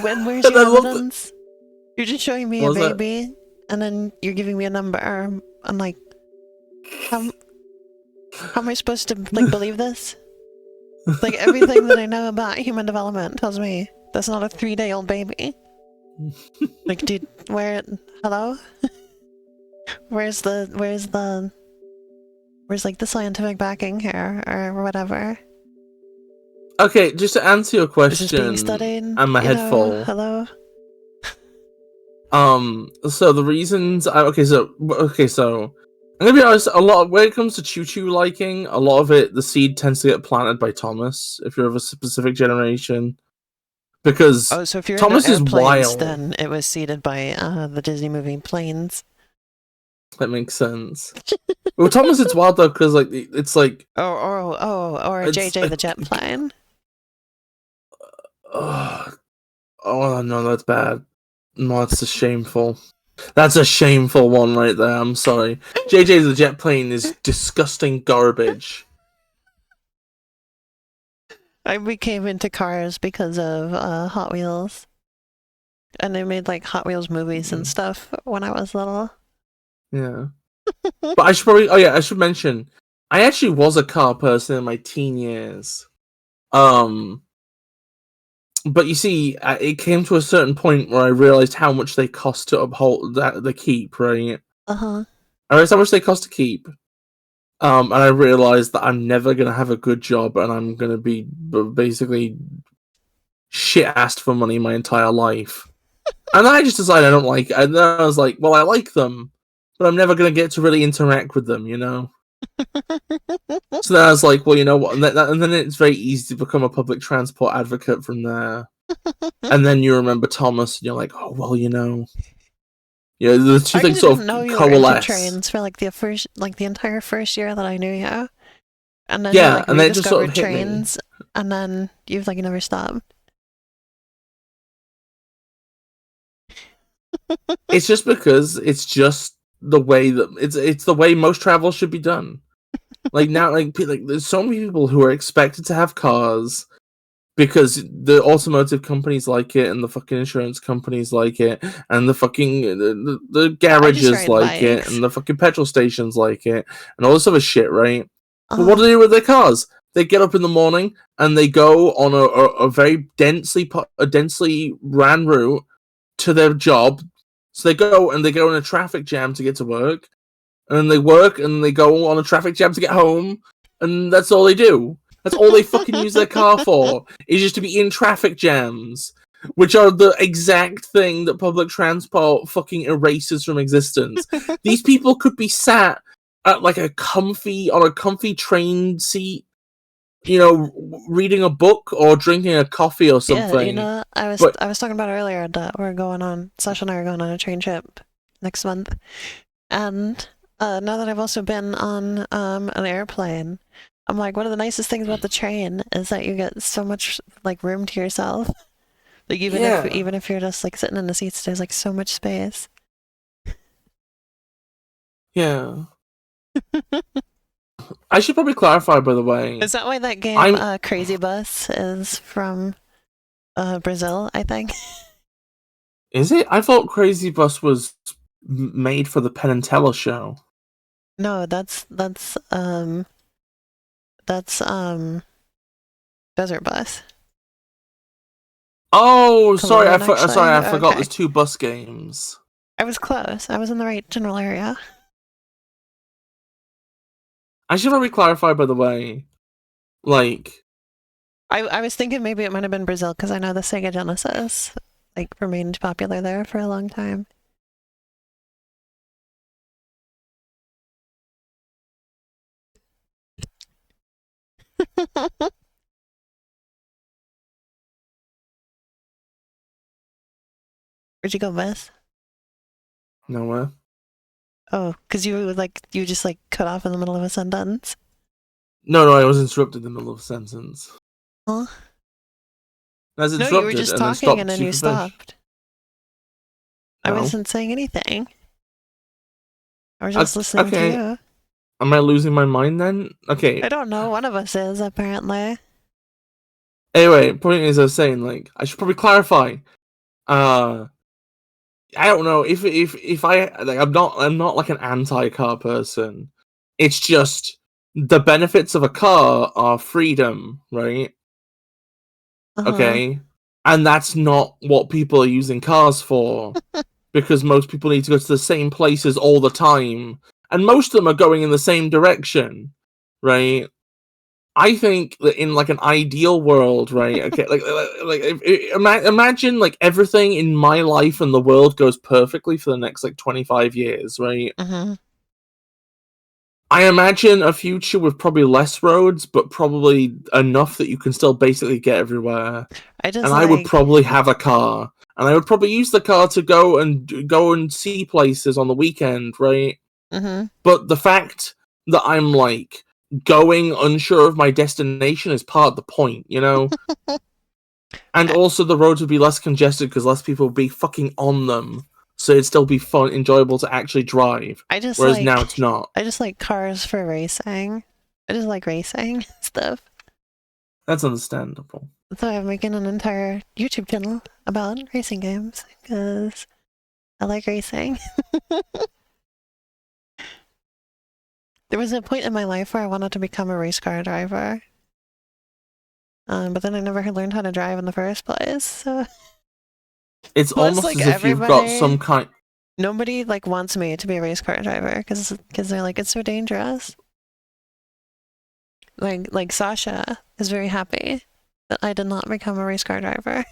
When where's your evidence? You're just showing me a baby, and then you're giving me a number. I'm like, how am I supposed to like believe this? Like everything that I know about human development tells me that's not a 3-day-old baby. Like, dude, hello? Where's like the scientific backing here or whatever? Okay, just to answer your question, is this being studied? I'm a head full. Hello. So the reasons so I'm gonna be honest, a lot when it comes to choo-choo liking, a lot of it, the seed tends to get planted by Thomas, if you're of a specific generation. Because so if you're Thomas is wild, then it was seeded by the Disney movie Planes. That makes sense. Well, Thomas is wild though, because like it's like or JJ the jet plane. Oh no, that's bad. No, that's shameful. That's a shameful one right there. I'm sorry. JJ the jet plane is disgusting garbage. I became into cars because of Hot Wheels. And they made like Hot Wheels movies and stuff when I was little. Yeah. But I should mention, I actually was a car person in my teen years. But you see, it came to a certain point where I realized how much they cost to uphold the keep, right? I realized how much they cost to keep. And I realized that I'm never gonna have a good job, and I'm gonna be basically shit-assed for money my entire life. And then I just decided I don't like it. And then I was like, well, I like them, but I'm never gonna get to really interact with them, you know? So then I was like, well, you know what? And then it's very easy to become a public transport advocate from there. And then you remember Thomas, and you're like, oh, well, you know. Yeah, the two things sort of coalesce. Trains for like the entire first year that I knew you, and then yeah, and then just sort of trains, and then you've like never stopped. It's just because it's just the way that it's the way most travel should be done. Like now, like there's so many people who are expected to have cars because the automotive companies like it, and the fucking insurance companies like it, and the fucking the garages like it, and the fucking petrol stations like it, and all this other shit, right? But what do they do with their cars? They get up in the morning and they go on a very densely ran route to their job. So they go in a traffic jam to get to work, and then they work and they go on a traffic jam to get home, and that's all they do. That's all they fucking use their car for, is just to be in traffic jams, which are the exact thing that public transport fucking erases from existence. These people could be sat at like on a comfy train seat, you know, reading a book or drinking a coffee or something. Yeah, you know, I was talking about earlier that Sasha and I are going on a train trip next month, and now that I've also been on an airplane, I'm like, one of the nicest things about the train is that you get so much like room to yourself. Like even if you're just like sitting in the seats, there's like so much space. Yeah. I should probably clarify, by the way. Is that why that game Crazy Bus is from Brazil, I think? Is it? I thought Crazy Bus was made for the Penn and Teller show. No, that's Desert Bus. Oh, sorry, I forgot there's two bus games. I was close. I was in the right general area. I should probably clarify, by the way, like... I was thinking maybe it might have been Brazil, because I know the Sega Genesis like remained popular there for a long time. Where'd you go, Bess? Nowhere. Oh, because you just like cut off in the middle of a sentence. No, I was interrupted in the middle of a sentence. Huh? I was No, interrupted you were just and then talking stopped and then to you finish. stopped. I No. wasn't saying anything. I was just listening to you. Am I losing my mind then? Okay. I don't know. One of us is, apparently. Anyway, point is, I was saying, like, I should probably clarify. I don't know if I like. I'm not like an anti-car person. It's just the benefits of a car are freedom, right? Okay, and that's not what people are using cars for, because most people need to go to the same places all the time, and most of them are going in the same direction, right? I think that in like an ideal world, right? Okay, imagine like everything in my life and the world goes perfectly for the next like 25 years, right? I imagine a future with probably less roads, but probably enough that you can still basically get everywhere. I would probably have a car, and I would probably use the car to go and see places on the weekend, right? But the fact that I'm like going unsure of my destination is part of the point, you know? And also the roads would be less congested because less people would be fucking on them. So it'd still be fun, enjoyable to actually drive. Whereas now it's not. I just like cars for racing. I just like racing stuff. That's understandable. So I'm making an entire YouTube channel about racing games because I like racing. There was a point in my life where I wanted to become a race car driver. But then I never learned how to drive in the first place, so... It's almost like as if you've got some kind... Nobody, like, wants me to be a race car driver, because they're like, it's so dangerous. Like, Sasha is very happy that I did not become a race car driver.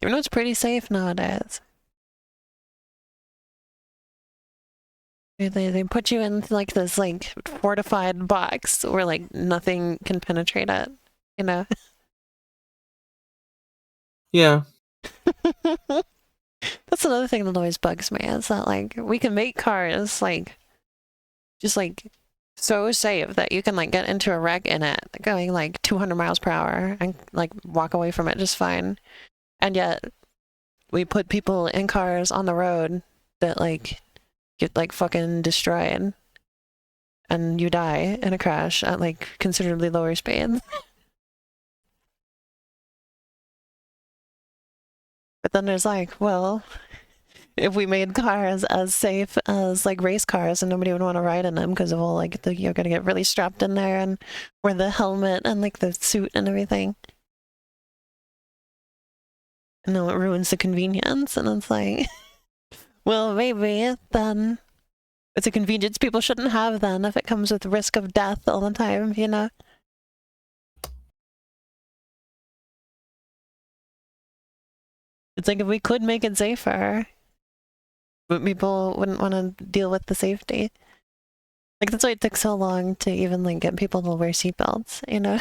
Even though it's pretty safe nowadays. They put you in like this like fortified box where like nothing can penetrate it, you know? Yeah. That's another thing that always bugs me, is that like we can make cars like just like so safe that you can like get into a wreck in it going like 200 miles per hour and like walk away from it just fine. And yet we put people in cars on the road that like get like fucking destroyed and you die in a crash at like considerably lower speeds. But then there's like, well, if we made cars as safe as like race cars and nobody would want to ride in them because of all like you're gonna get really strapped in there and wear the helmet and like the suit and everything. And then it ruins the convenience, and it's like, well, maybe then it's a convenience people shouldn't have then if it comes with risk of death all the time, you know? It's like if we could make it safer, but people wouldn't want to deal with the safety. Like that's why it took so long to even like get people to wear seatbelts, you know?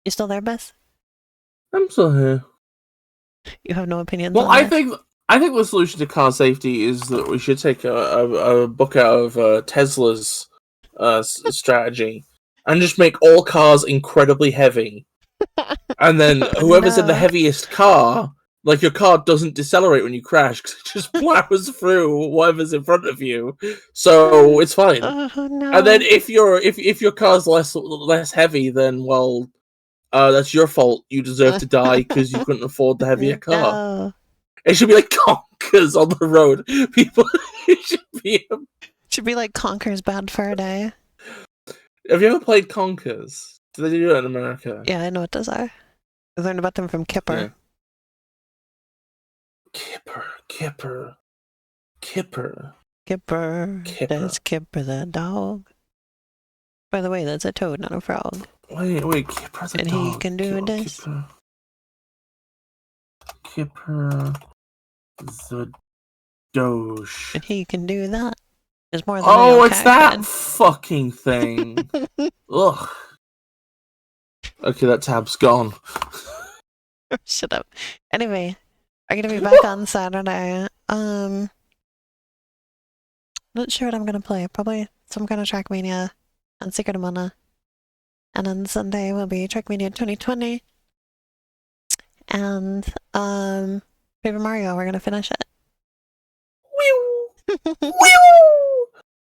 You still there, Bess? I'm still here. You have no opinions on that? I think the solution to car safety is that we should take a book out of Tesla's strategy and just make all cars incredibly heavy. And then whoever's in the heaviest car, like your car doesn't decelerate when you crash because it just plows through whatever's in front of you. So it's fine. Oh, no. And then if your car's less heavy, then well, that's your fault. You deserve to die because you couldn't afford the heavier car. No. It should be like Conkers on the road. People should be like Conker's Bad Fur Day. Have you ever played Conkers? Do they do it in America? Yeah, I know what those are. I learned about them from Kipper. Yeah. Kipper. That's Kipper the dog. By the way, that's a toad, not a frog. Wait, Kipper the dog. And he can do this. Kipper the Doge. And he can do that. There's more than it's that fucking thing. Ugh. Okay, that tab's gone. Shut up. Anyway, I'm gonna be back on Saturday. Not sure what I'm gonna play. Probably some kind of Trackmania and Secret of Mana. And on Sunday will be Trackmania 2020. And Paper Mario, we're gonna finish it.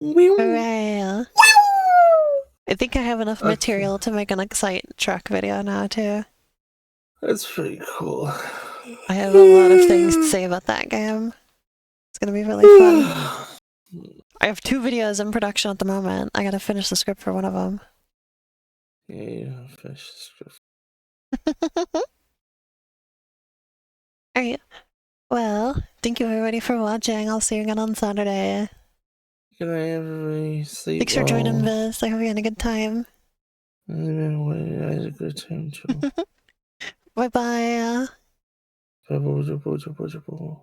Hooray! I think I have enough material to make an Excite truck video now too. That's pretty cool. I have a lot of things to say about that game. It's gonna be really fun. I have 2 videos in production at the moment. I gotta finish the script for one of them. Yeah, finish the script. Alright. Well, thank you everybody for watching. I'll see you again on Saturday. Good night, everybody. Sleep Thanks for joining Biz. I hope you had a good time. I had a good time too. Bye-bye. Bye.